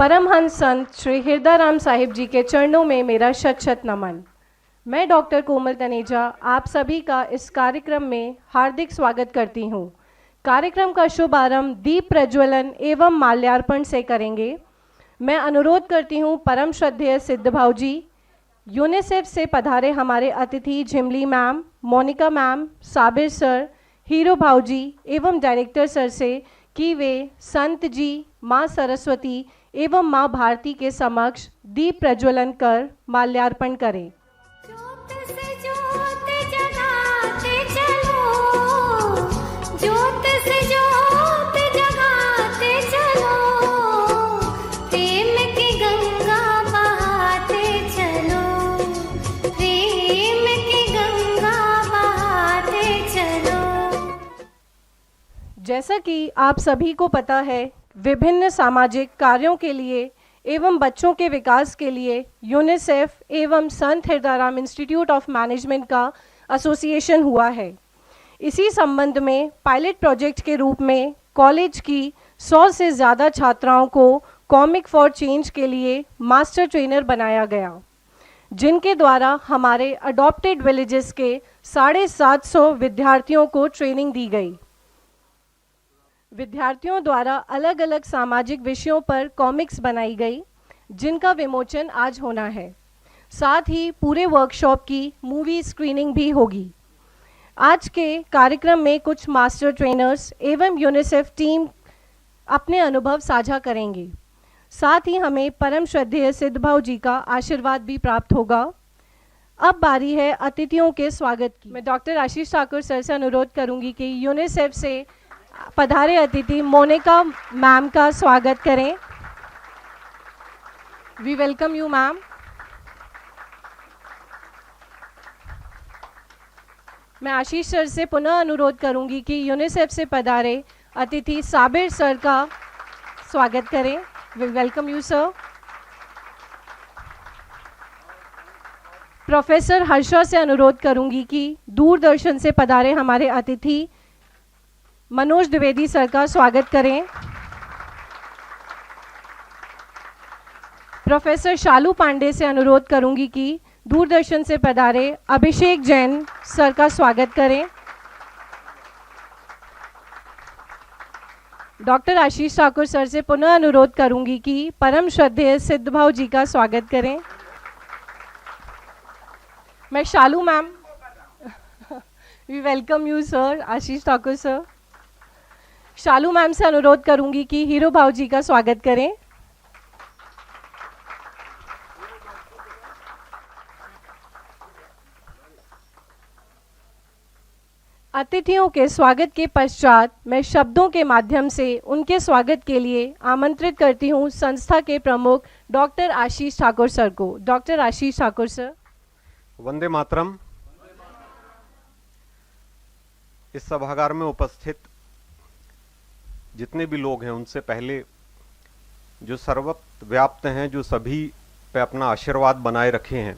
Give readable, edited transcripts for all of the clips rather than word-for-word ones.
परमहंस संत श्री हृदयराम साहिब जी के चरणों में मेरा शत शत नमन। मैं डॉक्टर कोमल तनेजा आप सभी का इस कार्यक्रम में हार्दिक स्वागत करती हूँ। कार्यक्रम का शुभारंभ दीप प्रज्वलन एवं माल्यार्पण से करेंगे। मैं अनुरोध करती हूँ परम श्रद्धेय सिद्ध भाव जी, यूनिसेफ से पधारे हमारे अतिथि Jhimli ma'am, Monika ma'am, Sabir sir, Hero Bhau ji एवं डायरेक्टर सर से कि वे संत जी, माँ सरस्वती एवं माँ भारती के समक्ष दीप प्रज्वलन कर माल्यार्पण करें। ज्योत से ज्योत जगाते चलो, ज्योत से ज्योत जगाते चलो, प्रेम की गंगा बहाते चलो, प्रेम की गंगा बहाते चलो। जैसा कि आप सभी को पता है, विभिन्न सामाजिक कार्यों के लिए एवं बच्चों के विकास के लिए यूनिसेफ एवं संत हृदयराम इंस्टीट्यूट ऑफ मैनेजमेंट का एसोसिएशन हुआ है। इसी संबंध में पायलट प्रोजेक्ट के रूप में कॉलेज की 100 से ज़्यादा छात्राओं को कॉमिक फॉर चेंज के लिए मास्टर ट्रेनर बनाया गया, जिनके द्वारा हमारे अडॉप्टेड विलेजेस के 750 विद्यार्थियों को ट्रेनिंग दी गई। विद्यार्थियों द्वारा अलग अलग सामाजिक विषयों पर कॉमिक्स बनाई गई, जिनका विमोचन आज होना है। साथ ही पूरे वर्कशॉप की मूवी स्क्रीनिंग भी होगी। आज के कार्यक्रम में कुछ मास्टर ट्रेनर्स एवं यूनिसेफ टीम अपने अनुभव साझा करेंगे। साथ ही हमें परम श्रद्धेय सिद्ध भाव जी का आशीर्वाद भी प्राप्त होगा। अब बारी है अतिथियों के स्वागत की। मैं डॉक्टर आशीष ठाकुर सर से अनुरोध करूंगी कि यूनिसेफ से पधारे अतिथि मोनिका मैम का स्वागत करें। We welcome you ma'am. मैं आशीष सर से पुनः अनुरोध करूंगी कि यूनिसेफ से पधारे अतिथि साबिर सर का स्वागत करें। We welcome you sir. Professor Harsha से अनुरोध करूंगी कि दूरदर्शन से पधारे हमारे अतिथि मनोज द्विवेदी सर का स्वागत करें। प्रोफेसर शालू पांडे से अनुरोध करूंगी कि दूरदर्शन से पधारे अभिषेक जैन सर का स्वागत करें। डॉक्टर आशीष ठाकुर सर से पुनः अनुरोध करूंगी कि परम श्रद्धेय सिद्ध भाव जी का स्वागत करें। मैं Shalu ma'am, we welcome you sir, Ashish Thakur sir. Shalu ma'am से अनुरोध करूंगी कि हीरो भाव जी का स्वागत करें। अतिथियों के स्वागत के पश्चात मैं शब्दों के माध्यम से उनके स्वागत के लिए आमंत्रित करती हूं संस्था के प्रमुख डॉक्टर आशीष ठाकुर सर को। डॉक्टर आशीष ठाकुर सर। वंदे मातरम। इस सभागार में उपस्थित जितने भी लोग हैं, उनसे पहले जो सर्वव्याप्त हैं, जो सभी पे अपना आशीर्वाद बनाए रखे हैं,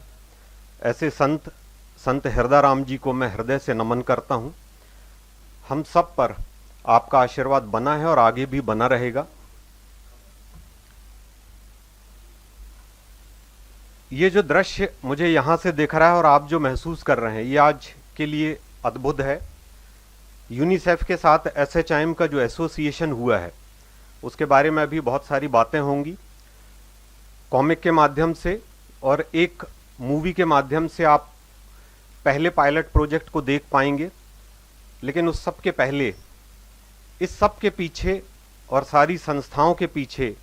ऐसे संत हृदयराम जी को मैं हृदय से नमन करता हूं। हम सब पर आपका आशीर्वाद बना है और आगे भी बना रहेगा। ये जो दृश्य मुझे यहां से दिख रहा है और आप जो महसूस कर रहे हैं, ये आज के लिए अद्भुत है। यूनिसेफ के साथ एसएचआईएम का जो एसोसिएशन हुआ है, उसके बारे में भी बहुत सारी बातें होंगी। कॉमिक के माध्यम से और एक मूवी के माध्यम से आप पहले पायलट प्रोजेक्ट को देख पाएंगे, लेकिन उस सब के पहले, इस सब के पीछे और सारी संस्थाओं के पीछे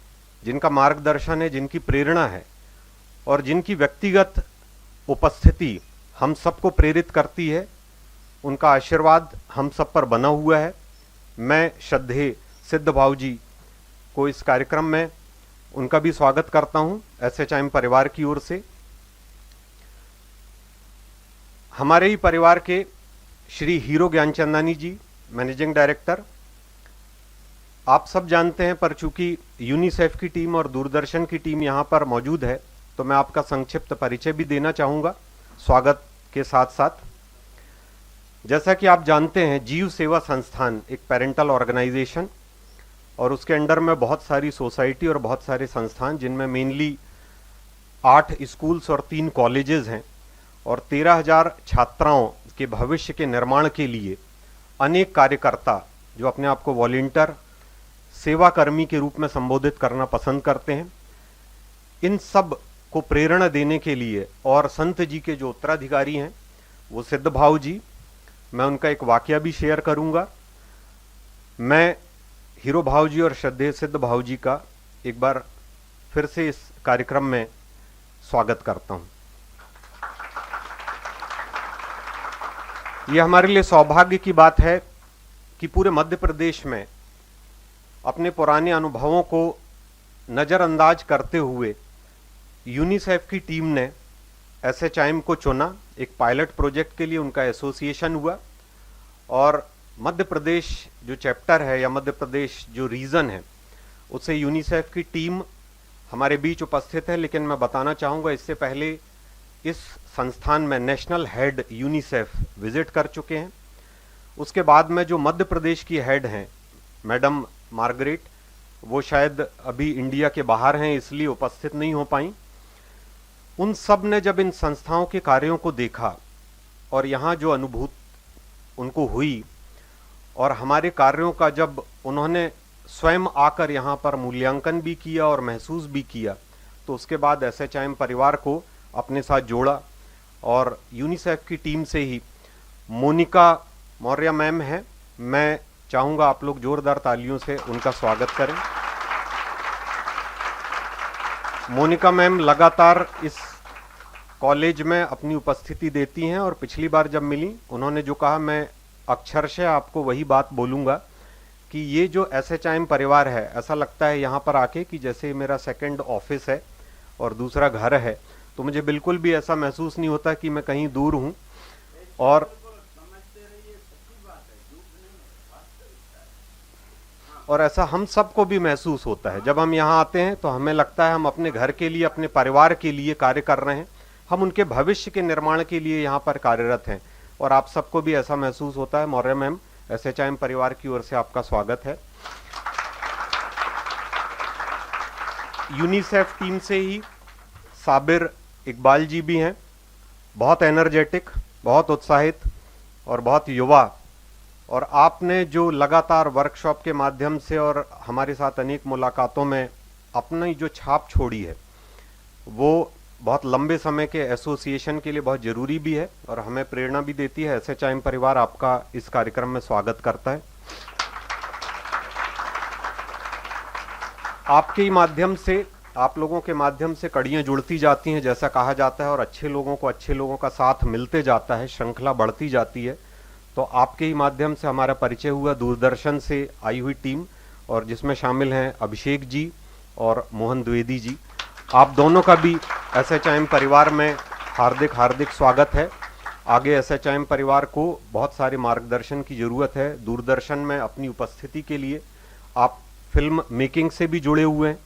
जिनका मार्गदर्शन है, जिनकी प्रेरणा है और जिनकी व्यक्तिगत उपस्थिति हम सबको प्रेरित करती है, उनका आशीर्वाद हम सब पर बना हुआ है। मैं श्रद्धेय सिद्ध भाव जी को इस कार्यक्रम में उनका भी स्वागत करता हूं एसएचआईएम परिवार की ओर से। हमारे ही परिवार के श्री हीरो ज्ञानचंदानी जी, मैनेजिंग डायरेक्टर, आप सब जानते हैं, पर चूंकि यूनिसेफ की टीम और दूरदर्शन की टीम यहां पर मौजूद है, तो मैं आपका संक्षिप्त परिचय भी देना चाहूंगा स्वागत के साथ साथ। जैसा कि आप जानते हैं, जीव सेवा संस्थान एक पेरेंटल ऑर्गेनाइजेशन और उसके अंडर में बहुत सारी सोसाइटी और बहुत सारे संस्थान, जिनमें मेनली 8 स्कूल्स और 3 कॉलेजेस हैं, और 13,000 छात्राओं के भविष्य के निर्माण के लिए अनेक कार्यकर्ता जो अपने आप को वॉलंटियर सेवाकर्मी के रूप में संबोधित करना पसंद करते हैं, इन सब को प्रेरणा देने के लिए, और संत जी के जो उत्तराधिकारी हैं वो सिद्ध भाव जी, मैं उनका एक वाकया भी शेयर करूंगा। मैं हीरो भाव जी और श्रद्धेय सिद्ध भाव जी का एक बार फिर से इस कार्यक्रम में स्वागत करता हूं। यह हमारे लिए सौभाग्य की बात है कि पूरे मध्य प्रदेश में अपने पुराने अनुभवों को नज़रअंदाज करते हुए यूनिसेफ की टीम ने एसएचआईएम को चुना। एक पायलट प्रोजेक्ट के लिए उनका एसोसिएशन हुआ, और मध्य प्रदेश जो चैप्टर है या मध्य प्रदेश जो रीजन है, उससे यूनिसेफ की टीम हमारे बीच उपस्थित है। लेकिन मैं बताना चाहूँगा, इससे पहले इस संस्थान में नेशनल हेड यूनिसेफ विजिट कर चुके हैं। उसके बाद में जो मध्य प्रदेश की हेड हैं मैडम मार्गरेट, वो शायद अभी इंडिया के बाहर हैं, इसलिए उपस्थित नहीं हो पाई। उन सब ने जब इन संस्थाओं के कार्यों को देखा और यहाँ जो अनुभूति उनको हुई, और हमारे कार्यों का जब उन्होंने स्वयं आकर यहाँ पर मूल्यांकन भी किया और महसूस भी किया, तो उसके बाद एसएचआईएम परिवार को अपने साथ जोड़ा। और यूनिसेफ की टीम से ही मोनिका मौर्य मैम है, मैं चाहूँगा आप लोग जोरदार तालियों से उनका स्वागत करें। मोनिका मैम लगातार इस कॉलेज में अपनी उपस्थिति देती हैं, और पिछली बार जब मिली उन्होंने जो कहा, मैं अक्षरशः आपको वही बात बोलूँगा कि ये जो एसएचआईएम परिवार है, ऐसा लगता है यहाँ पर आके कि जैसे मेरा सेकंड ऑफिस है और दूसरा घर है। तो मुझे बिल्कुल भी ऐसा महसूस नहीं होता कि मैं कहीं दूर हूँ। और ऐसा हम सबको भी महसूस होता है जब हम यहाँ आते हैं, तो हमें लगता है हम अपने घर के लिए, अपने परिवार के लिए कार्य कर रहे हैं, हम उनके भविष्य के निर्माण के लिए यहाँ पर कार्यरत हैं। और आप सबको भी ऐसा महसूस होता है। मौर्य मैम, एसएचआईएम परिवार की ओर से आपका स्वागत है। यूनिसेफ टीम से ही साबिर इकबाल जी भी हैं, बहुत एनर्जेटिक, बहुत उत्साहित और बहुत युवा। और आपने जो लगातार वर्कशॉप के माध्यम से और हमारे साथ अनेक मुलाकातों में अपनी जो छाप छोड़ी है, वो बहुत लंबे समय के एसोसिएशन के लिए बहुत ज़रूरी भी है और हमें प्रेरणा भी देती है। एसएचआईएम परिवार आपका इस कार्यक्रम में स्वागत करता है। आपके ही माध्यम से, आप लोगों के माध्यम से कड़ियाँ जुड़ती जाती हैं, जैसा कहा जाता है, और अच्छे लोगों का साथ मिलते जाता है, श्रृंखला बढ़ती जाती है। तो आपके ही माध्यम से हमारा परिचय हुआ दूरदर्शन से आई हुई टीम, और जिसमें शामिल हैं अभिषेक जी और मोहन द्विवेदी जी। आप दोनों का भी एसएचआईएम परिवार में हार्दिक हार्दिक स्वागत है। आगे एसएचआईएम परिवार को बहुत सारे मार्गदर्शन की ज़रूरत है। दूरदर्शन में अपनी उपस्थिति के लिए आप फिल्म मेकिंग से भी जुड़े हुए हैं,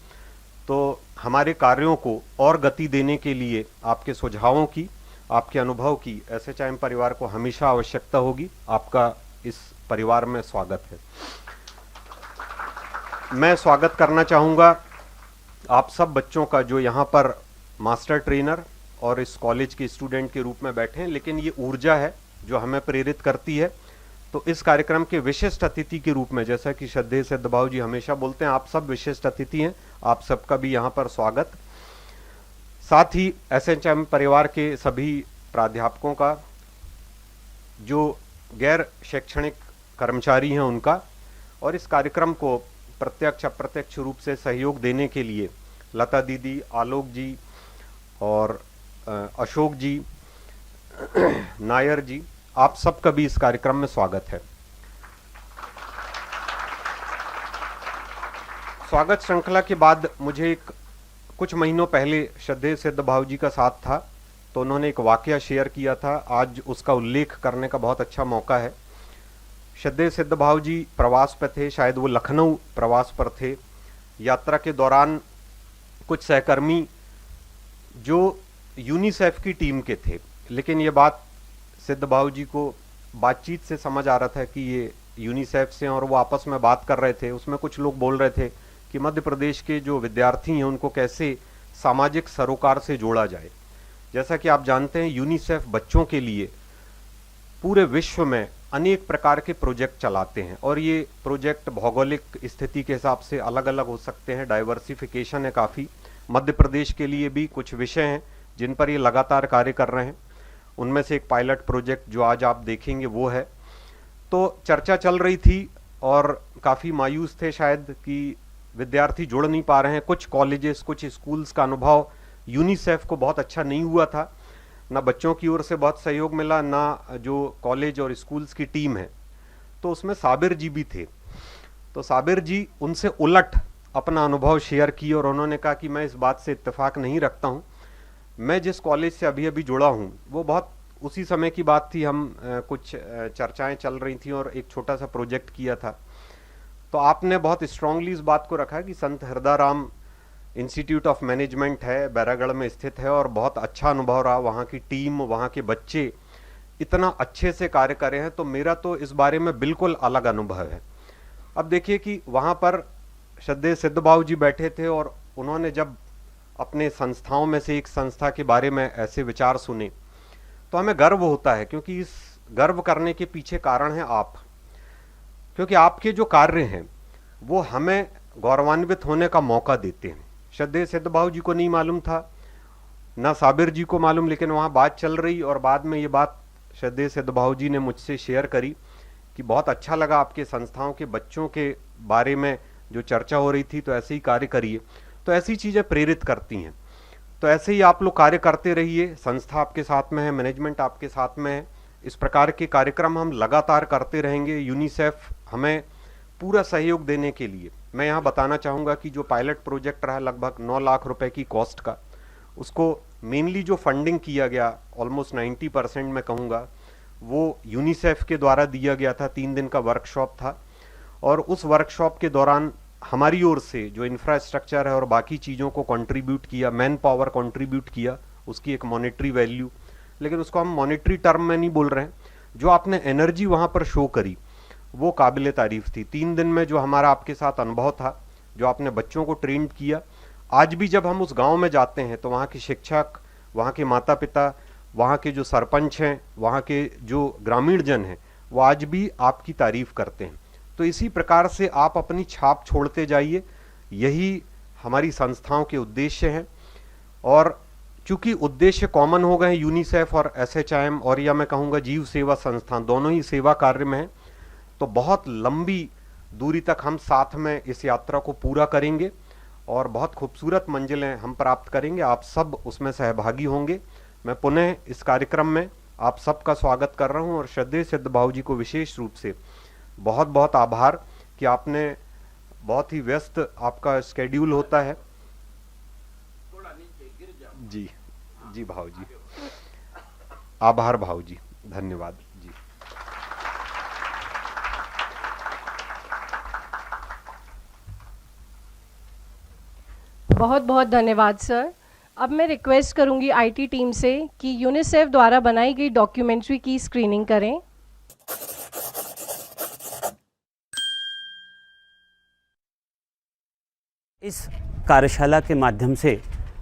तो हमारे कार्यों को और गति देने के लिए आपके सुझावों की, आपके अनुभव की एसएचआईएम परिवार को हमेशा आवश्यकता होगी। आपका इस परिवार में स्वागत है। मैं स्वागत करना चाहूँगा आप सब बच्चों का जो यहाँ पर मास्टर ट्रेनर और इस कॉलेज के स्टूडेंट के रूप में बैठे हैं, लेकिन ये ऊर्जा है जो हमें प्रेरित करती है। तो इस कार्यक्रम के विशिष्ट अतिथि के रूप में, जैसा कि श्रद्धेय सिद्ध भाव जी हमेशा बोलते हैं, आप सब विशिष्ट अतिथि हैं, आप सबका भी यहाँ पर स्वागत। साथ ही एसएचआईएम परिवार के सभी प्राध्यापकों का, जो गैर शैक्षणिक कर्मचारी हैं उनका, और इस कार्यक्रम को प्रत्यक्ष अप्रत्यक्ष रूप से सहयोग देने के लिए लता दीदी, आलोक जी और अशोक जी, नायर जी, आप सबका भी इस कार्यक्रम में स्वागत है। स्वागत श्रृंखला के बाद मुझे कुछ महीनों पहले श्रद्धेय सिद्ध भाव जी का साथ था, तो उन्होंने एक वाकया शेयर किया था। आज उसका उल्लेख करने का बहुत अच्छा मौका है। श्रद्धेय सिद्ध भाव जी प्रवास पर थे, शायद वो लखनऊ प्रवास पर थे। यात्रा के दौरान कुछ सहकर्मी जो यूनिसेफ की टीम के थे, लेकिन ये बात सिद्ध भाव जी को बातचीत से समझ आ रहा था कि ये यूनिसेफ से और वो आपस में बात कर रहे थे। उसमें कुछ लोग बोल रहे थे कि मध्य प्रदेश के जो विद्यार्थी हैं उनको कैसे सामाजिक सरोकार से जोड़ा जाए। जैसा कि आप जानते हैं, यूनिसेफ बच्चों के लिए पूरे विश्व में अनेक प्रकार के प्रोजेक्ट चलाते हैं और ये प्रोजेक्ट भौगोलिक स्थिति के हिसाब से अलग अलग हो सकते हैं। डाइवर्सिफिकेशन है काफ़ी। मध्य प्रदेश के लिए भी कुछ विषय हैं जिन पर ये लगातार कार्य कर रहे हैं। उनमें से एक पायलट प्रोजेक्ट जो आज आप देखेंगे वो है। तो चर्चा चल रही थी और काफ़ी मायूस थे शायद कि विद्यार्थी जुड़ नहीं पा रहे हैं। कुछ कॉलेजेस, कुछ स्कूल्स का अनुभव यूनिसेफ को बहुत अच्छा नहीं हुआ था। ना बच्चों की ओर से बहुत सहयोग मिला, ना जो कॉलेज और स्कूल्स की टीम है। तो उसमें साबिर जी भी थे। तो साबिर जी उनसे उलट अपना अनुभव शेयर की और उन्होंने कहा कि मैं इस बात से इत्तेफाक नहीं रखता हूँ। मैं जिस कॉलेज से अभी अभी जुड़ा हूँ वो बहुत उसी समय की बात थी। हम कुछ चर्चाएं चल रही थी और एक छोटा सा प्रोजेक्ट किया था। तो आपने बहुत स्ट्रांगली इस बात को रखा कि संत हृदयराम इंस्टीट्यूट ऑफ मैनेजमेंट है, बैरागढ़ में स्थित है और बहुत अच्छा अनुभव रहा। वहाँ की टीम, वहाँ के बच्चे इतना अच्छे से कार्य कर रहे हैं। तो मेरा तो इस बारे में बिल्कुल अलग अनुभव है। अब देखिए कि वहाँ पर श्रद्धेय सिद्ध भाव जी बैठे थे और उन्होंने जब अपने संस्थाओं में से एक संस्था के बारे में ऐसे विचार सुने तो हमें गर्व होता है, क्योंकि इस गर्व करने के पीछे कारण है आप। क्योंकि आपके जो कार्य हैं वो हमें गौरवान्वित होने का मौका देते हैं। श्रद्धेय सिद्ध भाव जी को नहीं मालूम था, ना साबिर जी को मालूम, लेकिन वहाँ बात चल रही और बाद में ये बात श्रद्धेय सिद्ध भाव जी ने मुझसे शेयर करी कि बहुत अच्छा लगा आपके संस्थाओं के बच्चों के बारे में जो चर्चा हो रही थी, तो ऐसे ही कार्य करिए। तो ऐसी चीज़ें प्रेरित करती हैं। तो ऐसे ही आप लोग कार्य करते रहिए। संस्था आपके साथ में है, मैनेजमेंट आपके साथ में है। इस प्रकार के कार्यक्रम हम लगातार करते रहेंगे। यूनिसेफ हमें पूरा सहयोग देने के लिए, मैं यहाँ बताना चाहूँगा कि जो पायलट प्रोजेक्ट रहा लगभग 9 लाख रुपए की कॉस्ट का, उसको मेनली जो फंडिंग किया गया ऑलमोस्ट 90% मैं कहूँगा वो यूनिसेफ के द्वारा दिया गया था। 3 दिन का वर्कशॉप था और उस वर्कशॉप के दौरान हमारी ओर से जो इंफ्रास्ट्रक्चर है और बाकी चीज़ों को कंट्रीब्यूट किया, मैन पावर कंट्रीब्यूट किया, उसकी एक मॉनेटरी वैल्यू, लेकिन उसको हम मॉनेटरी टर्म में नहीं बोल रहे हैं। जो आपने एनर्जी वहाँ पर शो करी वो काबिले तारीफ थी। 3 दिन में जो हमारा आपके साथ अनुभव था, जो आपने बच्चों को ट्रेंड किया, आज भी जब हम उस गांव में जाते हैं तो वहाँ के शिक्षक, वहाँ के माता पिता, वहाँ के जो सरपंच हैं, वहाँ के जो ग्रामीण जन हैं, वो आज भी आपकी तारीफ करते हैं। तो इसी प्रकार से आप अपनी छाप छोड़ते जाइए। यही हमारी संस्थाओं के उद्देश्य हैं और चूंकि उद्देश्य कॉमन हो गए हैं, यूनिसेफ और SHIM और या मैं कहूँगा जीव सेवा संस्थान दोनों ही सेवा कार्य में हैं, तो बहुत लंबी दूरी तक हम साथ में इस यात्रा को पूरा करेंगे और बहुत खूबसूरत मंजिलें हम प्राप्त करेंगे। आप सब उसमें सहभागी होंगे। मैं पुनः इस कार्यक्रम में आप सबका स्वागत कर रहा हूं और श्रद्धेय सिद्ध भाव जी को विशेष रूप से बहुत बहुत आभार कि आपने, बहुत ही व्यस्त आपका स्केड्यूल होता है। जी जी भाव जी, आभार भाव जी, धन्यवाद जी। बहुत बहुत धन्यवाद सर। अब मैं रिक्वेस्ट करूंगी IT टीम से कि यूनिसेफ द्वारा बनाई गई डॉक्यूमेंट्री की स्क्रीनिंग करें। इस कार्यशाला के माध्यम से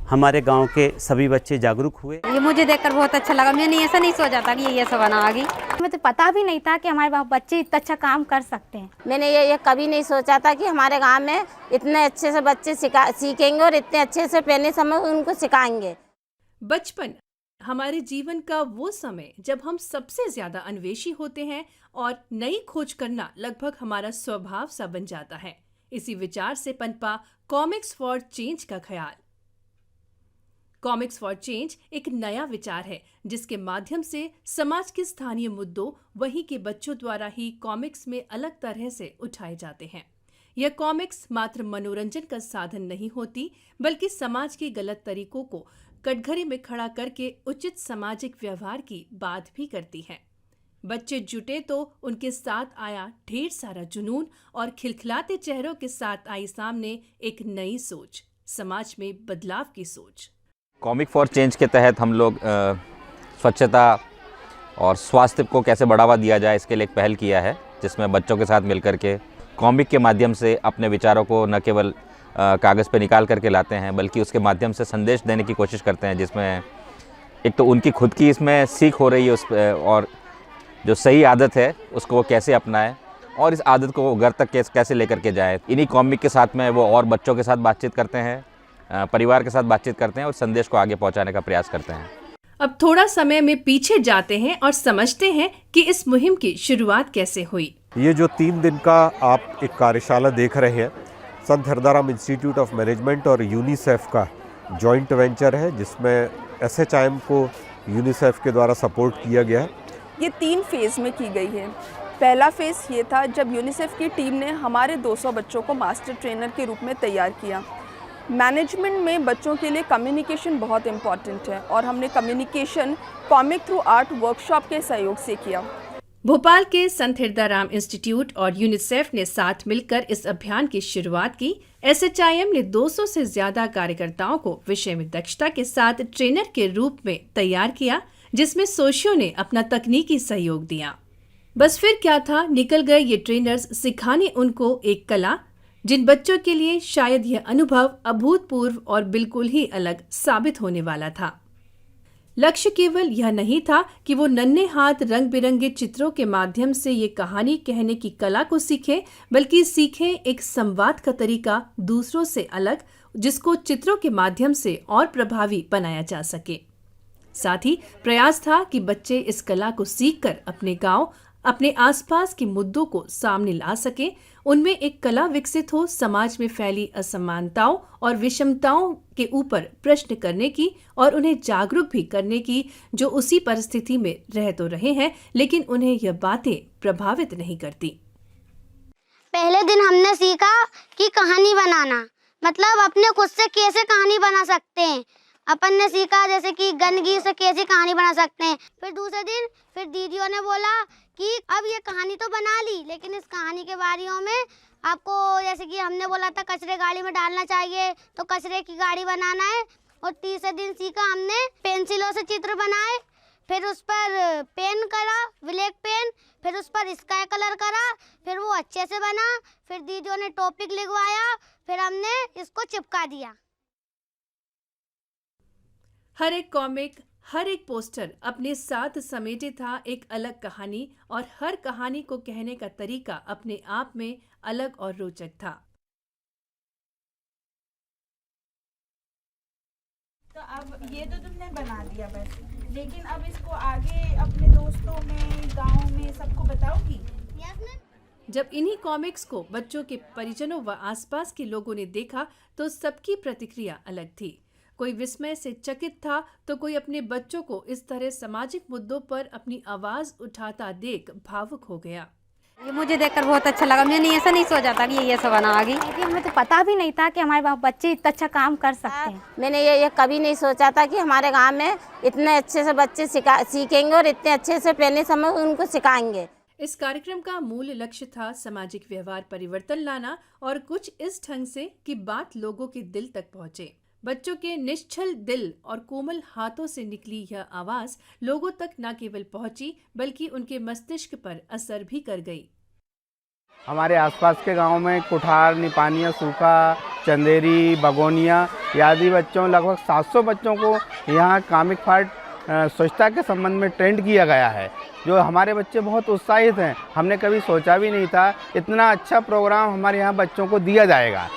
हमारे गांव के सभी बच्चे जागरूक हुए। ये मुझे देखकर बहुत अच्छा लगा। मैंने ऐसा नहीं सोचा था कि ये सब बना आगे। मुझे तो पता भी नहीं था कि हमारे बच्चे इतना अच्छा काम कर सकते हैं। मैंने ये कभी नहीं सोचा था कि हमारे गांव में इतने अच्छे से बच्चे सीखेंगे और इतने अच्छे से पहले समय उनको सिखाएंगे। बचपन हमारे जीवन का वो समय जब हम सबसे ज्यादा अन्वेषी होते हैं और नई खोज करना लगभग हमारा स्वभाव सा बन जाता है। इसी विचार से पनपा कॉमिक्स फॉर चेंज का ख्याल। कॉमिक्स फॉर चेंज एक नया विचार है जिसके माध्यम से समाज के स्थानीय मुद्दों वहीं के बच्चों द्वारा ही कॉमिक्स में अलग तरह से उठाए जाते हैं। यह कॉमिक्स मात्र मनोरंजन का साधन नहीं होती, बल्कि समाज के गलत तरीकों को कटघरे में खड़ा करके उचित सामाजिक व्यवहार की बात भी करती है। बच्चे जुटे तो उनके साथ आया ढेर सारा जुनून और खिलखिलाते चेहरों के साथ आई सामने एक नई सोच, समाज में बदलाव की सोच। कॉमिक फॉर चेंज के तहत हम लोग स्वच्छता और स्वास्थ्य को कैसे बढ़ावा दिया जाए इसके लिए एक पहल किया है। जिसमें बच्चों के साथ मिलकर के कॉमिक के माध्यम से अपने विचारों को न केवल कागज़ पे निकाल करके लाते हैं, बल्कि उसके माध्यम से संदेश देने की कोशिश करते हैं, जिसमें एक तो उनकी खुद की इसमें सीख हो रही है उस और जो सही आदत है उसको वो कैसे अपनाएं और इस आदत को वो घर तक कैसे लेकर के जाएं। इन्हीं कॉमिक के साथ में वो और बच्चों के साथ बातचीत करते हैं, परिवार के साथ बातचीत करते हैं और संदेश को आगे पहुंचाने का प्रयास करते हैं। अब थोड़ा समय में पीछे जाते हैं और समझते हैं कि इस मुहिम की शुरुआत कैसे हुई। ये जो 3 दिन का आप एक कार्यशाला देख रहे हैं, संत हरदाराम इंस्टीट्यूट ऑफ मैनेजमेंट और यूनिसेफ का जॉइंट वेंचर है, जिसमें SHIM को यूनिसेफ के द्वारा सपोर्ट किया गया है। ये 3 फेज़ में की गई है। पहला फेज़ ये था जब यूनिसेफ की टीम ने हमारे 200 बच्चों को मास्टर ट्रेनर के रूप में तैयार किया। मैनेजमेंट में बच्चों के लिए कम्युनिकेशन बहुत इम्पॉर्टेंट है और हमने communication comic through art workshop के सहयोग से किया। भोपाल के संत हिरदाराम इंस्टीट्यूट और यूनिसेफ ने साथ मिलकर इस अभियान की शुरुआत की। SHIM ने 200 से ज्यादा कार्यकर्ताओं को विषय में दक्षता के साथ ट्रेनर के रूप में तैयार किया, जिसमें सोशियो ने अपना तकनीकी सहयोग दिया। बस फिर क्या था, निकल गए ये ट्रेनर्स सिखाने उनको एक कला, जिन बच्चों के लिए शायद यह अनुभव अभूतपूर्व और बिल्कुल ही अलग साबित होने वाला था। लक्ष्य केवल यह नहीं था कि वो नन्हे हाथ रंग बिरंगे चित्रों के माध्यम से ये कहानी कहने की कला को सीखें, बल्कि सीखें एक संवाद का तरीका दूसरों से अलग, जिसको चित्रों के माध्यम से और प्रभावी बनाया जा सके। साथ ही प्रयास था कि बच्चे इस कला को सीखकर अपने गांव, अपने आसपास के मुद्दों को सामने ला सकें, उनमें एक कला विकसित हो समाज में फैली असमानताओं और विषमताओं के ऊपर प्रश्न करने की और उन्हें जागरूक भी करने की, जो उसी परिस्थिति में रह तो रहे हैं लेकिन उन्हें यह बातें प्रभावित नहीं करती। पहले दिन हमने सीखा कि कहानी बनाना मतलब अपने खुद से कैसे कहानी बना सकते हैं। अपन ने सीखा जैसे कि गंदगी से कैसे कहानी बना सकते हैं। फिर दूसरे दिन फिर दीदियों ने बोला कि अब ये कहानी तो बना ली, लेकिन इस कहानी के बारियों में आपको जैसे कि हमने बोला था कचरे गाड़ी में डालना चाहिए, तो कचरे की गाड़ी बनाना है। और तीसरे दिन सीखा हमने पेंसिलों से चित्र बनाए, फिर उस पर पेन करा, ब्लैक पेन, फिर उस पर स्काई कलर करा, फिर वो अच्छे से बना। फिर दीदियों ने टॉपिक लिखवाया, फिर हमने इसको चिपका दिया। हर एक कॉमिक, हर एक पोस्टर अपने साथ समेटे था एक अलग कहानी, और हर कहानी को कहने का तरीका अपने आप में अलग और रोचक था। तो अब ये तो तुमने बना दिया बस, लेकिन अब इसको आगे अपने दोस्तों में, गांव में सबको बताओगी? जब इन्हीं कॉमिक्स को बच्चों के परिजनों व आसपास के लोगों ने देखा तो सबकी प्रतिक्रिया अलग थी। कोई विस्मय से चकित था तो कोई अपने बच्चों को इस तरह सामाजिक मुद्दों पर अपनी आवाज उठाता देख भावुक हो गया। ये मुझे देखकर बहुत अच्छा लगा। मैंने ऐसा नहीं सोचा था कि ये सब बना आगे। हमें तो पता भी नहीं था कि हमारे बच्चे इतना अच्छा काम कर सकते हैं। मैंने ये कभी नहीं सोचा था कि हमारे गांव में इतने अच्छे से बच्चे सीखेंगे और इतने अच्छे से पहले समय उनको सिखाएंगे। इस कार्यक्रम का मूल लक्ष्य था सामाजिक व्यवहार परिवर्तन लाना, और कुछ इस ढंग से कि बात लोगों के दिल तक पहुंचे। बच्चों के निश्चल दिल और कोमल हाथों से निकली यह आवाज लोगों तक न केवल पहुंची बल्कि उनके मस्तिष्क पर असर भी कर गई। हमारे आसपास के गांव में कुठार, निपानिया, सूखा, चंदेरी, बगोनिया आदि बच्चों, लगभग 700 बच्चों को यहाँ कॉमिक फॉर स्वच्छता के संबंध में ट्रेंड किया गया है, जो हमारे बच्चे बहुत उत्साहित हैं। हमने कभी सोचा भी नहीं था इतना अच्छा प्रोग्राम हमारे यहाँ बच्चों को दिया जाएगा।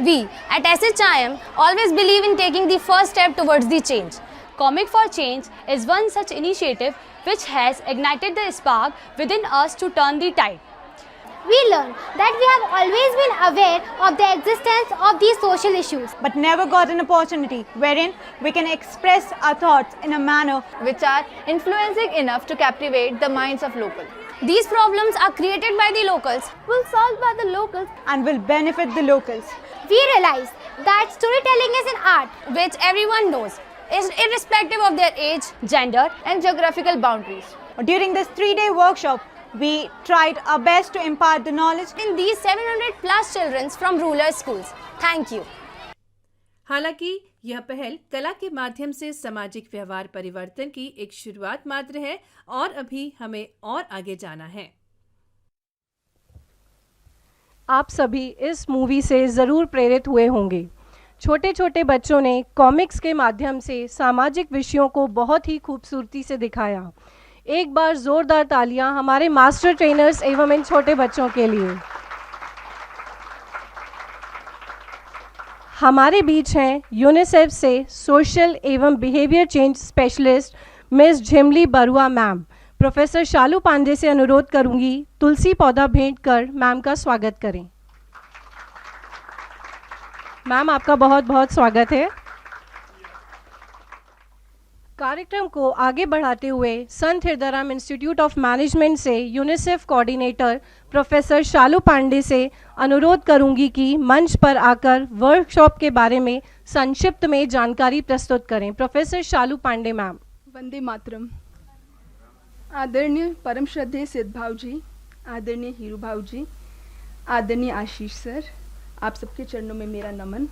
We at SHIM always believe in taking the first step towards the change. Comic for Change is one such initiative which has ignited the spark within us to turn the tide. We learned that we have always been aware of the existence of these social issues, but never got an opportunity wherein we can express our thoughts in a manner which are influencing enough to captivate the minds of locals. These problems are created by the locals, will solved by the locals, and will benefit the locals. We realized that storytelling is an art which everyone knows, irrespective of their age, gender, and geographical boundaries. During this 3-day workshop, we tried our best to impart the knowledge in these 700 plus children from rural schools. Thank you. हालांकि यह पहल कला के माध्यम से सामाजिक व्यवहार परिवर्तन की एक शुरुआत मात्र है, और अभी हमें और आगे जाना है। आप सभी इस मूवी से ज़रूर प्रेरित हुए होंगे। छोटे छोटे बच्चों ने कॉमिक्स के माध्यम से सामाजिक विषयों को बहुत ही खूबसूरती से दिखाया। एक बार ज़ोरदार तालियां हमारे मास्टर ट्रेनर्स एवं इन छोटे बच्चों के लिए। हमारे बीच हैं यूनिसेफ से सोशल एवं behaviour change specialist miss Jhimli Barua ma'am. Professor Shalu Pandey से अनुरोध करूंगी तुलसी पौधा भेंट कर मैम का स्वागत करें। मैम आपका बहुत बहुत स्वागत है। कार्यक्रम को आगे बढ़ाते हुए संत हृदयराम इंस्टीट्यूट ऑफ मैनेजमेंट से UNICEF coordinator professor Shalu Pandey से अनुरोध करूंगी कि मंच पर आकर वर्कशॉप के बारे में संक्षिप्त में जानकारी प्रस्तुत करें। Professor Shalu Pandey ma'am. वंदे मातरम। आदरणीय परम श्रद्धेय सिद्ध भाव जी, आदरणीय हीरू भाव जी, आदरणीय आशीष सर, आप सबके चरणों में मेरा नमन।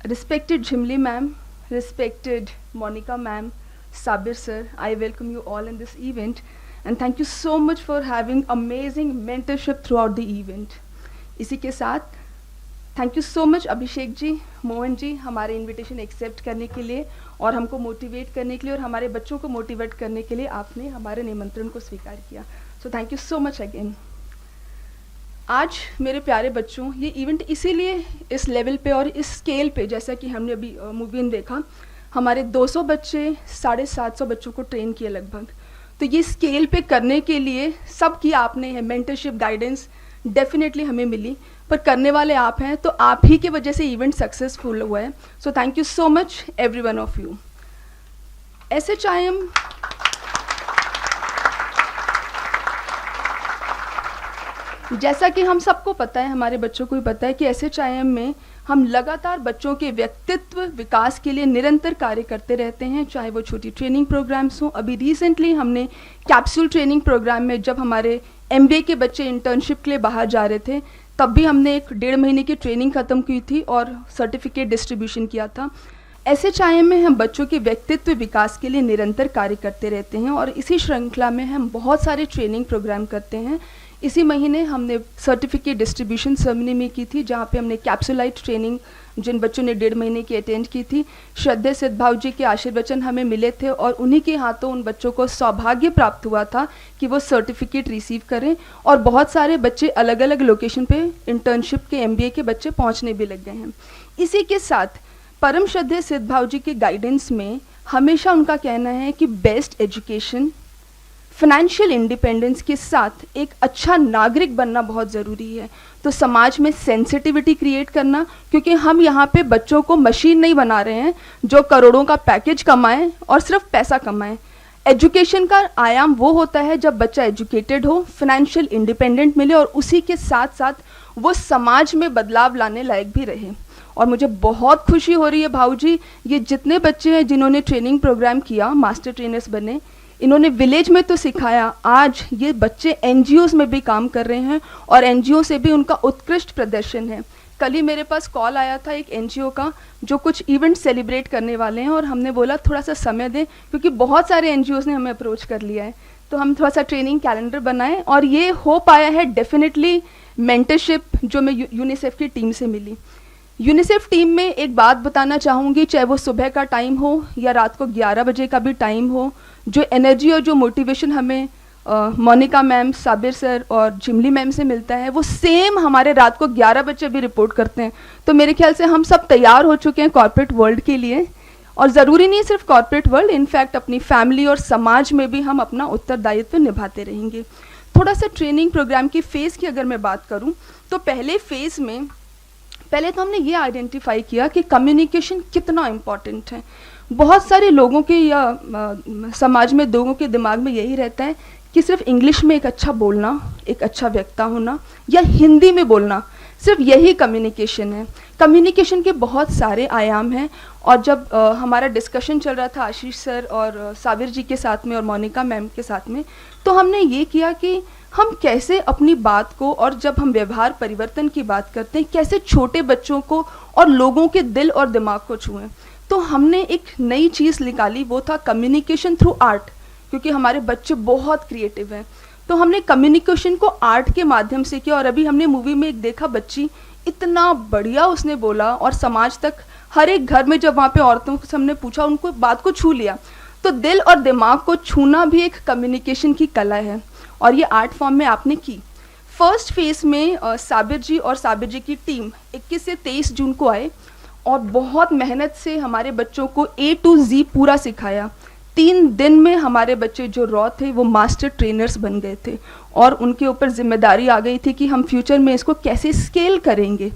Respected Jhimli ma'am, respected Monica ma'am, Sabir sir, I welcome you all in this event and thank you so much for having amazing mentorship throughout the event. इसी के साथ thank you so much Abhishek ji, Mohan ji, हमारे इनविटेशन एक्सेप्ट करने के लिए और हमको motivate करने के लिए और हमारे बच्चों को मोटिवेट करने के लिए आपने हमारे निमंत्रण को स्वीकार किया। सो thank you so much again. आज मेरे प्यारे बच्चों, ये इवेंट इसीलिए इस लेवल पे और इस स्केल पे, जैसा कि हमने अभी मूवी में देखा, हमारे 200 बच्चे 750 बच्चों को ट्रेन किए लगभग। तो ये स्केल पे करने के लिए सब की आपने है, मेंटरशिप गाइडेंस डेफिनेटली हमें मिली, पर करने वाले आप हैं, तो आप ही की वजह से इवेंट सक्सेसफुल हुआ है। So thank you so much every one of you. SHIM जैसा कि हम सबको पता है, हमारे बच्चों को भी पता है कि SHIM में हम लगातार बच्चों के व्यक्तित्व विकास के लिए निरंतर कार्य करते रहते हैं, चाहे वो छोटी ट्रेनिंग प्रोग्राम्स हों। अभी रिसेंटली हमने कैप्सूल ट्रेनिंग प्रोग्राम में जब हमारे MBA के बच्चे इंटर्नशिप के लिए बाहर जा रहे थे, तब भी हमने एक 1.5 महीने की ट्रेनिंग ख़त्म की थी और सर्टिफिकेट डिस्ट्रीब्यूशन किया था। SHIM में हम बच्चों के व्यक्तित्व विकास के लिए निरंतर कार्य करते रहते हैं और इसी श्रृंखला में हम बहुत सारे ट्रेनिंग प्रोग्राम करते हैं। इसी महीने हमने सर्टिफिकेट डिस्ट्रीब्यूशन सेरेमनी में की थी, जहाँ पे हमने कैप्सूलाइट ट्रेनिंग जिन बच्चों ने 1.5 महीने की अटेंड की थी, श्रद्धेय सिद्ध भाव जी के आशीर्वचन हमें मिले थे और उन्हीं के हाथों उन बच्चों को सौभाग्य प्राप्त हुआ था कि वो सर्टिफिकेट रिसीव करें और बहुत सारे बच्चे अलग अलग लोकेशन पे इंटर्नशिप के MBA के बच्चे पहुँचने भी लग गए हैं। इसी के साथ परम श्रद्धेय सिद्ध भाव जी के गाइडेंस में हमेशा उनका कहना है कि बेस्ट एजुकेशन, फाइनेंशियल इंडिपेंडेंस के साथ एक अच्छा नागरिक बनना बहुत ज़रूरी है। तो समाज में सेंसिटिविटी क्रिएट करना, क्योंकि हम यहाँ पे बच्चों को मशीन नहीं बना रहे हैं जो करोड़ों का पैकेज कमाएं और सिर्फ पैसा कमाएं। एजुकेशन का आयाम वो होता है जब बच्चा एजुकेटेड हो, फाइनेंशियल इंडिपेंडेंट मिले और उसी के साथ साथ वो समाज में बदलाव लाने लायक भी रहे। और मुझे बहुत खुशी हो रही है भाऊ जी, ये जितने बच्चे हैं जिन्होंने ट्रेनिंग प्रोग्राम किया, मास्टर ट्रेनर्स बने, इन्होंने विलेज में तो सिखाया, आज ये बच्चे NGOs में भी काम कर रहे हैं और NGO से भी उनका उत्कृष्ट प्रदर्शन है। कल ही मेरे पास कॉल आया था एक NGO का जो कुछ इवेंट सेलिब्रेट करने वाले हैं और हमने बोला थोड़ा सा समय दें, क्योंकि बहुत सारे NGOs ने हमें अप्रोच कर लिया है, तो हम थोड़ा सा ट्रेनिंग कैलेंडर बनाएं और ये हो पाया है डेफिनेटली मेंटरशिप जो मैं यूनिसेफ की टीम से मिली। यूनिसेफ टीम में एक बात बताना चाहूँगी, चाहे वो सुबह का टाइम हो या रात को 11 बजे का भी टाइम हो, जो एनर्जी और जो मोटिवेशन हमें मोनिका मैम, साबिर सर और झिमली मैम से मिलता है, वो सेम हमारे रात को 11 बजे भी रिपोर्ट करते हैं। तो मेरे ख्याल से हम सब तैयार हो चुके हैं कॉर्पोरेट वर्ल्ड के लिए, और ज़रूरी नहीं सिर्फ कॉर्पोरेट वर्ल्ड, इनफैक्ट अपनी फैमिली और समाज में भी हम अपना उत्तरदायित्व निभाते रहेंगे। थोड़ा सा ट्रेनिंग प्रोग्राम की फ़ेज़ की अगर मैं बात करूँ तो पहले फ़ेज़ में पहले तो हमने ये आइडेंटिफाई किया कि कम्युनिकेशन कितना इम्पॉर्टेंट है। बहुत सारे लोगों के या समाज में लोगों के दिमाग में यही रहता है कि सिर्फ इंग्लिश में एक अच्छा बोलना, एक अच्छा वक्ता होना या हिंदी में बोलना, सिर्फ यही कम्युनिकेशन है। कम्युनिकेशन के बहुत सारे आयाम हैं और जब हमारा डिस्कशन चल रहा था आशीष सर और साबिर जी के साथ में और मोनिका मैम के साथ में, तो हमने ये किया कि हम कैसे अपनी बात को, और जब हम व्यवहार परिवर्तन की बात करते हैं, कैसे छोटे बच्चों को और लोगों के दिल और दिमाग को छुएं। तो हमने एक नई चीज़ निकाली, वो था कम्युनिकेशन थ्रू आर्ट, क्योंकि हमारे बच्चे बहुत क्रिएटिव हैं। तो हमने कम्युनिकेशन को आर्ट के माध्यम से किया। और अभी हमने मूवी में एक देखा बच्ची, इतना बढ़िया उसने बोला और समाज तक हर एक घर में जब वहाँ पे औरतों से हमने पूछा, उनको बात को छू लिया। तो दिल और दिमाग को छूना भी एक कम्युनिकेशन की कला है और ये आर्ट फॉर्म में आपने की। फर्स्ट फेज में साबिर जी और साबिर जी की टीम 21 से 23 जून को आए और बहुत मेहनत से हमारे बच्चों को A to Z पूरा सिखाया। 3 दिन में हमारे बच्चे जो रॉ थे वो मास्टर ट्रेनर्स बन गए थे और उनके ऊपर जिम्मेदारी आ गई थी कि हम फ्यूचर में इसको कैसे स्केल करेंगे।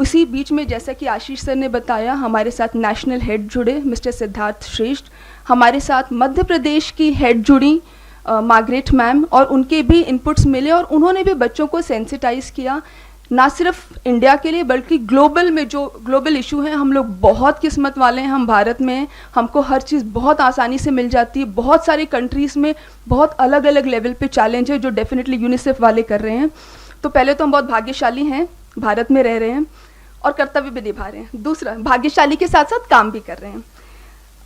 उसी बीच में जैसा कि आशीष सर ने बताया, हमारे साथ नेशनल हेड जुड़े मिस्टर सिद्धार्थ श्रेष्ठ, हमारे साथ मध्य प्रदेश की हेड जुड़ी मार्गरेट मैम, और उनके भी इनपुट्स मिले और उन्होंने भी बच्चों को सेंसिटाइज किया, ना सिर्फ इंडिया के लिए बल्कि ग्लोबल में जो ग्लोबल इशू है। हम लोग बहुत किस्मत वाले हैं, हम भारत में हैं, हमको हर चीज़ बहुत आसानी से मिल जाती है। बहुत सारे कंट्रीज़ में बहुत अलग अलग लेवल पे चैलेंज है जो डेफिनेटली यूनिसेफ वाले कर रहे हैं। तो पहले तो हम बहुत भाग्यशाली हैं, भारत में रह रहे हैं और कर्तव्य भी निभा रहे हैं। दूसरा, भाग्यशाली के साथ साथ काम भी कर रहे हैं।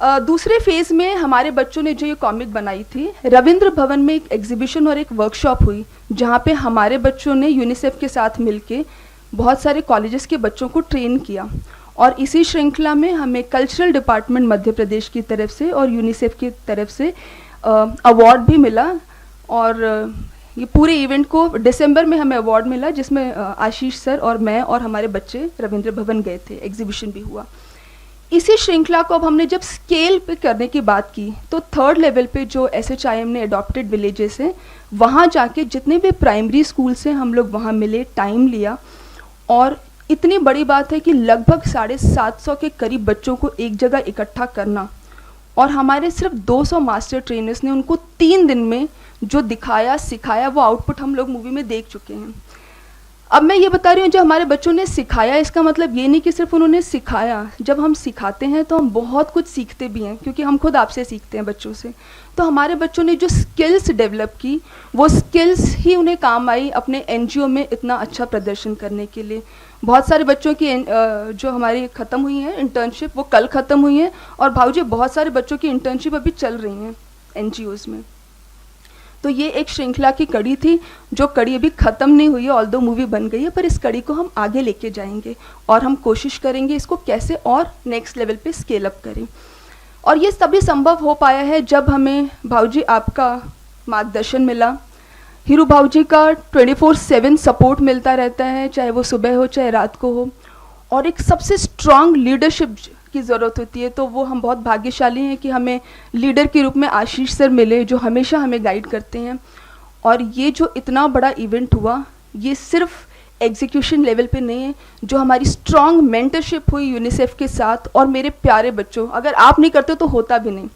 दूसरे फेज़ में हमारे बच्चों ने जो ये कॉमिक बनाई थी, रविंद्र भवन में एक एग्जीबिशन और एक वर्कशॉप हुई जहाँ पे हमारे बच्चों ने यूनिसेफ के साथ मिलके बहुत सारे कॉलेजेस के बच्चों को ट्रेन किया। और इसी श्रृंखला में हमें कल्चरल डिपार्टमेंट मध्य प्रदेश की तरफ से और यूनिसेफ की तरफ से अवार्ड भी मिला। और ये पूरे इवेंट को दिसंबर में हमें अवार्ड मिला जिसमें आशीष सर और मैं और हमारे बच्चे रविंद्र भवन गए थे, एग्जीबिशन भी हुआ। इसी श्रृंखला को अब हमने जब स्केल पे करने की बात की तो 3rd लेवल पे जो SHIM ने अडॉप्टेड विलेजेस हैं वहाँ जाके जितने भी प्राइमरी स्कूल से हम लोग वहाँ मिले, टाइम लिया, और इतनी बड़ी बात है कि लगभग 750 के करीब बच्चों को एक जगह इकट्ठा करना, और हमारे सिर्फ 200 मास्टर ट्रेनर्स ने उनको 3 दिन में जो दिखाया सिखाया वो आउटपुट हम लोग मूवी में देख चुके हैं। अब मैं ये बता रही हूँ जो हमारे बच्चों ने सिखाया, इसका मतलब ये नहीं कि सिर्फ उन्होंने सिखाया। जब हम सिखाते हैं तो हम बहुत कुछ सीखते भी हैं, क्योंकि हम खुद आपसे सीखते हैं बच्चों से। तो हमारे बच्चों ने जो स्किल्स डेवलप की वो स्किल्स ही उन्हें काम आई अपने NGO में इतना अच्छा प्रदर्शन करने के लिए। बहुत सारे बच्चों की जो हमारी ख़त्म हुई हैं इंटर्नशिप, वो कल ख़त्म हुई हैं, और भाऊजी बहुत सारे बच्चों की इंटर्नशिप अभी चल रही हैं NGOs में। तो ये एक श्रृंखला की कड़ी थी, जो कड़ी अभी ख़त्म नहीं हुई है, ऑल्दो मूवी बन गई है, पर इस कड़ी को हम आगे लेके जाएंगे और हम कोशिश करेंगे इसको कैसे और नेक्स्ट लेवल पे स्केल अप करें। और ये तभी संभव हो पाया है जब हमें भाऊजी आपका मार्गदर्शन मिला। हीरू भाऊजी का 24/7 सपोर्ट मिलता रहता है, चाहे वो सुबह हो चाहे रात को हो, और एक सबसे स्ट्रांग लीडरशिप की ज़रूरत होती है। तो वो हम बहुत भाग्यशाली हैं कि हमें लीडर के रूप में आशीष सर मिले, जो हमेशा हमें गाइड करते हैं। और ये जो इतना बड़ा इवेंट हुआ, ये सिर्फ एग्जीक्यूशन लेवल पे नहीं है, जो हमारी स्ट्रांग मेंटरशिप हुई यूनिसेफ के साथ। और मेरे प्यारे बच्चों, अगर आप नहीं करते तो होता भी नहीं।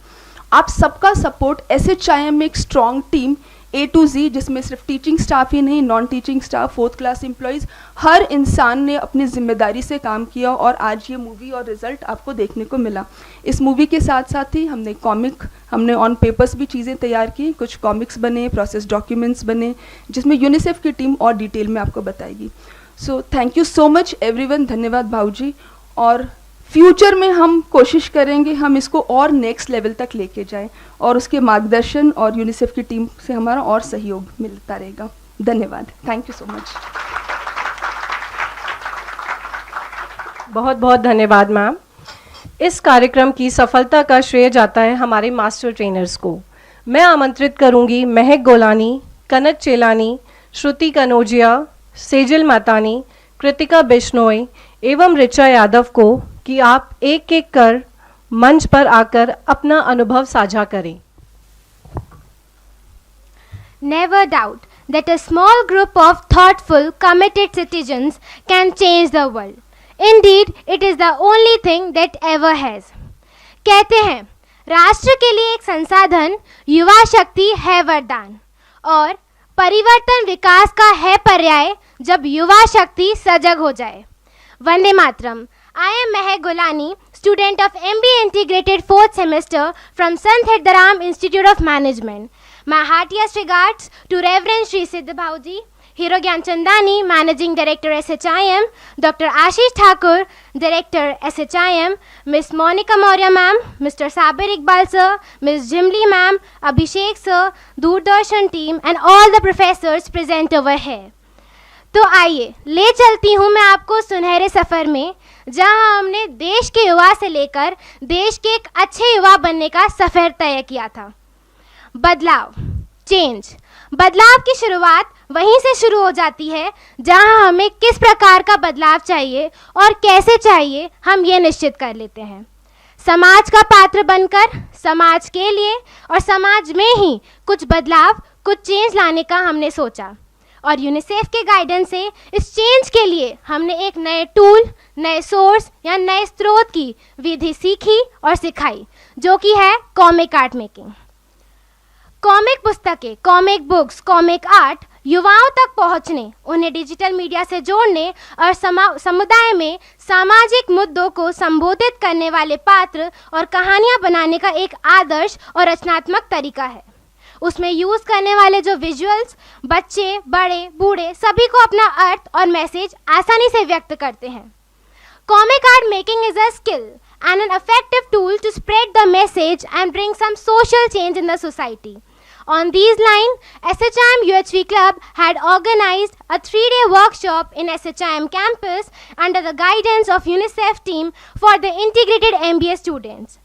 आप सबका सपोर्ट, SHIM में एक strong team A to Z, जिसमें सिर्फ टीचिंग स्टाफ ही नहीं, non teaching staff, 4th class employees, हर इंसान ने अपनी जिम्मेदारी से काम किया और आज ये मूवी और रिज़ल्ट आपको देखने को मिला। इस मूवी के साथ साथ ही हमने ऑन पेपर्स भी चीज़ें तैयार की, कुछ कॉमिक्स बने, प्रोसेस डॉक्यूमेंट्स बने, जिसमें यूनिसेफ की टीम और डिटेल में आपको बताएगी। सो thank you so much everyone, धन्यवाद भाऊजी। और फ्यूचर में हम कोशिश करेंगे हम इसको और नेक्स्ट लेवल तक लेके जाएं, और उसके मार्गदर्शन और यूनिसेफ की टीम से हमारा और सहयोग मिलता रहेगा। धन्यवाद, थैंक यू सो मच। बहुत बहुत धन्यवाद मैम। इस कार्यक्रम की सफलता का श्रेय जाता है हमारे मास्टर ट्रेनर्स को। मैं आमंत्रित करूंगी महक गोलानी, कनक चेलानी, श्रुति कनौजिया, सेजल मातानी, कृतिका बिश्नोई एवं ऋचा यादव को कि आप एक एक कर मंच पर आकर अपना अनुभव साझा करें। Never doubt that a small group of thoughtful, committed citizens can change the world. Indeed, it is the only thing that ever has. कहते हैं, राष्ट्र के लिए एक संसाधन युवा शक्ति है वरदान, और परिवर्तन विकास का है पर्याय जब युवा शक्ति सजग हो जाए। Vande Mataram. I am Mahek Golani, student of MBA Integrated 4th semester from Sant Hidaram Institute of Management. My heartiest regards to Reverend Shri Siddha Bhauji, Hero Gyanchandani, Managing Director SHIM, Dr. Ashish Thakur, Director SHIM, Miss Monica Maurya ma'am, Mr. Sabir Iqbal sir, Miss Jimli ma'am, Abhishek sir, Doordarshan team and all the professors present over here. तो आइए ले चलती हूँ मैं आपको सुनहरे सफ़र में, जहाँ हमने देश के युवा से लेकर देश के एक अच्छे युवा बनने का सफ़र तय किया था। बदलाव, चेंज, बदलाव की शुरुआत वहीं से शुरू हो जाती है जहाँ हमें किस प्रकार का बदलाव चाहिए और कैसे चाहिए हम ये निश्चित कर लेते हैं। समाज का पात्र बनकर समाज के लिए और समाज में ही कुछ बदलाव, कुछ चेंज लाने का हमने सोचा और यूनिसेफ के गाइडेंस से इस चेंज के लिए हमने एक नए टूल, नए सोर्स या नए स्रोत की विधि सीखी और सिखाई, जो कि है कॉमिक आर्ट मेकिंग। कॉमिक पुस्तकें, कॉमिक बुक्स, कॉमिक आर्ट युवाओं तक पहुंचने, उन्हें डिजिटल मीडिया से जोड़ने और समुदाय में सामाजिक मुद्दों को संबोधित करने वाले पात्र और कहानियां बनाने का एक आदर्श और रचनात्मक तरीका है। उसमें यूज़ करने वाले जो विजुअल्स बच्चे, बड़े, बूढ़े सभी को अपना अर्थ और मैसेज आसानी से व्यक्त करते हैं। Comic art making is a skill and an effective tool to spread the message and bring some social change in the society. On these lines, SHIM UHV Club had organized a 3-day workshop in SHIM campus under the guidance of UNICEF team for the integrated MBA students.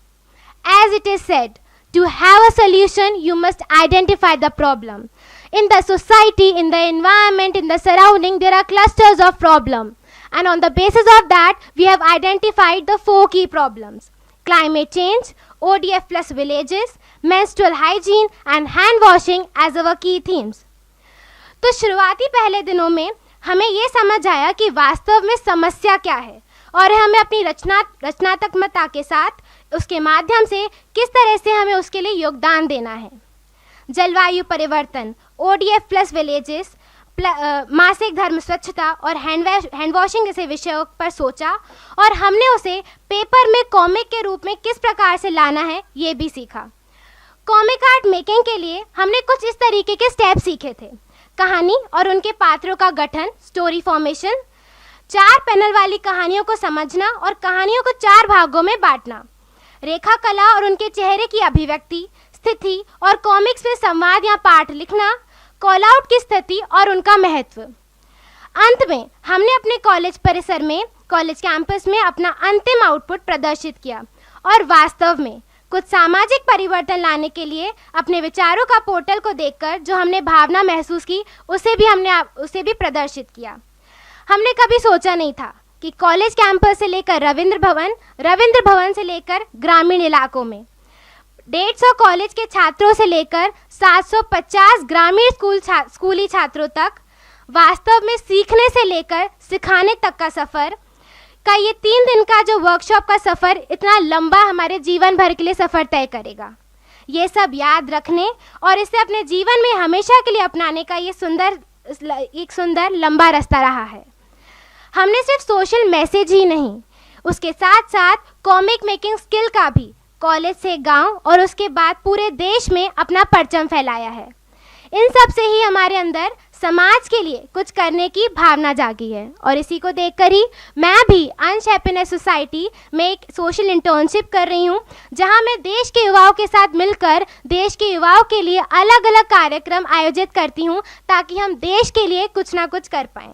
As it is said, to have a solution, you must identify the problem. In the society, in the environment, in the surrounding, there are clusters of problems. And on the basis of that, we have identified the 4 key problems: climate change, ODF plus villages, menstrual hygiene and hand washing as our key themes. तो शुरुआती पहले दिनों में हमें ये समझ आया कि वास्तव में समस्या क्या है और हमें अपनी रचनात्मकता के साथ उसके माध्यम से किस तरह से हमें उसके लिए योगदान देना है। जलवायु परिवर्तन, ODF प्लस विलेजेस, मासिक धर्म स्वच्छता और हैंड वॉशिंग जैसे विषयों पर सोचा और हमने उसे पेपर में कॉमिक के रूप में किस प्रकार से लाना है ये भी सीखा। कॉमिक आर्ट मेकिंग के लिए हमने कुछ इस तरीके के स्टेप सीखे थे: कहानी और उनके पात्रों का गठन, स्टोरी फॉर्मेशन, 4 पैनल वाली कहानियों को समझना और कहानियों को 4 भागों में बांटना, रेखा कला और उनके चेहरे की अभिव्यक्ति, स्थिति और कॉमिक्स में संवाद या पाठ लिखना, कॉल आउट की स्थिति और उनका महत्व। अंत में हमने अपने कॉलेज परिसर में, कॉलेज कैंपस में अपना अंतिम आउटपुट प्रदर्शित किया और वास्तव में कुछ सामाजिक परिवर्तन लाने के लिए अपने विचारों का पोर्टल को देखकर जो हमने भावना महसूस की उसे भी प्रदर्शित किया। हमने कभी सोचा नहीं था कि कॉलेज कैंपस से लेकर रविंद्र भवन से लेकर ग्रामीण इलाकों में 150 कॉलेज के छात्रों से लेकर 750 ग्रामीण स्कूली छात्रों तक वास्तव में सीखने से लेकर सिखाने तक का सफ़र का ये 3 दिन का जो वर्कशॉप का सफ़र इतना लंबा हमारे जीवन भर के लिए सफ़र तय करेगा। ये सब याद रखने और इसे अपने जीवन में हमेशा के लिए अपनाने का ये एक सुंदर लंबा रास्ता रहा है। हमने सिर्फ सोशल मैसेज ही नहीं, उसके साथ साथ कॉमिक मेकिंग स्किल का भी कॉलेज से गांव और उसके बाद पूरे देश में अपना परचम फैलाया है। इन सब से ही हमारे अंदर समाज के लिए कुछ करने की भावना जागी है और इसी को देखकर ही मैं भी अंश हैप्पीनेस सोसाइटी में एक सोशल इंटर्नशिप कर रही हूँ, जहाँ मैं देश के युवाओं के साथ मिलकर देश के युवाओं के लिए अलग अलग कार्यक्रम आयोजित करती हूँ ताकि हम देश के लिए कुछ ना कुछ कर पाएँ।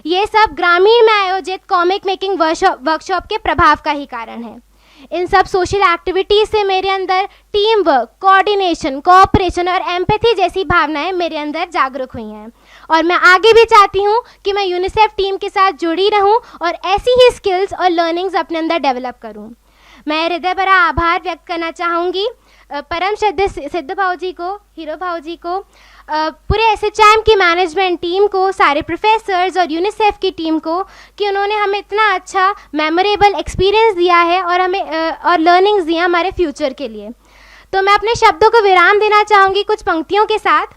ये सब ग्रामीण में आयोजित कॉमिक मेकिंग वर्कशॉप के प्रभाव का ही कारण है। इन सब सोशल एक्टिविटीज़ से मेरे अंदर टीम वर्क, कोऑर्डिनेशन, कोऑपरेशन और एम्पैथी जैसी भावनाएं मेरे अंदर जागरूक हुई हैं और मैं आगे भी चाहती हूं कि मैं यूनिसेफ टीम के साथ जुड़ी रहूं और ऐसी ही स्किल्स और लर्निंग्स अपने अंदर डेवलप करूं। मैं हृदय भरा आभार व्यक्त करना चाहूँगी परम श्रद्धेय सिद्ध भाऊ जी को, हीरो भाऊ जी को, पूरे SHIM की मैनेजमेंट टीम को, सारे प्रोफेसर्स और यूनिसेफ की टीम को कि उन्होंने हमें इतना अच्छा मेमोरेबल एक्सपीरियंस दिया है और हमें और लर्निंग्स दिया हमारे फ्यूचर के लिए। तो मैं अपने शब्दों को विराम देना चाहूँगी कुछ पंक्तियों के साथ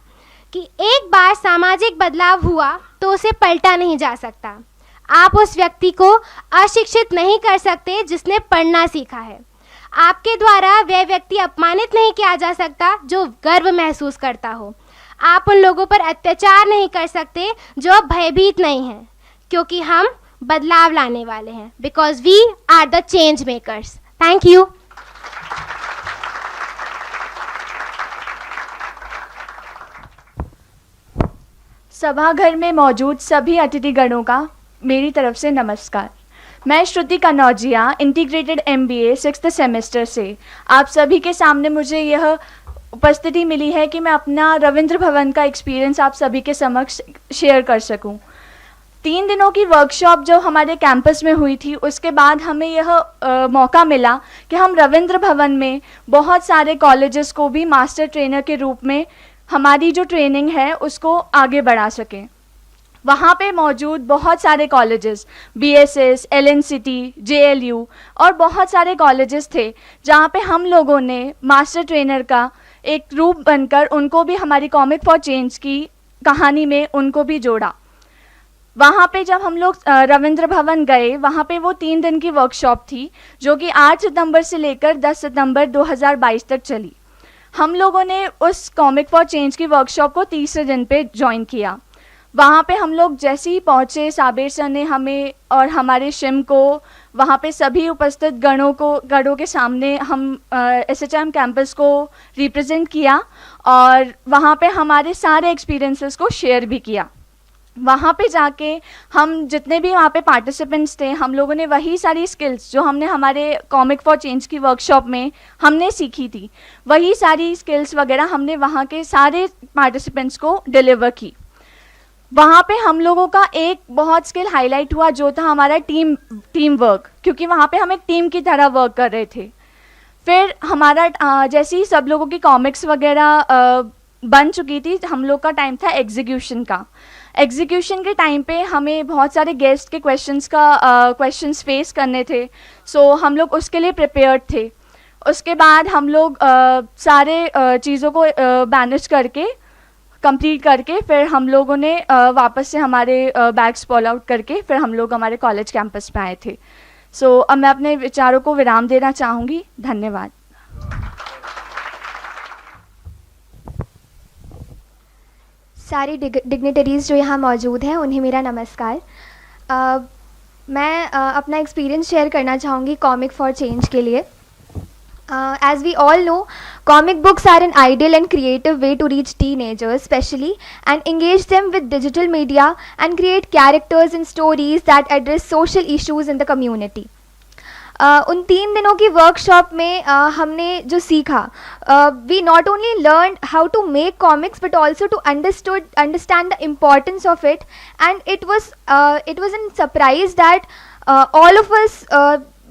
कि एक बार सामाजिक बदलाव हुआ तो उसे पलटा नहीं जा सकता। आप उस व्यक्ति को अशिक्षित नहीं कर सकते जिसने पढ़ना सीखा है। आपके द्वारा वह व्यक्ति अपमानित नहीं किया जा सकता जो गर्व महसूस करता हो। आप उन लोगों पर अत्याचार नहीं कर सकते जो भयभीत नहीं हैं, क्योंकि हम बदलाव लाने वाले हैं, because we are the change makers. Thank you. सभाघर में मौजूद सभी अतिथिगणों का मेरी तरफ से नमस्कार। मैं Shruti Kanaujia, integrated MBA 6th semester से आप सभी के सामने मुझे यह उपस्थिति मिली है कि मैं अपना रविंद्र भवन का एक्सपीरियंस आप सभी के समक्ष शेयर कर सकूं। 3 दिनों की वर्कशॉप जो हमारे कैंपस में हुई थी, उसके बाद हमें यह मौका मिला कि हम रविंद्र भवन में बहुत सारे कॉलेजेस को भी मास्टर ट्रेनर के रूप में हमारी जो ट्रेनिंग है उसको आगे बढ़ा सकें। वहाँ पे मौजूद बहुत सारे कॉलेजेस, BSS, LNCT, JLU और बहुत सारे कॉलेजेस थे जहाँ पे हम लोगों ने मास्टर ट्रेनर का एक रूप बनकर उनको भी हमारी कॉमिक फॉर चेंज की कहानी में उनको भी जोड़ा। वहाँ पे जब हम लोग रविंद्र भवन गए, वहाँ पे वो 3 दिन की वर्कशॉप थी जो कि 8 सितंबर से लेकर 10 सितंबर 2022 तक चली। हम लोगों ने उस कॉमिक फॉर चेंज की वर्कशॉप को तीसरे दिन पे ज्वाइन किया। वहाँ पे हम लोग जैसे ही पहुँचे, साबिर सर ने हमें और हमारे शिम को वहाँ पे सभी उपस्थित गणों के सामने हम SHM कैंपस को रिप्रेजेंट किया और वहाँ पे हमारे सारे एक्सपीरियंसेस को शेयर भी किया। वहाँ पे जाके हम जितने भी वहाँ पे पार्टिसिपेंट्स थे, हम लोगों ने वही सारी स्किल्स जो हमने हमारे कॉमिक फॉर चेंज की वर्कशॉप में हमने सीखी थी, वही सारी स्किल्स वगैरह हमने वहाँ के सारे पार्टिसिपेंट्स को डिलीवर की। वहाँ पे हम लोगों का एक बहुत स्किल हाईलाइट हुआ जो था हमारा टीम वर्क, क्योंकि वहाँ पे हम एक टीम की तरह वर्क कर रहे थे। फिर हमारा जैसे ही सब लोगों की कॉमिक्स वगैरह बन चुकी थी, हम लोग का टाइम था एग्जीक्यूशन का। एग्जीक्यूशन के टाइम पे हमें बहुत सारे गेस्ट के क्वेश्चंस फेस करने थे, सो हम लोग उसके लिए प्रिपेयर्ड थे। उसके बाद हम लोग सारे चीज़ों को मैनेज करके कंप्लीट करके फिर हम लोगों ने वापस से हमारे बैग्स पॉल आउट करके फिर हम लोग हमारे कॉलेज कैंपस में आए थे। सो अब मैं अपने विचारों को विराम देना चाहूँगी। धन्यवाद। सारी डिग्निटरीज़ जो यहाँ मौजूद हैं उन्हें मेरा नमस्कार। मैं अपना एक्सपीरियंस शेयर करना चाहूँगी कॉमिक फॉर चेंज के लिए। As we all know, comic books are an ideal and creative way to reach teenagers especially and engage them with digital media and create characters and stories that address social issues in the community. उन 3 दिनों की workshop में हमने जो सीखा, we not only learned how to make comics but also to understand the importance of it, and it was a surprise that all of us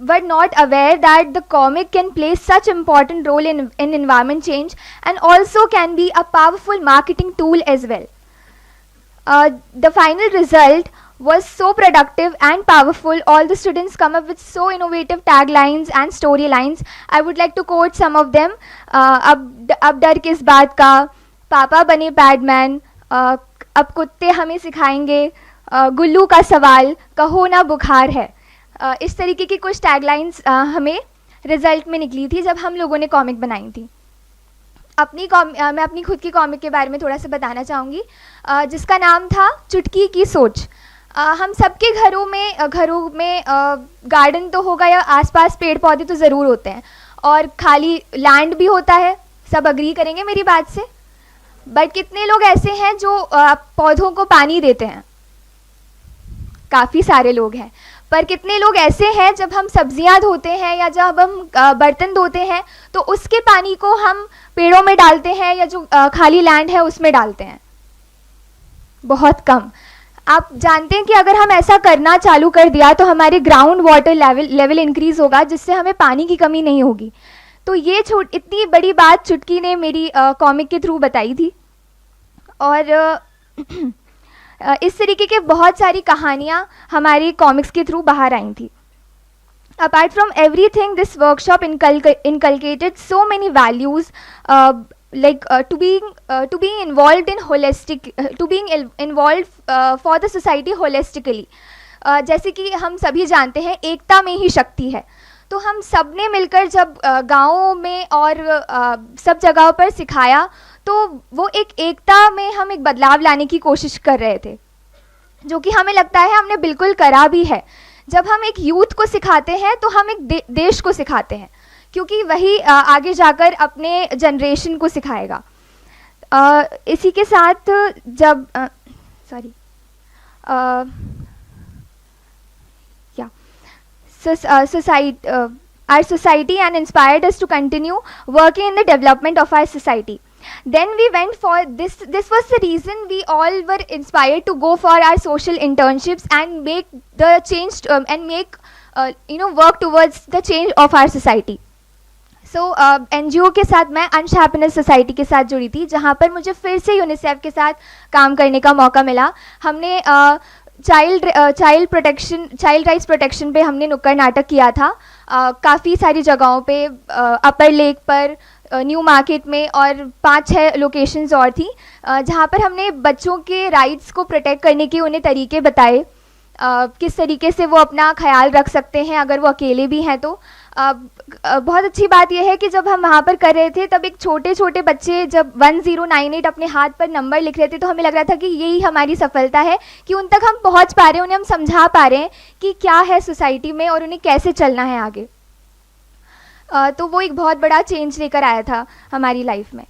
were not aware that the comic can play such important role in environment change and also can be a powerful marketing tool as well. The final result was so productive and powerful. All the students come up with so innovative taglines and storylines. I would like to quote some of them. अब डर किस बात का, पापा बने पैडमैन, अब कुत्ते हमें सिखाएंगे, गुल्लू का सवाल, कहो ना बुखार है। इस तरीके की कुछ टैगलाइंस हमें रिज़ल्ट में निकली थी जब हम लोगों ने कॉमिक बनाई थी। मैं अपनी खुद की कॉमिक के बारे में थोड़ा सा बताना चाहूँगी, जिसका नाम था चुटकी की सोच। हम सबके घरों में गार्डन तो होगा या आसपास पेड़ पौधे तो ज़रूर होते हैं और खाली लैंड भी होता है, सब अग्री करेंगे मेरी बात से। बट कितने लोग ऐसे हैं जो पौधों को पानी देते हैं? काफ़ी सारे लोग हैं। पर कितने लोग ऐसे हैं जब हम सब्जियां धोते हैं या जब हम बर्तन धोते हैं तो उसके पानी को हम पेड़ों में डालते हैं या जो खाली लैंड है उसमें डालते हैं? बहुत कम। आप जानते हैं कि अगर हम ऐसा करना चालू कर दिया तो हमारे ग्राउंड वाटर लेवल इंक्रीज होगा, जिससे हमें पानी की कमी नहीं होगी। तो ये इतनी बड़ी बात चुटकी ने मेरी कॉमिक के थ्रू बताई थी। और इस तरीके के बहुत सारी कहानियाँ हमारी कॉमिक्स के थ्रू बाहर आई थी। Apart from everything, this workshop inculcated so many values, to being involved in for the society holistically. जैसे कि हम सभी जानते हैं एकता में ही शक्ति है, तो हम सब ने मिलकर जब गाँवों में और सब जगहों पर सिखाया तो वो एक एकता में हम एक बदलाव लाने की कोशिश कर रहे थे, जो कि हमें लगता है हमने बिल्कुल करा भी है। जब हम एक यूथ को सिखाते हैं तो हम एक देश को सिखाते हैं, क्योंकि वही आगे जाकर अपने जनरेशन को सिखाएगा। इसी के साथ जब our society and inspired us to continue working in the development of our society. Then we went for this was the reason we all were inspired to go for our social internships and make the change and make work towards the change of our society. So NGO के साथ मैं अंश happiness society के साथ जुड़ी थी, जहाँ पर मुझे फिर से यूनिसेफ के साथ काम करने का मौका मिला। हमने चाइल्ड राइट्स प्रोटेक्शन पे हमने नुक्कड़ नाटक किया था काफ़ी सारी जगहों पे, अपर लेक पर, न्यू मार्केट में और 5-6 लोकेशंस और थी, जहाँ पर हमने बच्चों के राइट्स को प्रोटेक्ट करने के उन्हें तरीके बताए, किस तरीके से वो अपना ख्याल रख सकते हैं अगर वो अकेले भी हैं तो। बहुत अच्छी बात यह है कि जब हम वहाँ पर कर रहे थे तब एक छोटे बच्चे जब 1098 अपने हाथ पर नंबर लिख रहे थे तो हमें लग रहा था कि यही हमारी सफलता है कि उन तक हम पहुँच पा रहे हैं, उन्हें हम समझा पा रहे हैं कि क्या है सोसाइटी में और उन्हें कैसे चलना है आगे। तो वो एक बहुत बड़ा चेंज लेकर आया था हमारी लाइफ में।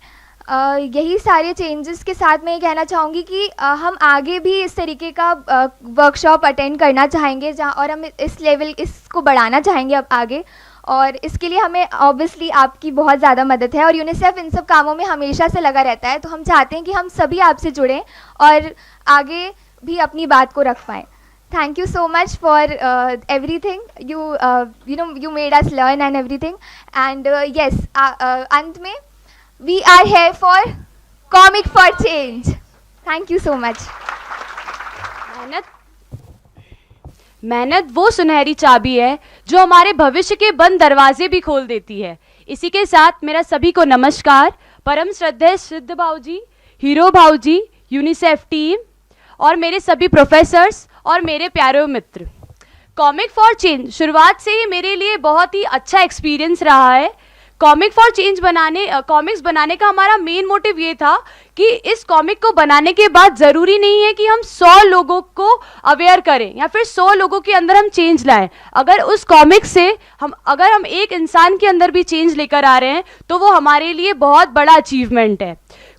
यही सारे चेंजेस के साथ मैं ये कहना चाहूँगी कि हम आगे भी इस तरीके का वर्कशॉप अटेंड करना चाहेंगे, जहाँ और हम इसको बढ़ाना चाहेंगे अब आगे, और इसके लिए हमें ऑब्वियसली आपकी बहुत ज़्यादा मदद है और यूनिसेफ इन सब कामों में हमेशा से लगा रहता है। तो हम चाहते हैं कि हम सभी आपसे जुड़ें और आगे भी अपनी बात को रख पाएँ। Thank you so much for everything. You made us learn and everything. And yes, अंत में we are here for Comic for Change. Thank you so much. मेहनत वो सुनहरी चाबी है जो हमारे भविष्य के बंद दरवाजे भी खोल देती है। इसी के साथ मेरा सभी को नमस्कार। परम श्रद्धेय सिद्ध भाऊजी, हीरो भाऊजी, यूनिसेफ टीम और मेरे सभी प्रोफेसर्स और मेरे प्यारे मित्र। कॉमिक फॉर चेंज शुरुआत से ही मेरे लिए बहुत ही अच्छा एक्सपीरियंस रहा है। कॉमिक फॉर चेंज कॉमिक्स बनाने का हमारा मेन मोटिव ये था कि इस कॉमिक को बनाने के बाद ज़रूरी नहीं है कि हम 100 लोगों को अवेयर करें या फिर 100 लोगों के अंदर हम चेंज लाएं। अगर उस कॉमिक से अगर हम एक इंसान के अंदर भी चेंज लेकर आ रहे हैं तो वो हमारे लिए बहुत बड़ा अचीवमेंट है।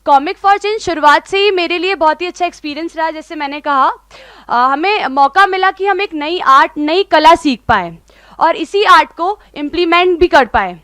कॉमिक फॉर चेंज शुरुआत से ही मेरे लिए बहुत ही अच्छा एक्सपीरियंस रहा। जैसे मैंने कहा, हमें मौका मिला कि हम एक नई कला सीख पाएँ और इसी आर्ट को इम्प्लीमेंट भी कर पाएँ।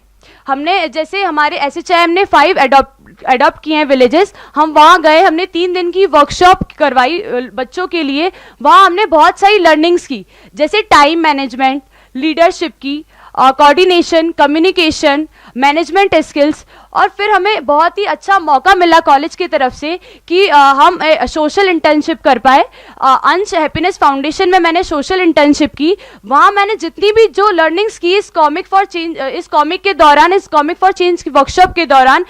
हमने जैसे हमारे SHIM ने 5 अडॉप्ट किए हैं विलेजेस, हम वहाँ गए, हमने 3 दिन की वर्कशॉप करवाई बच्चों के लिए। वहाँ हमने बहुत सारी लर्निंग्स की, जैसे टाइम मैनेजमेंट, लीडरशिप की, कोऑर्डिनेशन, कम्युनिकेशन, मैनेजमेंट स्किल्स। और फिर हमें बहुत ही अच्छा मौका मिला कॉलेज की तरफ से कि हम सोशल इंटर्नशिप कर पाए। अंश हैप्पीनेस फाउंडेशन में मैंने सोशल इंटर्नशिप की। वहाँ मैंने जितनी भी जो लर्निंग्स की इस कॉमिक फॉर चेंज की वर्कशॉप के दौरान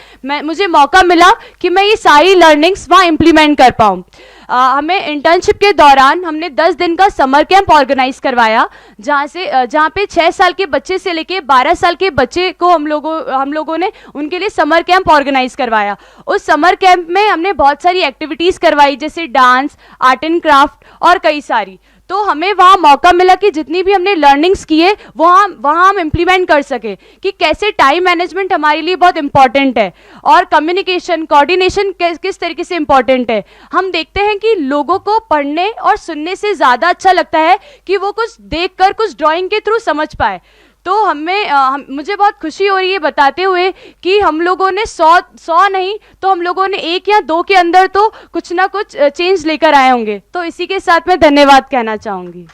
मुझे मौका मिला कि मैं ये सारी लर्निंग्स वहाँ इम्प्लीमेंट कर पाऊँ। हमें इंटर्नशिप के दौरान हमने 10 दिन का समर कैंप ऑर्गेनाइज करवाया, जहाँ पे 6 साल के बच्चे से लेके 12 साल के बच्चे को हम लोगों ने उनके लिए समर कैंप ऑर्गेनाइज करवाया। उस समर कैंप में हमने बहुत सारी एक्टिविटीज़ करवाई, जैसे डांस, आर्ट एंड क्राफ्ट और कई सारी। तो हमें वहाँ मौका मिला कि जितनी भी हमने लर्निंग्स किए वहाँ हम इम्प्लीमेंट कर सके कि कैसे टाइम मैनेजमेंट हमारे लिए बहुत इंपॉर्टेंट है और कम्युनिकेशन, कोऑर्डिनेशन किस तरीके से इंपॉर्टेंट है। हम देखते हैं कि लोगों को पढ़ने और सुनने से ज़्यादा अच्छा लगता है कि वो कुछ देखकर, कुछ ड्राइंग के थ्रू समझ पाए। तो मुझे बहुत खुशी हो रही है बताते हुए कि हम लोगों ने 100 नहीं तो हम लोगों ने 1 या 2 के अंदर तो कुछ ना कुछ चेंज लेकर आए होंगे। तो इसी के साथ मैं धन्यवाद कहना चाहूँगी।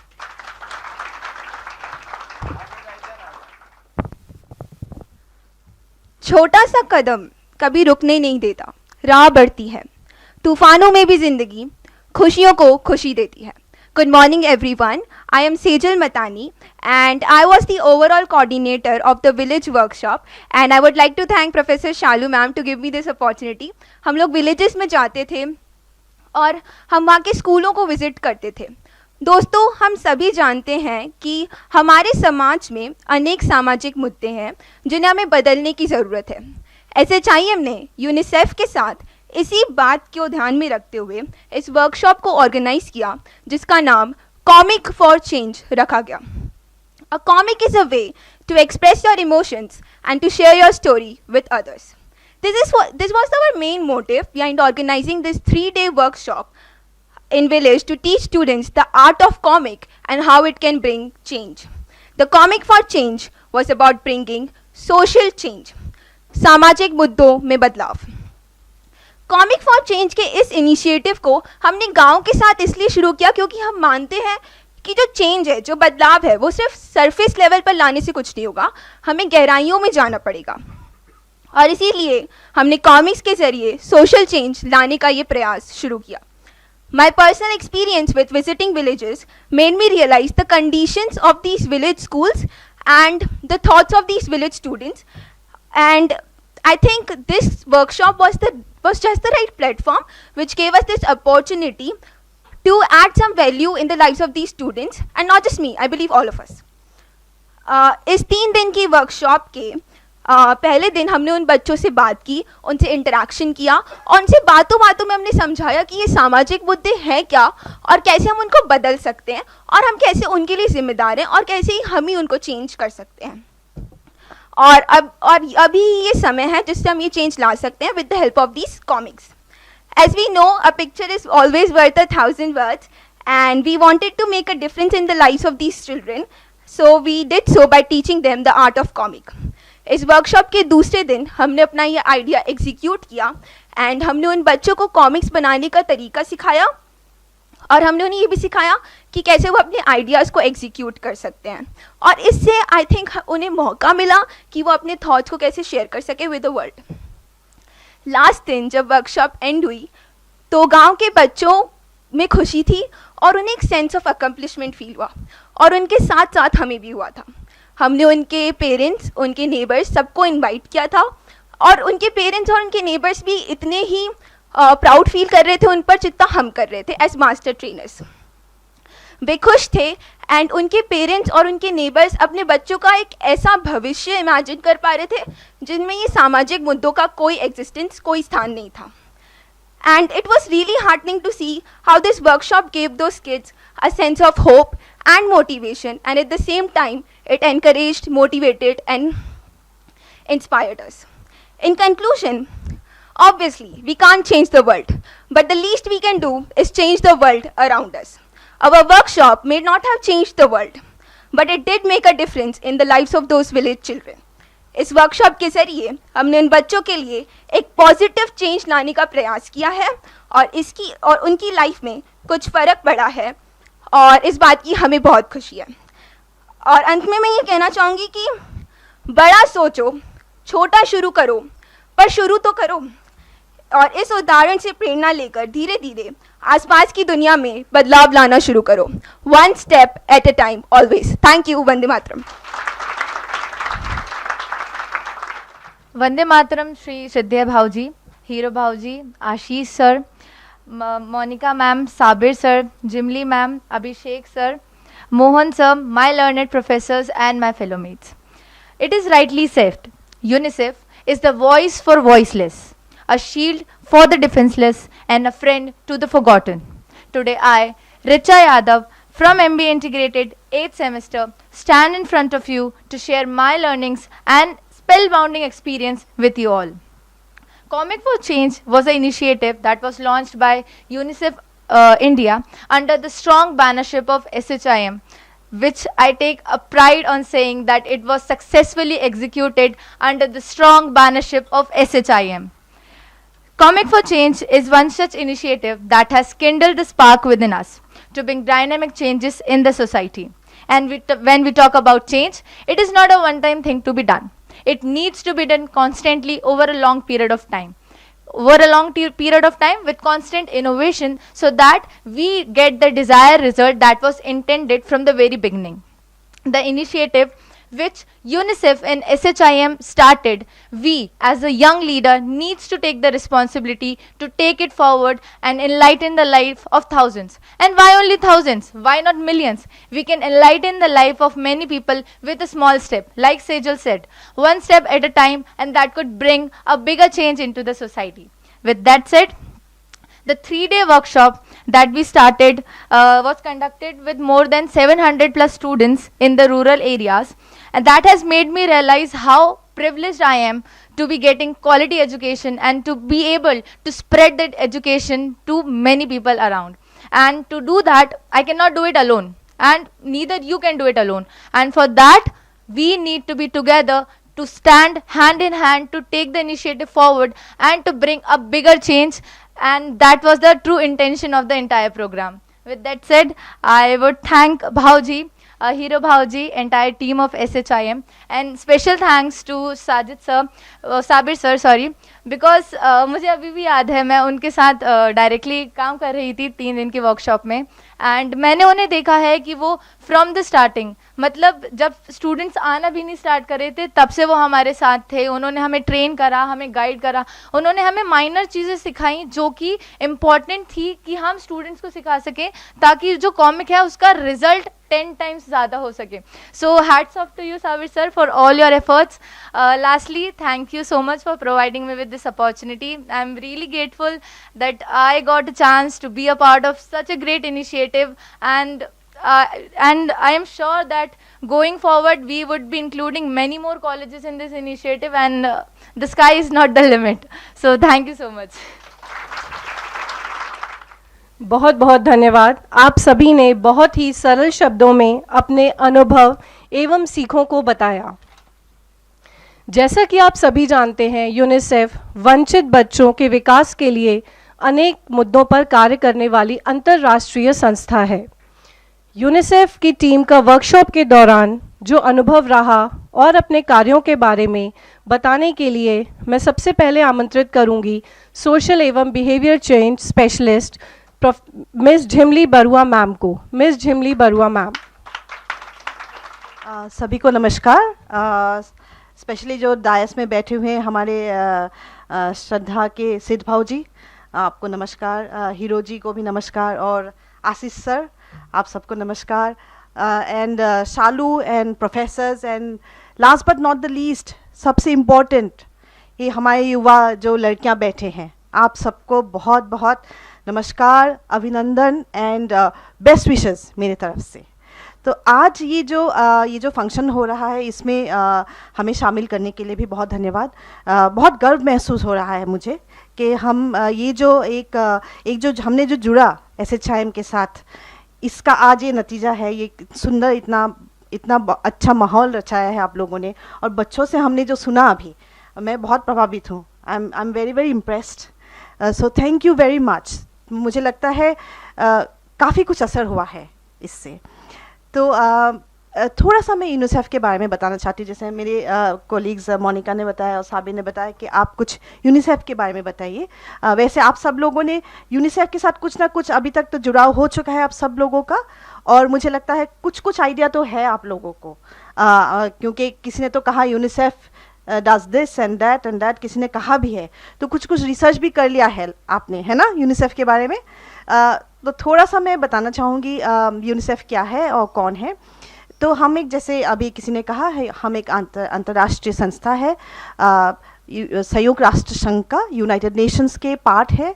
छोटा सा कदम कभी रुकने नहीं देता, राह बढ़ती है। तूफानों में भी जिंदगी खुशियों को खुशी देती है। Good morning everyone, I am Sejal Matani and I was the overall coordinator of the village workshop and I would like to thank Professor Shalu ma'am to give me this opportunity. हम लोग villages में जाते थे और हम वहाँ के स्कूलों को विजिट करते थे। दोस्तों, हम सभी जानते हैं कि हमारे समाज में अनेक सामाजिक मुद्दे हैं जिन्हें हमें बदलने की ज़रूरत है। SHIM ने यूनिसेफ के साथ इसी बात को ध्यान में रखते हुए इस वर्कशॉप को ऑर्गेनाइज किया जिसका नाम कॉमिक फॉर चेंज रखा गया। A comic is a way to express your emotions and to share your story with others. This was our main motive behind organizing this 3-day workshop in village to teach students the art of comic and how it can bring change. The Comic for Change was about bringing social change, सामाजिक मुद्दों में बदलाव। Comic for change के इस initiative को हमने गांव के साथ इसलिए शुरू किया क्योंकि हम मानते हैं कि जो चेंज है, जो बदलाव है, वो सिर्फ सरफेस लेवल पर लाने से कुछ नहीं होगा, हमें गहराइयों में जाना पड़ेगा। और इसीलिए हमने कॉमिक्स के जरिए सोशल चेंज लाने का ये प्रयास शुरू किया। My personal experience with visiting villages made me realize the conditions of these village schools and the thoughts of these village students, and I think this workshop was just the right platform which gave us this opportunity to add some value in the lives of these students, and not just me, I believe all of us. इस 3 दिन की workshop के पहले दिन हमने उन बच्चों से बात की, उनसे इंटरेक्शन किया और उनसे बातों बातों में हमने समझाया कि ये सामाजिक मुद्दे हैं क्या और कैसे हम उनको बदल सकते हैं और हम कैसे उनके लिए जिम्मेदार हैं और कैसे ही हम ही उनको चेंज कर सकते हैं। और अभी ये समय है जिससे हम ये चेंज ला सकते हैं with the help of these comics. As we know, a picture is always worth 1,000 words, and we wanted to make a difference in the lives of these children, so we did so by teaching them the art of comic. इस workshop के दूसरे दिन हमने अपना ये idea execute किया and हमने उन बच्चों को कॉमिक्स बनाने का तरीका सिखाया और हमने उन्हें ये भी सिखाया कि कैसे वो अपने आइडियाज़ को एग्जीक्यूट कर सकते हैं, और इससे आई थिंक उन्हें मौका मिला कि वो अपने थॉट्स को कैसे शेयर कर सके विद द वर्ल्ड। लास्ट दिन जब वर्कशॉप एंड हुई तो गांव के बच्चों में खुशी थी और उन्हें एक सेंस ऑफ अकम्पलिशमेंट फील हुआ, और उनके साथ साथ हमें भी हुआ था। हमने उनके पेरेंट्स, उनके नेबर्स सबको इनवाइट किया था, और उनके पेरेंट्स और उनके नेबर्स भी इतने ही प्राउड फील कर रहे थे उन पर जितना हम कर रहे थे एज मास्टर ट्रेनर्स। वे खुश थे एंड उनके पेरेंट्स और उनके नेबर्स अपने बच्चों का एक ऐसा भविष्य इमेजिन कर पा रहे थे जिनमें ये सामाजिक मुद्दों का कोई एग्जिस्टेंस, कोई स्थान नहीं था। And it was really heartening to see how this workshop gave those kids a sense of hope and motivation, and at the same time it encouraged, motivated and inspired us. In conclusion, obviously we can't change the world, but the least we can do is change the world around us. Our workshop may not have changed the world, but it did make a difference in the lives of those village children. इस workshop के ज़रिए हमने उन बच्चों के लिए एक positive change लाने का प्रयास किया है और उनकी लाइफ में कुछ फ़र्क पड़ा है, और इस बात की हमें बहुत खुशी है। और अंत में मैं ये कहना चाहूँगी कि बड़ा सोचो, छोटा शुरू करो, पर शुरू तो करो, और इस उदाहरण से प्रेरणा लेकर धीरे धीरे आसपास की दुनिया में बदलाव लाना शुरू करो। 1 step at a time always. Thank you. Vande Mataram. Vande Mataram Shri श्रद्धेय Bhauji, Hero Bhauji, Ashish sir, Monika ma'am, Sabir sir, Jimli ma'am, Abhishek sir, Mohan sir, my learned professors and my fellow mates. It is rightly said, UNICEF is the voice for voiceless, a shield for the defenseless and a friend to the forgotten. Today I, Richa Yadav from MBA Integrated 8th semester, stand in front of you to share my learnings and spellbounding experience with you all. Comic for Change was an initiative that was launched by UNICEF India under the strong bannership of SHIM, which I take a pride on saying that it was successfully executed under the strong bannership of SHIM. Comic for Change is one such initiative that has kindled the spark within us to bring dynamic changes in the society. And when we talk about change, it is not a one-time thing to be done. It needs to be done constantly over a long period of time. Over a long period of time with constant innovation, so that we get the desired result that was intended from the very beginning. The initiative which UNICEF and SHIM started, we as a young leader needs to take the responsibility to take it forward and enlighten the life of thousands. And why only thousands? Why not millions? We can enlighten the life of many people with a small step, like Sejal said, 1 step at a time, and that could bring a bigger change into the society. With that said, the 3-day workshop that we started was conducted with more than 700 plus students in the rural areas, and that has made me realize how privileged I am to be getting quality education and to be able to spread that education to many people around. And to do that, I cannot do it alone, and neither you can do it alone. And for that, we need to be together to stand hand in hand to take the initiative forward and to bring a bigger change. And that was the true intention of the entire program. With that said, I would thank Bhauji, Hero Bhauji, entire team of SHIM, and special thanks to Sabir sir, sorry, because मुझे अभी भी याद है मैं उनके साथ directly काम कर रही थी 3 दिन की वर्कशॉप में, एंड मैंने उन्हें देखा है कि वो फ्रॉम द स्टार्टिंग, मतलब जब स्टूडेंट्स आना भी नहीं स्टार्ट कर रहे थे तब से वो हमारे साथ थे. उन्होंने हमें ट्रेन करा, हमें गाइड करा, उन्होंने हमें माइनर चीज़ें सिखाई जो कि इम्पॉर्टेंट थी कि हम स्टूडेंट्स को सिखा सकें ताकि जो कॉमिक है उसका रिजल्ट 10 times ज़्यादा हो सके. So hats off to you, Sabir sir, for all your efforts. Lastly, thank you so much for providing me with this opportunity. I'm really grateful that I got a chance to be a part of such a great initiative, and I am sure that going forward we would be including many more colleges in this initiative, and the sky is not the limit. So thank you so much. बहुत बहुत धन्यवाद. आप सभी ने बहुत ही सरल शब्दों में अपने अनुभव एवं सीखों को बताया. जैसा कि आप सभी जानते हैं, यूनिसेफ वंचित बच्चों के विकास के लिए अनेक मुद्दों पर कार्य करने वाली अंतर्राष्ट्रीय संस्था है. यूनिसेफ की टीम का वर्कशॉप के दौरान जो अनुभव रहा और अपने कार्यों के बारे में बताने के लिए मैं सबसे पहले आमंत्रित करूंगी सोशल एवं behaviour change specialist miss Jhimli Barua ma'am को. Miss Jhimli Barua ma'am. सभी को नमस्कार. स्पेशली जो डायस में बैठे हुए हैं हमारे श्रद्धा के सिद्ध भाव जी, आपको नमस्कार. हीरो जी को भी नमस्कार, और आशीष सर आप सबको नमस्कार. And Shalu and professors, and last but not the least, सबसे इम्पोर्टेंट ये हमारे युवा जो लड़कियां बैठे हैं, आप सबको बहुत बहुत नमस्कार, अभिनंदन एंड बेस्ट विशेस मेरे तरफ से. तो आज ये जो फंक्शन हो रहा है इसमें हमें शामिल करने के लिए भी बहुत धन्यवाद. बहुत गर्व महसूस हो रहा है मुझे कि हम ये जो एक जो हमने जो जुड़ा SHIM के साथ, इसका आज ये नतीजा है. ये सुंदर इतना अच्छा माहौल रचाया है आप लोगों ने, और बच्चों से हमने जो सुना अभी, मैं बहुत प्रभावित हूँ. I am very very impressed. So thank you very much. मुझे लगता है काफ़ी कुछ असर हुआ है इससे. तो थोड़ा सा मैं यूनिसेफ के बारे में बताना चाहती हूँ. जैसे मेरे कोलीग्स मोनिका ने बताया और साबिर ने बताया कि आप कुछ यूनिसेफ के बारे में बताइए. वैसे आप सब लोगों ने यूनिसेफ के साथ कुछ ना कुछ अभी तक तो जुड़ाव हो चुका है आप सब लोगों का, और मुझे लगता है कुछ आइडिया तो है आप लोगों को, क्योंकि किसी ने तो कहा UNICEF does this and that, किसी ने कहा भी है, तो कुछ रिसर्च भी कर लिया है आपने, है ना, यूनिसेफ के बारे में. तो थोड़ा सा मैं बताना चाहूँगी यूनिसेफ क्या है और कौन है. तो हम एक, जैसे अभी किसी ने कहा है, हम एक अंतर्राष्ट्रीय संस्था है, संयुक्त राष्ट्र संघ का, यूनाइटेड नेशंस के पार्ट है,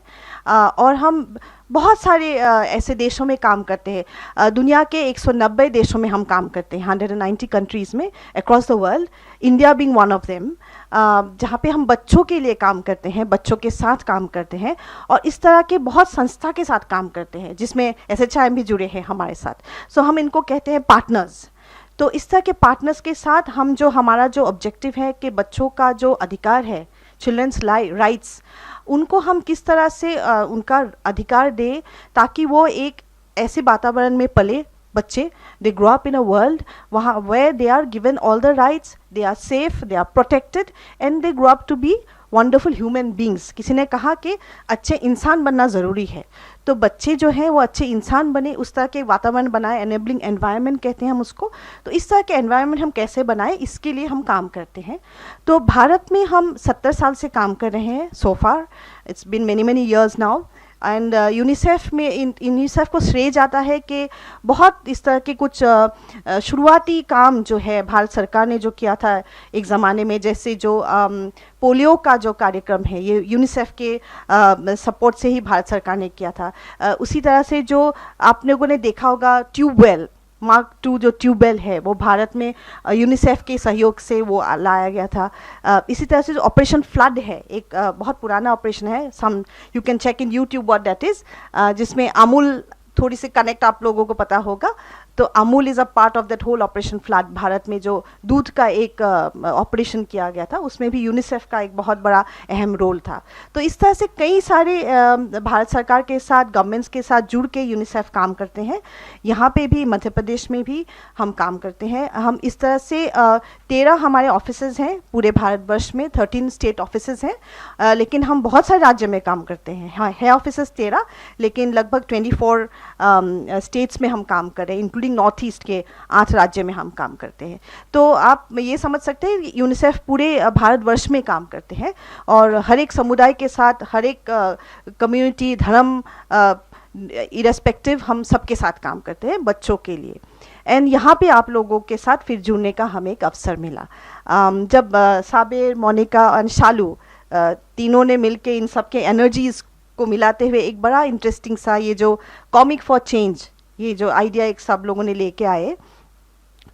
और हम बहुत सारे ऐसे देशों में काम करते हैं. दुनिया के 190 देशों में हम काम करते हैं, 190 कंट्रीज़ में across the world, India being one of them, जहाँ पे हम बच्चों के लिए काम करते हैं, बच्चों के साथ काम करते हैं, और इस तरह के बहुत संस्था के साथ काम करते हैं जिसमें SHIM भी जुड़े हैं हमारे साथ. सो हम इनको कहते हैं पार्टनर्स. तो इस तरह के पार्टनर्स के साथ हम हमारा जो ऑब्जेक्टिव है कि बच्चों का जो अधिकार है, चिल्ड्रंस राइट्स, उनको हम किस तरह से उनका अधिकार दें ताकि वो एक ऐसे वातावरण में पले बच्चे, they grow up in a world वहाँ where they are given all the rights, they are safe, they are protected, and they grow up to be wonderful human beings. किसी ने कहा कि अच्छे इंसान बनना ज़रूरी है, तो बच्चे जो हैं वो अच्छे इंसान बने, उस तरह के वातावरण बनाए, एनेबलिंग एनवायरनमेंट कहते हैं हम उसको. तो इस तरह के एनवायरनमेंट हम कैसे बनाएं, इसके लिए हम काम करते हैं. तो भारत में हम 70 साल से काम कर रहे हैं. So far it's been many years now. And UNICEF में यूनिसेफ को श्रेय जाता है कि बहुत इस तरह के कुछ शुरुआती काम जो है भारत सरकार ने जो किया था एक ज़माने में, जैसे जो पोलियो का जो कार्यक्रम है ये यूनिसेफ के सपोर्ट से ही भारत सरकार ने किया था। उसी तरह से जो आप लोगों ने देखा होगा ट्यूबवेल मार्क 2 जो ट्यूबवेल है वो भारत में यूनिसेफ के सहयोग से वो लाया गया था। इसी तरह से जो ऑपरेशन फ्लड है एक बहुत पुराना ऑपरेशन है, some you can check in YouTube what that is, जिसमें अमूल थोड़ी सी कनेक्ट आप लोगों को पता होगा, तो Amul is a part of that whole operation flood. Bharat में जो दूध का एक ऑपरेशन किया गया था उसमें भी यूनिसेफ का एक बहुत बड़ा अहम रोल था। तो इस तरह से कई सारे भारत सरकार के साथ गवर्नमेंट्स के साथ जुड़ के यूनिसेफ काम करते हैं। यहाँ पे भी मध्य प्रदेश में भी हम काम करते हैं। हम इस तरह से 13 हमारे ऑफिसेज हैं पूरे भारतवर्ष में, 13 स्टेट ऑफिसेज हैं, लेकिन हम बहुत सारे राज्य में काम करते हैं। हाँ है ऑफिसेज 13, लेकिन लगभग 24 स्टेट्स में हम काम कर रहे हैं, इंक्लूडिंग नॉर्थ ईस्ट के 8 राज्य में हम काम करते हैं। तो आप ये समझ सकते हैं यूनिसेफ पूरे भारतवर्ष में काम करते हैं और हर एक समुदाय के साथ, हर एक कम्युनिटी, धर्म इरेस्पेक्टिव हम सबके साथ काम करते हैं बच्चों के लिए। एंड यहाँ पे आप लोगों के साथ फिर जुड़ने का हमें एक अवसर मिला जब साबिर, मोनिका और शालू तीनों ने मिलके इन सब के एनर्जीज़ को मिलाते हुए एक बड़ा इंटरेस्टिंग सा ये जो कॉमिक फॉर चेंज ये जो आइडिया एक सब लोगों ने लेके आए,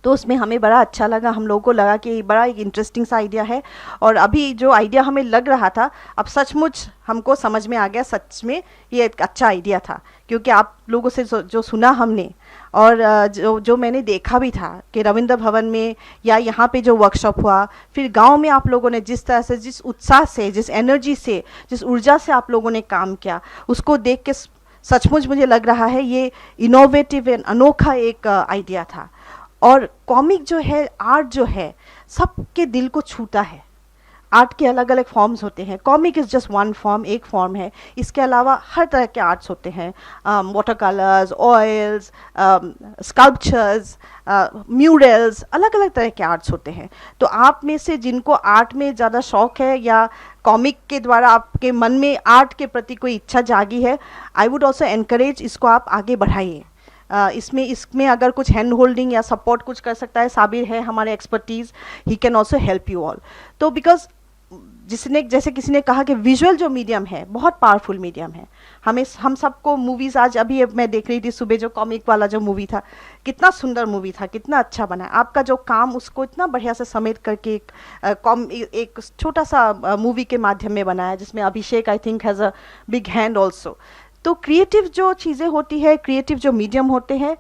तो उसमें हमें बड़ा अच्छा लगा। हम लोगों को लगा कि बड़ा एक इंटरेस्टिंग सा आइडिया है और अभी जो आइडिया हमें लग रहा था अब सचमुच हमको समझ में आ गया, सच में ये एक अच्छा आइडिया था, क्योंकि आप लोगों से जो सुना हमने और जो मैंने देखा भी था कि रविंद्र भवन में या यहाँ पे जो वर्कशॉप हुआ, फिर गांव में आप लोगों ने जिस तरह से, जिस उत्साह से, जिस एनर्जी से, जिस ऊर्जा से आप लोगों ने काम किया, उसको देख के सचमुच मुझे लग रहा है ये इनोवेटिव एंड अनोखा एक आइडिया था। और कॉमिक जो है, आर्ट जो है, सबके दिल को छूता है। आर्ट के अलग अलग फॉर्म्स होते हैं, comic is just one form, एक फॉर्म है। इसके अलावा हर तरह के आर्ट्स होते हैं, water colours, oils, sculptures, murals, अलग अलग तरह के आर्ट्स होते हैं। तो आप में से जिनको आर्ट में ज़्यादा शौक़ है या कॉमिक के द्वारा आपके मन में आर्ट के प्रति कोई इच्छा जागी है, आई वुड ऑल्सो एनकरेज इसको आप आगे बढ़ाइए। इसमें अगर कुछ हैंड होल्डिंग या सपोर्ट कुछ कर सकता है, साबिर है हमारे expertise, he can also help you all. तो बिकॉज जैसे किसी ने कहा कि विजुअल जो मीडियम है बहुत पावरफुल मीडियम है। हम सबको मूवीज़, आज अभी मैं देख रही थी सुबह जो कॉमिक वाला जो मूवी था, कितना सुंदर मूवी था, कितना अच्छा बना। आपका जो काम उसको इतना बढ़िया से समेट करके एक छोटा सा मूवी के माध्यम में बनाया, जिसमें Abhishek I think has a big hand also. तो क्रिएटिव जो चीज़ें होती है, क्रिएटिव जो मीडियम होते हैं,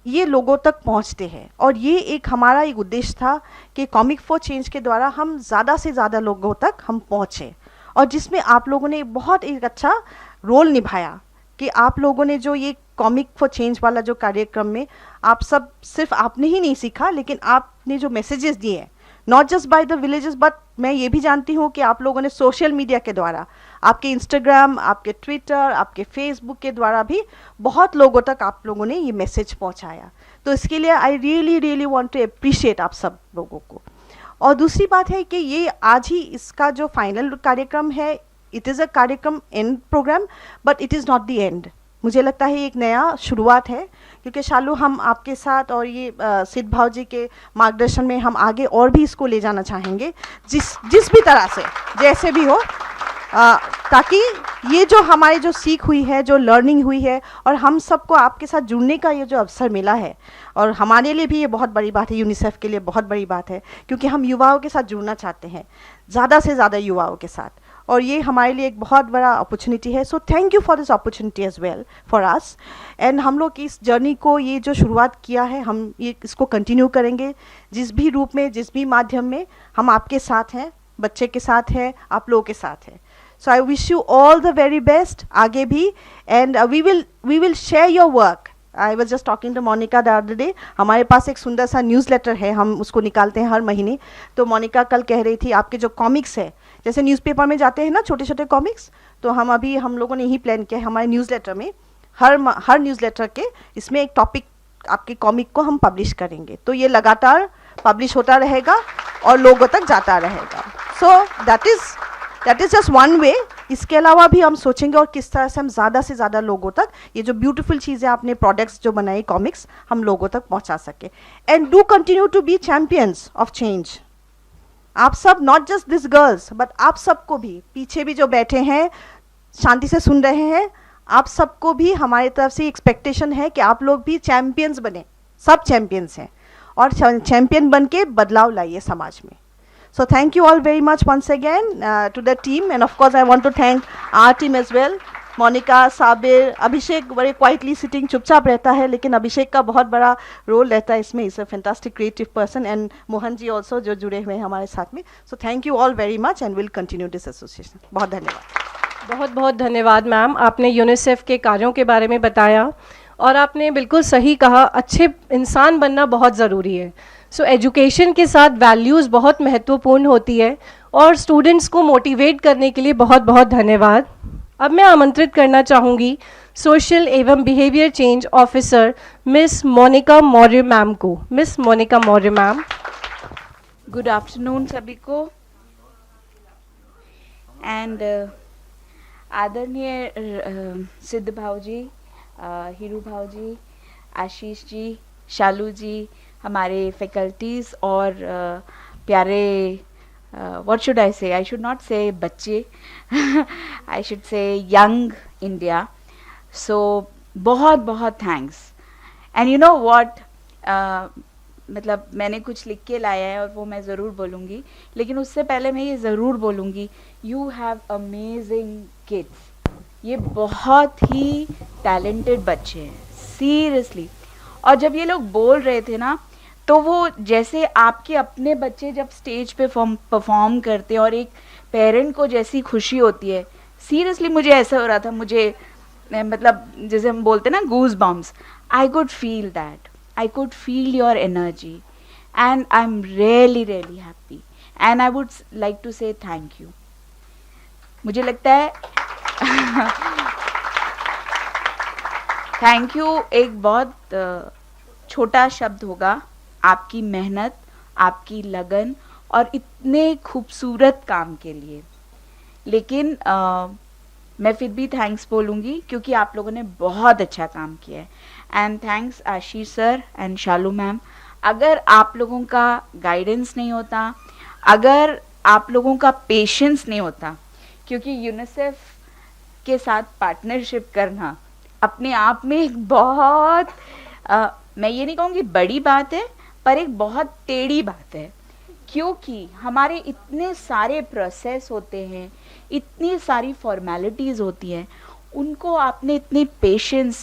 ये लोगों तक पहुंचते हैं। और ये एक हमारा एक उद्देश्य था कि कॉमिक फॉर चेंज के द्वारा हम ज़्यादा से ज़्यादा लोगों तक हम पहुँचें, और जिसमें आप लोगों ने बहुत एक अच्छा रोल निभाया कि आप लोगों ने जो ये कॉमिक फॉर चेंज वाला जो कार्यक्रम में आप सब, सिर्फ आपने ही नहीं सीखा, लेकिन आपने जो मैसेजेस दिए हैं, not just by the villages, but मैं ये भी जानती हूँ कि आप लोगों ने सोशल मीडिया के द्वारा, आपके इंस्टाग्राम, आपके ट्विटर, आपके फेसबुक के द्वारा भी बहुत लोगों तक आप लोगों ने ये मैसेज पहुँचाया। तो इसके लिए I really want to appreciate आप सब लोगों को। और दूसरी बात है कि ये आज ही इसका जो फाइनल कार्यक्रम है, इट इज़ अ कार्यक्रम and program, but it is not the end. मुझे लगता है एक नया शुरुआत है, क्योंकि शालू हम आपके साथ और ये सिद्ध भाव जी के मार्गदर्शन में हम आगे और भी इसको ले जाना चाहेंगे, जिस भी तरह से, जैसे भी हो, ताकि ये जो हमारी जो सीख हुई है, जो लर्निंग हुई है, और हम सबको आपके साथ जुड़ने का ये जो अवसर मिला है, और हमारे लिए भी ये बहुत बड़ी बात है, यूनिसेफ के लिए बहुत बड़ी बात है, क्योंकि हम युवाओं के साथ जुड़ना चाहते हैं, ज़्यादा से ज़्यादा युवाओं के साथ, और ये हमारे लिए एक बहुत बड़ा अपॉर्चुनिटी है। So thank you for this opportunity as well for us. And हम लोग इस जर्नी को, ये जो शुरुआत किया है, हम ये इसको कंटिन्यू करेंगे, जिस भी रूप में, जिस भी माध्यम में। हम आपके साथ हैं, बच्चे के साथ हैं, आप लोगों के साथ हैं। So I wish you all the very best आगे भी, and we will share your work. I was just talking to Monika the other day, हमारे पास एक सुंदर सा न्यूज़लेटर है, हम उसको निकालते हैं हर महीने। तो मोनिका कल कह रही थी आपके जो कॉमिक्स है, जैसे न्यूज़पेपर में जाते हैं ना छोटे छोटे कॉमिक्स, तो हम लोगों ने यही प्लान किया है हमारे न्यूज़लेटर में, हर न्यूज़लेटर के इसमें एक टॉपिक आपके कॉमिक को हम पब्लिश करेंगे। तो ये लगातार पब्लिश होता रहेगा और लोगों तक जाता रहेगा। So that is that is just one way. इसके अलावा भी हम सोचेंगे और किस तरह से हम ज़्यादा से ज़्यादा लोगों तक ये जो ब्यूटीफुल चीज़ें आपने प्रोडक्ट्स जो बनाई कॉमिक्स हम लोगों तक पहुंचा सके। And do continue to be champions of change. आप सब, not just this girls but आप सबको भी, पीछे भी जो बैठे हैं शांति से सुन रहे हैं, आप सबको भी हमारी तरफ से एक्सपेक्टेशन है कि आप लोग भी चैम्पियंस बने। सब चैम्पियंस हैं और चैम्पियन बन के बदलाव लाइए समाज में। So thank you all very much once again to the team, and of course I want to thank our team as well. Monika, Sabir, अभिषेक बड़े क्वाइटली सिटिंग चुपचाप रहता है, लेकिन अभिषेक का बहुत बड़ा रोल रहता है इसमें। Is a fantastic creative person, and Mohan ji also जो जुड़े हुए हैं हमारे साथ में। So thank you all very much and will continue this association. बहुत धन्यवाद। बहुत बहुत धन्यवाद मैम, आपने यूनिसेफ के कार्यों के बारे में बताया और आपने बिल्कुल सही कहा, अच्छे इंसान बनना बहुत ज़रूरी है। सो एजुकेशन के साथ वैल्यूज़ बहुत महत्वपूर्ण होती है और स्टूडेंट्स को मोटिवेट करने के लिए बहुत बहुत धन्यवाद। अब मैं आमंत्रित करना चाहूँगी सोशल एवं behaviour change officer miss Monika Maurya ma'am को। Miss Monika Maurya ma'am. Good afternoon सभी को। एंड आदरणीय सिद्ध भाव जी, हीरू भाव जी, आशीष जी, शालू जी, हमारे फैकल्टीज़ और प्यारे what should I say? I should not say बच्चे I should say young India. So बहुत बहुत thanks. And you know what? मतलब मैंने कुछ लिख के लाया है और वो मैं ज़रूर बोलूँगी, लेकिन उससे पहले मैं ये ज़रूर बोलूँगी, you have amazing kids. ये बहुत ही टैलेंटेड बच्चे हैं, सीरियसली। और जब ये लोग बोल रहे थे ना, तो वो जैसे आपके अपने बच्चे जब स्टेज पे परफॉर्म करते हैं और एक पेरेंट को जैसी खुशी होती है, सीरियसली मुझे ऐसा हो रहा था, मुझे मतलब जैसे हम बोलते हैं ना goose bumps, I could feel that, I could feel your energy and I am really really happy and I would like to say thank you. मुझे लगता है थैंक यू एक बहुत छोटा शब्द होगा आपकी मेहनत, आपकी लगन और इतने खूबसूरत काम के लिए, लेकिन मैं फिर भी थैंक्स बोलूँगी क्योंकि आप लोगों ने बहुत अच्छा काम किया है। And thanks Ashish sir and Shalu ma'am. अगर आप लोगों का गाइडेंस नहीं होता, अगर आप लोगों का पेशेंस नहीं होता, क्योंकि यूनिसेफ के साथ पार्टनरशिप करना अपने आप में एक बहुत मैं ये नहीं कहूँगी बड़ी बात है, पर एक बहुत टेढ़ी बात है, क्योंकि हमारे इतने सारे प्रोसेस होते हैं, इतनी सारी फॉर्मेलिटीज़ होती हैं, उनको आपने इतने पेशेंस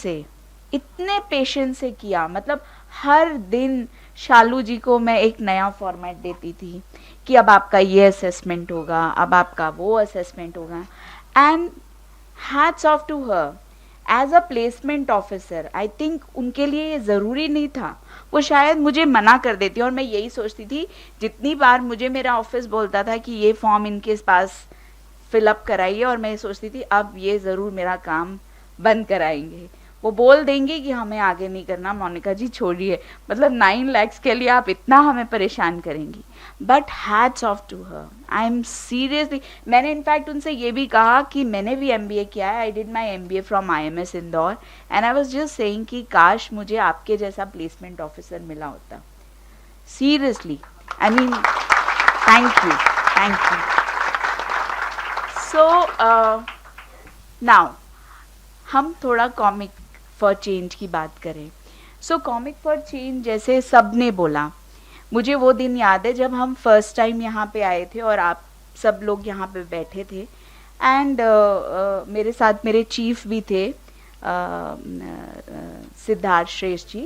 से किया। मतलब हर दिन शालू जी को मैं एक नया फॉर्मेट देती थी कि अब आपका ये असेसमेंट होगा, अब आपका वो असेसमेंट होगा, and hats off to her as a placement officer. I think उनके लिए ये ज़रूरी नहीं था, वो शायद मुझे मना कर देती, और मैं यही सोचती थी, जितनी बार मुझे मेरा ऑफिस बोलता था कि ये फॉर्म इनके पास फिलअप कराइए, और मैं सोचती थी अब ये ज़रूर मेरा काम बंद कराएंगे, वो बोल देंगे कि हमें आगे नहीं करना, मोनिका जी छोड़िए, मतलब 9 lakhs के लिए आप इतना हमें परेशान करेंगी। But hats off to her, I am seriously, मैंने इनफैक्ट उनसे ये भी कहा कि मैंने भी MBA किया है, I did my MBA from IMS Indore, and I was just saying कि काश मुझे आपके जैसा प्लेसमेंट ऑफिसर मिला होता। Seriously, I mean thank you. So now हम थोड़ा कॉमिक फॉर चेंज की बात करें। सो कॉमिक फॉर चेंज जैसे सब ने बोला, मुझे वो दिन याद है जब हम फर्स्ट टाइम यहाँ पे आए थे और आप सब लोग यहाँ पे बैठे थे, एंड मेरे साथ मेरे चीफ भी थे Siddharth Shreshth ji,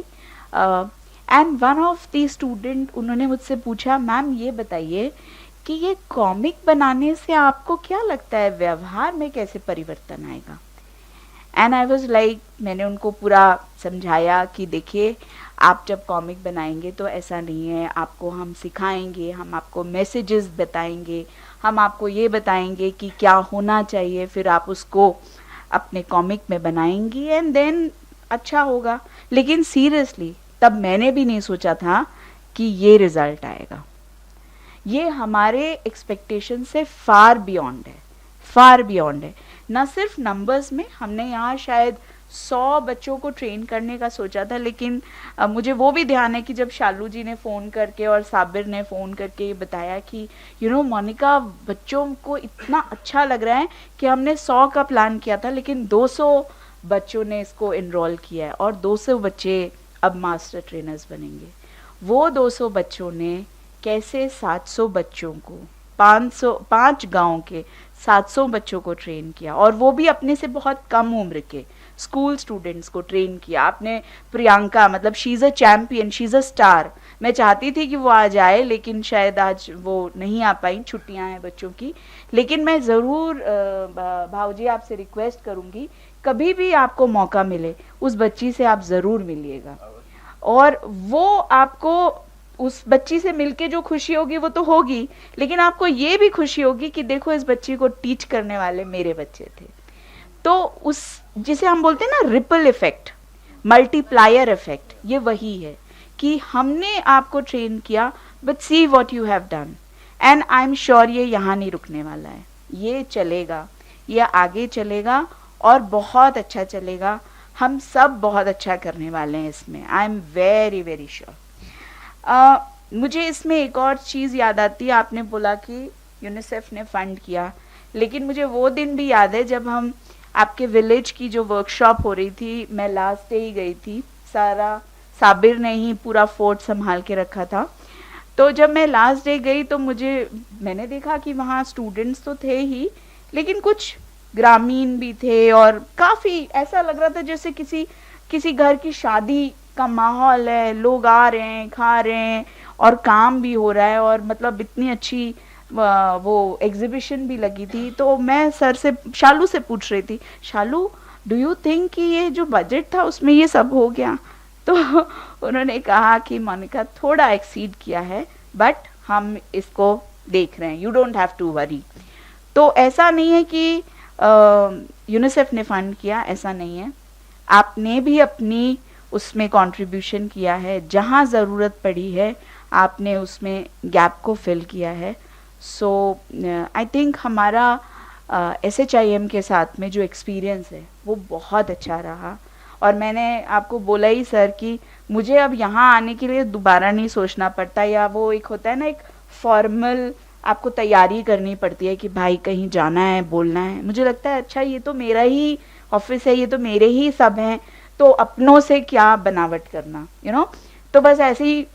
and one of the student, उन्होंने मुझसे पूछा, मैम ये बताइए कि ये कॉमिक बनाने से आपको क्या लगता है व्यवहार में कैसे परिवर्तन आएगा? एंड आई वॉज लाइक, मैंने उनको पूरा समझाया कि देखिए आप जब कॉमिक बनाएंगे तो ऐसा नहीं है, आपको हम सिखाएंगे, हम आपको मैसेजेस बताएंगे, हम आपको ये बताएंगे कि क्या होना चाहिए, फिर आप उसको अपने कॉमिक में बनाएंगी एंड देन अच्छा होगा। लेकिन सीरियसली तब मैंने भी नहीं सोचा था कि ये रिज़ल्ट आएगा। ये हमारे एक्सपेक्टेशन से फार बियॉन्ड है। फार बियॉन्ड है। ना सिर्फ नंबर्स में, हमने यहाँ शायद 100 बच्चों को ट्रेन करने का सोचा था, लेकिन मुझे वो भी ध्यान है कि जब शालू जी ने फ़ोन करके और साबिर ने फ़ोन करके ये बताया कि मोनिका, बच्चों को इतना अच्छा लग रहा है कि हमने 100 का प्लान किया था लेकिन 200 बच्चों ने इसको इनरोल किया है और 200 बच्चे अब मास्टर ट्रेनर्स बनेंगे। वो 200 बच्चों ने कैसे 700 बच्चों को 5 गाँव के 700 बच्चों को ट्रेन किया, और वो भी अपने से बहुत कम उम्र के स्कूल स्टूडेंट्स को ट्रेन किया। आपने प्रियंका, मतलब she is a champion, she is a star. मैं चाहती थी कि वो आ जाए लेकिन शायद आज वो नहीं आ पाई, छुट्टियां हैं बच्चों की। लेकिन मैं ज़रूर भाऊजी आपसे रिक्वेस्ट करूँगी, कभी भी आपको मौका मिले उस बच्ची से आप ज़रूर मिलिएगा, और वो आपको उस बच्ची से मिलके जो खुशी होगी वो तो होगी, लेकिन आपको ये भी खुशी होगी कि देखो इस बच्ची को टीच करने वाले मेरे बच्चे थे। तो उस जिसे हम बोलते हैं ना रिपल इफेक्ट, मल्टीप्लायर इफेक्ट, ये वही है कि हमने आपको ट्रेन किया, but see what you have done, and I am sure ये यहाँ नहीं रुकने वाला है, ये चलेगा, ये आगे चलेगा और बहुत अच्छा चलेगा। हम सब बहुत अच्छा करने वाले हैं इसमें, I am very very sure. मुझे इसमें एक और चीज़ याद आती है, आपने बोला कि यूनिसेफ ने फंड किया, लेकिन मुझे वो दिन भी याद है जब हम आपके विलेज की जो वर्कशॉप हो रही थी, मैं लास्ट डे ही गई थी, सारा साबिर ने ही पूरा फोर्ट संभाल के रखा था। तो जब मैं लास्ट डे गई तो मैंने देखा कि वहाँ स्टूडेंट्स तो थे ही, लेकिन कुछ ग्रामीण भी थे और काफ़ी ऐसा लग रहा था जैसे किसी घर की शादी का माहौल है, लोग आ रहे हैं, खा रहे हैं और काम भी हो रहा है, और मतलब इतनी अच्छी वो एग्जीबिशन भी लगी थी। तो मैं शालू से पूछ रही थी, शालू डू यू थिंक कि ये जो बजट था उसमें ये सब हो गया? तो उन्होंने कहा कि मोनिका थोड़ा एक्सीड किया है, बट हम इसको देख रहे हैं, you don't have to worry. तो ऐसा नहीं है कि यूनिसेफ ने फंड किया, ऐसा नहीं है, आपने भी अपनी उसमें कंट्रीब्यूशन किया है, जहाँ ज़रूरत पड़ी है आपने उसमें गैप को फिल किया है। सो आई थिंक हमारा SHIM के साथ में जो एक्सपीरियंस है वो बहुत अच्छा रहा, और मैंने आपको बोला ही सर कि मुझे अब यहाँ आने के लिए दोबारा नहीं सोचना पड़ता, या वो एक होता है ना एक फॉर्मल आपको तैयारी करनी पड़ती है कि भाई कहीं जाना है, बोलना है। मुझे लगता है अच्छा ये तो मेरा ही ऑफिस है, ये तो मेरे ही सब हैं, तो अपनों से क्या बनावट करना, तो बस ऐसे ही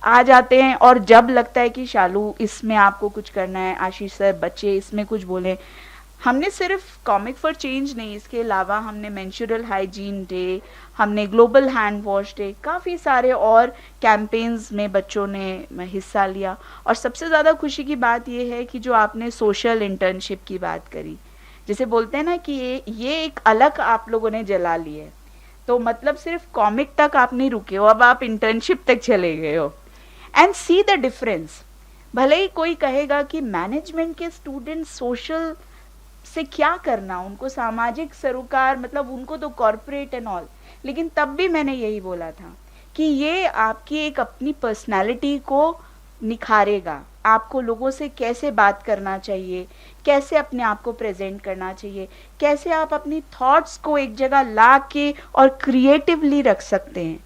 आ जाते हैं। और जब लगता है कि शालू इसमें आपको कुछ करना है, आशीष सर बच्चे इसमें कुछ बोले, हमने सिर्फ कॉमिक फॉर चेंज नहीं, इसके अलावा हमने मेंस्ट्रुअल हाइजीन डे, हमने ग्लोबल हैंड वॉश डे, काफ़ी सारे और कैंपेन्स में बच्चों ने हिस्सा लिया। और सबसे ज़्यादा खुशी की बात ये है कि जो आपने सोशल इंटर्नशिप की बात करी, जैसे बोलते हैं ना कि ये एक अलग आप लोगों ने जला ली है, तो मतलब सिर्फ कॉमिक तक आप नहीं रुके हो, अब आप इंटर्नशिप तक चले गए हो, एंड सी द डिफरेंस। भले ही कोई कहेगा कि मैनेजमेंट के स्टूडेंट सोशल से क्या करना, उनको सामाजिक सरोकार, मतलब उनको तो कॉर्पोरेट एंड ऑल, लेकिन तब भी मैंने यही बोला था कि ये आपकी एक अपनी पर्सनालिटी को निखारेगा, आपको लोगों से कैसे बात करना चाहिए, कैसे अपने आप को प्रेजेंट करना चाहिए, कैसे आप अपनी थॉट्स को एक जगह ला के और क्रिएटिवली रख सकते हैं।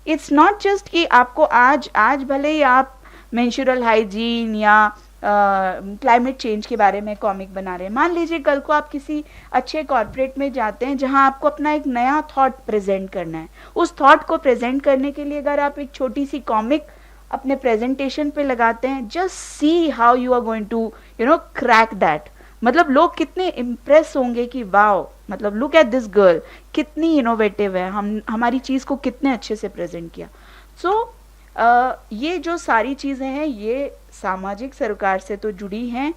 इट्स नॉट जस्ट कि आपको आज भले ही आप मेंस्ट्रुअल हाइजीन या क्लाइमेट चेंज के बारे में कॉमिक बना रहे हैं, मान लीजिए कल को आप किसी अच्छे कॉर्पोरेट में जाते हैं जहां आपको अपना एक नया थॉट प्रेजेंट करना है, उस थॉट को प्रेजेंट करने के लिए अगर आप एक छोटी सी कॉमिक अपने प्रेजेंटेशन पे लगाते हैं, just see how you are going to crack that. मतलब लोग कितने इम्प्रेस होंगे कि वाओ, मतलब लुक एट दिस गर्ल, कितनी इनोवेटिव है, हमारी चीज़ को कितने अच्छे से प्रेजेंट किया। सो ये जो सारी चीज़ें हैं ये सामाजिक सरोकार से तो जुड़ी हैं,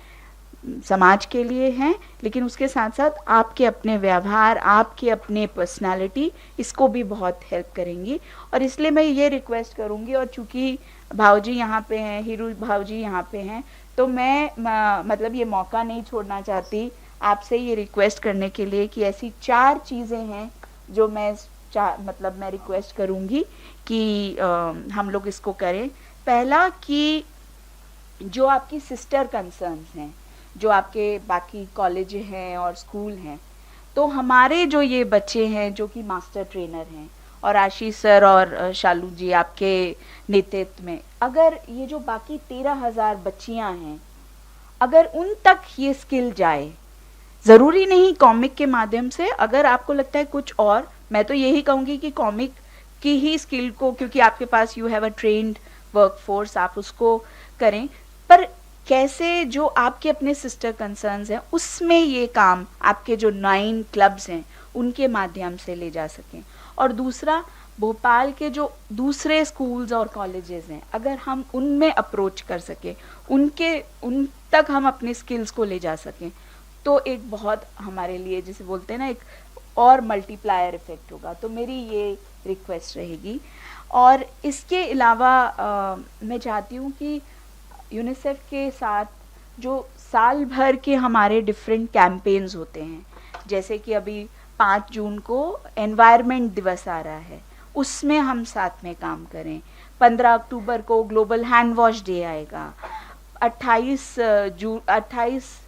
समाज के लिए हैं, लेकिन उसके साथ साथ आपके अपने व्यवहार, आपके अपने पर्सनालिटी, इसको भी बहुत हेल्प करेंगी। और इसलिए मैं ये रिक्वेस्ट करूँगी, और चूँकि भाऊजी यहाँ पे हैं, हीरू भाऊजी यहाँ पे हैं, तो मैं मतलब ये मौका नहीं छोड़ना चाहती आपसे ये रिक्वेस्ट करने के लिए कि ऐसी 4 चीज़ें हैं जो मैं रिक्वेस्ट करूँगी कि हम लोग इसको करें। पहला कि जो आपकी सिस्टर कंसर्न्स हैं, जो आपके बाकी कॉलेज हैं और स्कूल हैं, तो हमारे जो ये बच्चे हैं जो कि मास्टर ट्रेनर हैं और आशीष सर और शालू जी आपके नेतृत्व में, अगर ये जो बाकी 13,000 बच्चियां हैं, अगर उन तक ये स्किल जाए, ज़रूरी नहीं कॉमिक के माध्यम से, अगर आपको लगता है कुछ और, मैं तो यही कहूँगी कि कॉमिक की ही स्किल को, क्योंकि आपके पास you have a trained workforce, आप उसको करें, पर कैसे जो आपके अपने सिस्टर कंसर्न्स हैं उसमें ये काम आपके जो 9 क्लब्स हैं उनके माध्यम से ले जा सकें। और दूसरा, भोपाल के जो दूसरे स्कूल्स और कॉलेजेस हैं, अगर हम उनमें अप्रोच कर सकें, उन तक हम अपने स्किल्स को ले जा सकें, तो एक बहुत हमारे लिए, जिसे बोलते हैं ना, एक और मल्टीप्लायर इफेक्ट होगा। तो मेरी ये रिक्वेस्ट रहेगी। और इसके अलावा मैं चाहती हूँ कि यूनिसेफ के साथ जो साल भर के हमारे डिफरेंट कैंपेन्स होते हैं, जैसे कि अभी 5 जून को एनवायरनमेंट दिवस आ रहा है, उसमें हम साथ में काम करें। 15 अक्टूबर को ग्लोबल हैंड वॉश डे आएगा। 28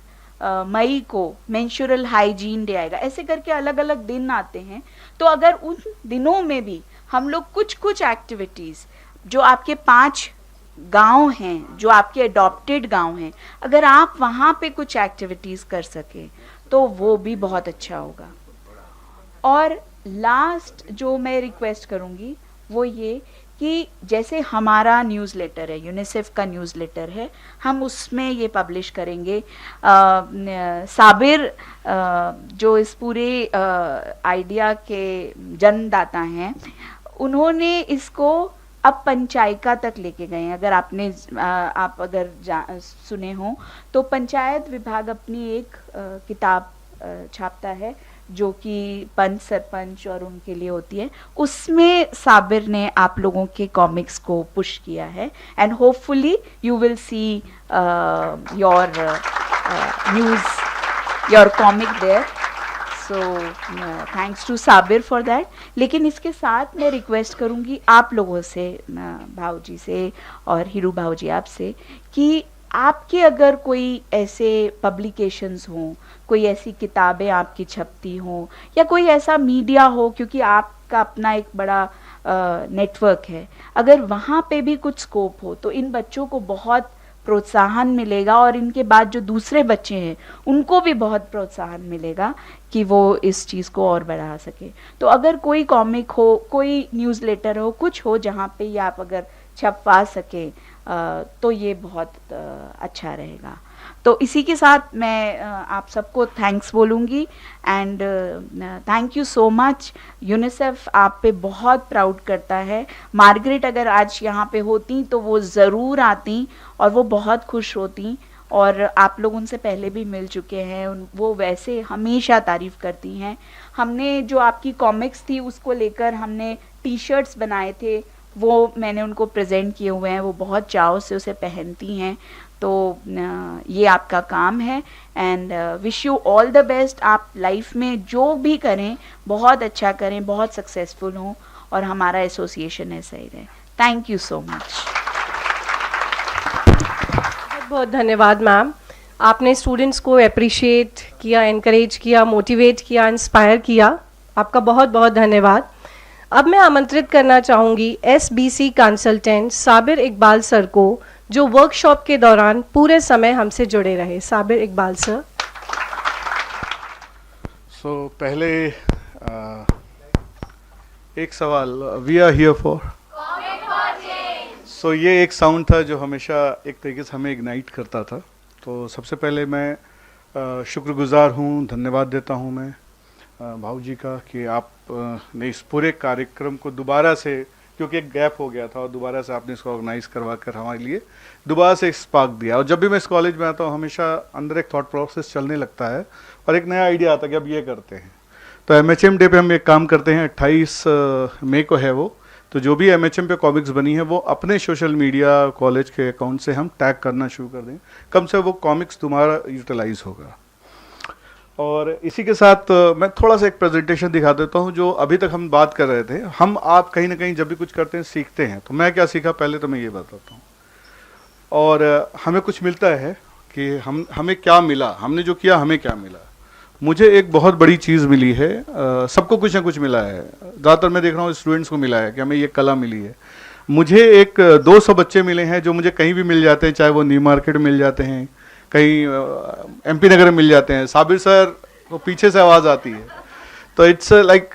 मई को मेंस्ट्रुअल हाइजीन डे आएगा। ऐसे करके अलग अलग दिन आते हैं। तो अगर उन दिनों में भी हम लोग कुछ एक्टिविटीज़, जो आपके 5 गांव हैं, जो आपके अडॉप्टेड गांव हैं, अगर आप वहाँ पे कुछ एक्टिविटीज़ कर सके तो वो भी बहुत अच्छा होगा। और लास्ट जो मैं रिक्वेस्ट करूँगी वो ये कि जैसे हमारा न्यूज़लेटर है, यूनिसेफ का न्यूज़लेटर है, हम उसमें ये पब्लिश करेंगे। साबिर जो इस पूरे आइडिया के जन्मदाता हैं, उन्होंने इसको अब पंचायिका तक लेके गए हैं। अगर आप अगर सुने हो तो पंचायत विभाग अपनी एक किताब छापता है जो कि पंच सरपंच और उनके लिए होती है। उसमें साबिर ने आप लोगों के कॉमिक्स को पुश किया है and hopefully you will see your comic there. So thanks to Sabir for that. लेकिन इसके साथ मैं रिक्वेस्ट करूँगी आप लोगों से, भाव जी से और हीरू भाव जी आपसे, कि आपके अगर कोई ऐसे पब्लिकेशंस हों, कोई ऐसी किताबें आपकी छपती हों, या कोई ऐसा मीडिया हो, क्योंकि आपका अपना एक बड़ा नेटवर्क है, अगर वहाँ पे भी कुछ स्कोप हो तो इन बच्चों को बहुत प्रोत्साहन मिलेगा और इनके बाद जो दूसरे बच्चे हैं उनको भी बहुत प्रोत्साहन मिलेगा कि वो इस चीज़ को और बढ़ा सके। तो अगर कोई कॉमिक हो, कोई न्यूज़लेटर हो, कुछ हो जहाँ पे ये आप अगर छपवा सकें तो ये बहुत अच्छा रहेगा। तो इसी के साथ मैं आप सबको थैंक्स बोलूँगी and thank you so much. UNICEF आप पे बहुत प्राउड करता है। मार्गरेट अगर आज यहाँ पे होती तो वो ज़रूर आती और वो बहुत खुश होती, और आप लोग उनसे पहले भी मिल चुके हैं, वो वैसे हमेशा तारीफ़ करती हैं। हमने जो आपकी कॉमिक्स थी उसको लेकर हमने टी-शर्ट्स बनाए थे, वो मैंने उनको प्रेजेंट किए हुए हैं, वो बहुत चाव से उसे पहनती हैं। तो ये आपका काम है and wish you all the best. आप लाइफ में जो भी करें बहुत अच्छा करें, बहुत सक्सेसफुल हों और हमारा एसोसिएशन ऐसा ही रहे। Thank you so much. बहुत बहुत धन्यवाद मैम। आपने स्टूडेंट्स को अप्रिशिएट किया, एनकरेज किया, मोटिवेट किया, इंस्पायर किया। आपका बहुत बहुत धन्यवाद। अब मैं आमंत्रित करना चाहूँगी SBC consultant Sabir Iqbal sir को, जो वर्कशॉप के दौरान पूरे समय हमसे जुड़े रहे। साबिर इकबाल सर। पहले एक सवाल, वी आर हियर फॉर ये एक साउंड था जो हमेशा एक तरीके से हमें इग्नाइट करता था। तो सबसे पहले मैं शुक्रगुजार हूँ, धन्यवाद देता हूँ मैं भाऊ जी का कि आप ने इस पूरे कार्यक्रम को दोबारा से, क्योंकि एक गैप हो गया था, और दोबारा से आपने इसको ऑर्गेनाइज करवा कर हमारे लिए दोबारा से स्पार्क दिया। और जब भी मैं इस कॉलेज में आता हूँ हमेशा अंदर एक थॉट प्रोसेस चलने लगता है और एक नया आइडिया आता है कि अब ये करते हैं। तो MHM डे पे हम एक काम करते हैं, 28 मई को है वो। तो जो भी MHM पे कॉमिक्स बनी है वो अपने सोशल मीडिया कॉलेज के अकाउंट से हम टैग करना शुरू कर दें, कम से वो कॉमिक्स तुम्हारा यूटिलाइज होगा। और इसी के साथ मैं थोड़ा सा एक प्रेजेंटेशन दिखा देता हूँ। जो अभी तक हम बात कर रहे थे, हम आप कहीं ना कहीं जब भी कुछ करते हैं सीखते हैं। तो मैं क्या सीखा पहले तो मैं ये बताता हूँ। और हमें कुछ मिलता है कि हमें क्या मिला, हमने जो किया हमें क्या मिला। मुझे एक बहुत बड़ी चीज़ मिली है, सबको कुछ ना कुछ मिला है, ज़्यादातर मैं देख रहा हूँ स्टूडेंट्स को मिला है कि हमें ये कला मिली है। मुझे एक 200 बच्चे मिले हैं जो मुझे कहीं भी मिल जाते हैं, चाहे वो न्यू मार्केट मिल जाते हैं, कहीं MP नगर में मिल जाते हैं, साबिर सर वो पीछे से आवाज़ आती है, तो इट्स लाइक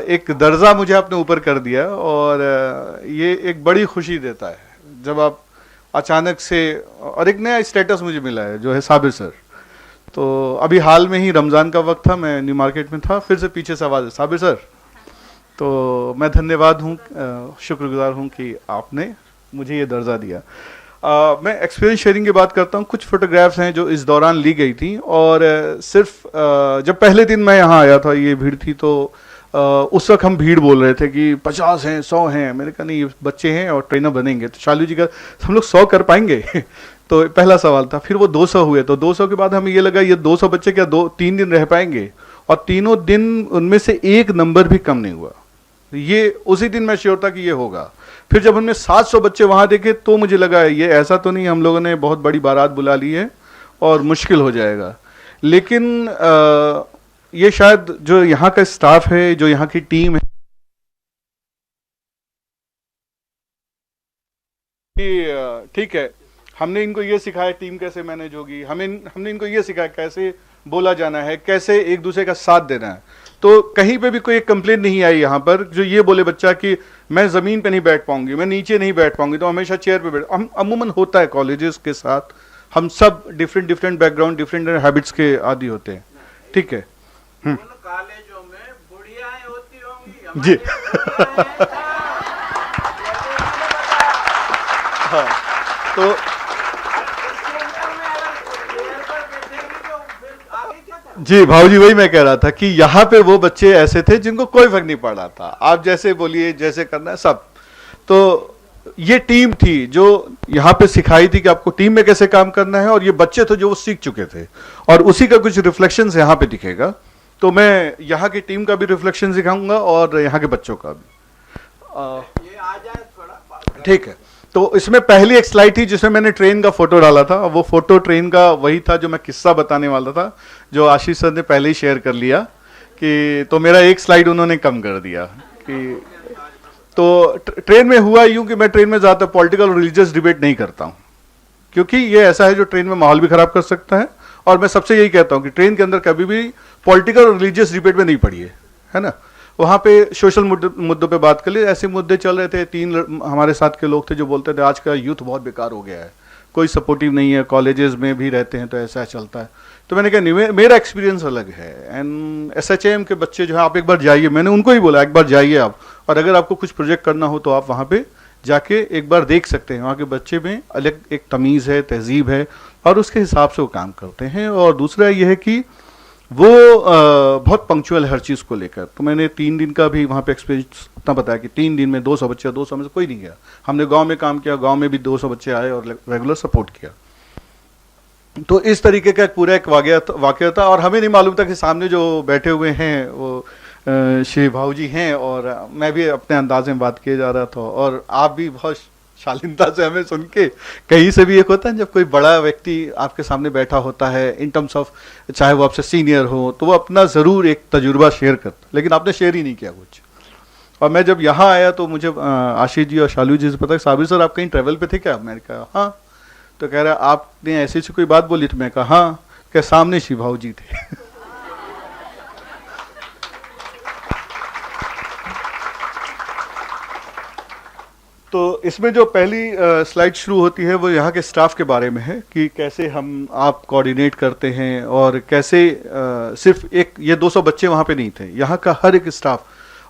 एक दर्जा मुझे आपने ऊपर कर दिया और ये एक बड़ी खुशी देता है जब आप अचानक से, और एक नया स्टेटस मुझे मिला है जो है साबिर सर। तो अभी हाल में ही रमज़ान का वक्त था, मैं न्यू मार्केट में था, फिर से पीछे से आवाज़ है साबिर सर। तो मैं धन्यवाद हूँ, शुक्रगुजार हूँ कि आपने मुझे ये दर्जा दिया। मैं एक्सपीरियंस शेयरिंग की बात करता हूँ। कुछ फोटोग्राफ्स हैं जो इस दौरान ली गई थी और सिर्फ जब पहले दिन मैं यहाँ आया था ये भीड़ थी, तो उस वक्त हम भीड़ बोल रहे थे कि 50 हैं 100 हैं, मैंने कहा नहीं ये बच्चे हैं और ट्रेनर बनेंगे। तो शालू जी का हम लोग 100 कर पाएंगे तो पहला सवाल था। फिर वो 200 हुए, तो 200 के बाद हमें ये लगा ये 200 बच्चे क्या 2-3 दिन रह पाएंगे, और तीनों दिन उनमें से एक नंबर भी कम नहीं हुआ। ये उसी दिन मैं श्योर था कि ये होगा। फिर जब हमने 700 बच्चे वहाँ देखे तो मुझे लगा ये ऐसा तो नहीं हम लोगों ने बहुत बड़ी बारात बुला ली है और मुश्किल हो जाएगा। लेकिन ये शायद जो यहाँ का स्टाफ है, जो यहाँ की टीम है, ठीक है, हमने इनको ये सिखाया टीम कैसे मैनेज होगी, हमने इनको ये सिखाया कैसे बोला जाना है, कैसे एक दूसरे का साथ देना है। तो कहीं पे भी कोई कंप्लेंट नहीं आई यहाँ पर जो ये बोले बच्चा कि मैं ज़मीन पे नहीं बैठ पाऊंगी, मैं नीचे नहीं बैठ पाऊंगी, तो हमेशा चेयर पे बैठ। हम अमूमन होता है कॉलेजेस के साथ, हम सब डिफरेंट बैकग्राउंड, डिफरेंट हैबिट्स के आदी होते हैं, ठीक है। कॉलेजों में बुढ़ियाएं होती होंगी जी हाँ, तो जी भाऊजी वही मैं कह रहा था कि यहाँ पे वो बच्चे ऐसे थे जिनको कोई फर्क नहीं पड़ रहा था, आप जैसे बोलिए जैसे करना है सब। तो ये टीम थी जो यहाँ पे सिखाई थी कि आपको टीम में कैसे काम करना है, और ये बच्चे थे जो वो सीख चुके थे और उसी का कुछ रिफ्लेक्शन यहाँ पे दिखेगा। तो मैं यहाँ की टीम का भी रिफ्लेक्शन दिखाऊंगा और यहाँ के बच्चों का भी। ये आ जाए थोड़ा, ठीक है। तो इसमें पहली एक स्लाइड थी जिसमें मैंने ट्रेन का फोटो डाला था, वो फोटो ट्रेन का वही था जो मैं किस्सा बताने वाला था, जो आशीष सर ने पहले ही शेयर कर लिया कि, तो मेरा एक स्लाइड उन्होंने कम कर दिया कि, तो ट्रेन में हुआ यूं कि मैं ट्रेन में ज़्यादातर पॉलिटिकल और रिलीजियस डिबेट नहीं करता हूँ, क्योंकि ये ऐसा है जो ट्रेन में माहौल भी खराब कर सकता है। और मैं सबसे यही कहता हूँ कि ट्रेन के अंदर कभी भी पॉलिटिकल और रिलीजियस डिबेट में नहीं पढ़िए, है ना। वहाँ पे सोशल मुद्दों पे बात कर लिए, ऐसे मुद्दे चल रहे थे। 3 हमारे साथ के लोग थे जो बोलते थे आज का यूथ बहुत बेकार हो गया है, कोई सपोर्टिव नहीं है, कॉलेजेस में भी रहते हैं तो ऐसा चलता है। तो मैंने कहा नहीं, मेरा एक्सपीरियंस अलग है। एंड SHM के बच्चे जो है आप एक बार जाइए, मैंने उनको ही बोला एक बार जाइए आप, और अगर आपको कुछ प्रोजेक्ट करना हो तो आप वहाँ पे जाके एक बार देख सकते हैं। वहाँ के बच्चे में अलग एक तमीज़ है, तहजीब है, और उसके हिसाब से वो काम करते हैं। और दूसरा ये है कि वो बहुत पंक्चुअल हर चीज़ को लेकर। तो मैंने 3 दिन का भी वहाँ पे एक्सपीरियंस इतना बताया कि 3 दिन में 200 बच्चे, 200 में से कोई नहीं गया। हमने गांव में काम किया, गांव में भी 200 बच्चे आए और रेगुलर सपोर्ट किया। तो इस तरीके का पूरा एक वाक़या था। और हमें नहीं मालूम था कि सामने जो बैठे हुए हैं वो श्री भाऊ जी हैं, और मैं भी अपने अंदाज में बात किए जा रहा था, और आप भी बहुत शालीनता से हमें सुन के। कहीं से भी एक होता है जब कोई बड़ा व्यक्ति आपके सामने बैठा होता है, इन टर्म्स ऑफ चाहे वो आपसे सीनियर हो, तो वो अपना ज़रूर एक तजुर्बा शेयर करता, लेकिन आपने शेयर ही नहीं किया कुछ। और मैं जब यहाँ आया तो मुझे आशीष जी और शालू जी से पता, साबिर सर आप कहीं ट्रैवल पे थे क्या? मैंने कहा हाँ। तो कह रहा आपने ऐसी सी कोई बात बोली? तो मैं कहा हाँ। क्या सामने श्री भाऊ जी थे तो इसमें जो पहली स्लाइड शुरू होती है वो यहाँ के स्टाफ के बारे में है कि कैसे आप कोऑर्डिनेट करते हैं, और कैसे सिर्फ ये 200 बच्चे वहाँ पे नहीं थे, यहाँ का हर एक स्टाफ।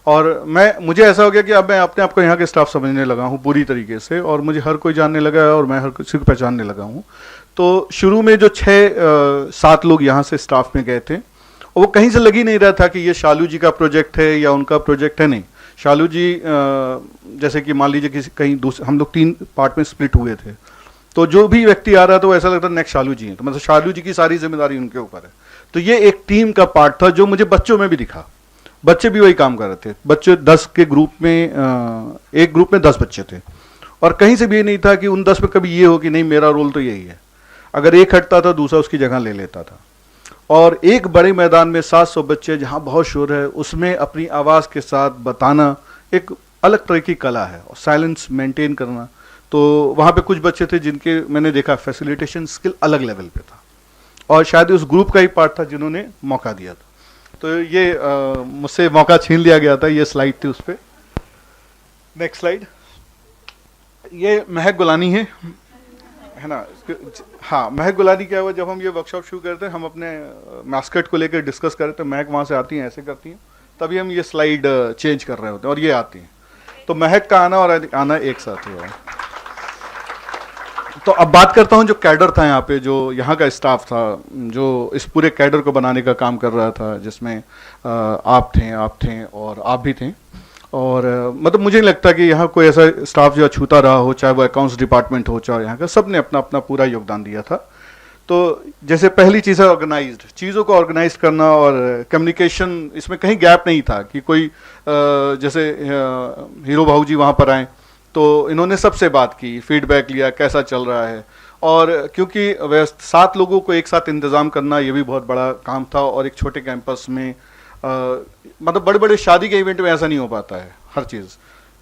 और मुझे ऐसा हो गया कि अब मैं अपने आप को यहाँ के स्टाफ समझने लगा हूँ पूरी तरीके से, और मुझे हर कोई जानने लगा है और मैं हर किसी को पहचानने लगा हूँ। तो शुरू में जो 6-7 लोग यहाँ से स्टाफ में गए थे, वो कहीं से लग ही नहीं रहा था कि ये शालू जी का प्रोजेक्ट है या उनका प्रोजेक्ट है। नहीं, शालू जी जैसे कि मान लीजिए किसी कहीं हम लोग 3 पार्ट में स्प्लिट हुए थे, तो जो भी व्यक्ति आ रहा था वो ऐसा लगता नेक्स्ट शालू जी हैं, तो मतलब शालू जी की सारी जिम्मेदारी उनके ऊपर है। तो ये एक टीम का पार्ट था जो मुझे बच्चों में भी दिखा। बच्चे भी वही काम कर रहे थे। बच्चे 10 के ग्रुप में, एक ग्रुप में 10 बच्चे थे, और कहीं से भी ये नहीं था कि उन 10 में कभी ये हो कि नहीं मेरा रोल तो यही है। अगर एक हटता था दूसरा उसकी जगह ले लेता था। और एक बड़े मैदान में 700 बच्चे जहाँ बहुत शोर है उसमें अपनी आवाज़ के साथ बताना एक अलग तरह की कला है, और साइलेंस मेंटेन करना। तो वहाँ पे कुछ बच्चे थे जिनके मैंने देखा फैसिलिटेशन स्किल अलग लेवल पे था, और शायद उस ग्रुप का ही पार्ट था जिन्होंने मौका दिया था। तो ये मुझसे मौका छीन लिया गया था, ये स्लाइड थी उस पर। Next slide. ये महक गुलानी है ना। हाँ, महक गुलानी क्या हुआ, जब हम ये वर्कशॉप शुरू करते हैं हम अपने मास्कट को लेकर डिस्कस करते हैं, महक वहाँ से आती हैं, ऐसे करती हैं, तभी हम ये स्लाइड चेंज कर रहे होते हैं और ये आती हैं। तो महक का आना और आना एक साथ हुआ। तो अब बात करता हूँ जो कैडर था यहाँ पे, जो यहाँ का स्टाफ था, जो इस पूरे कैडर को बनाने का काम कर रहा था, जिसमें आप थे और आप भी थे। और मतलब मुझे नहीं लगता कि यहाँ कोई ऐसा स्टाफ जो अछूता रहा हो, चाहे वो अकाउंट्स डिपार्टमेंट हो, चाहे यहाँ का, सब ने अपना अपना पूरा योगदान दिया था। तो जैसे पहली चीज़ है ऑर्गेनाइज्ड, चीज़ों को ऑर्गेनाइज करना, और कम्युनिकेशन, इसमें कहीं गैप नहीं था कि कोई जैसे हीरो भाऊ जी वहाँ पर आए तो इन्होंने सबसे बात की, फीडबैक लिया कैसा चल रहा है। और क्योंकि 7 लोगों को एक साथ इंतज़ाम करना ये भी बहुत बड़ा काम था, और एक छोटे कैंपस में मतलब बड़े बड़े शादी के इवेंट में ऐसा नहीं हो पाता है। हर चीज़,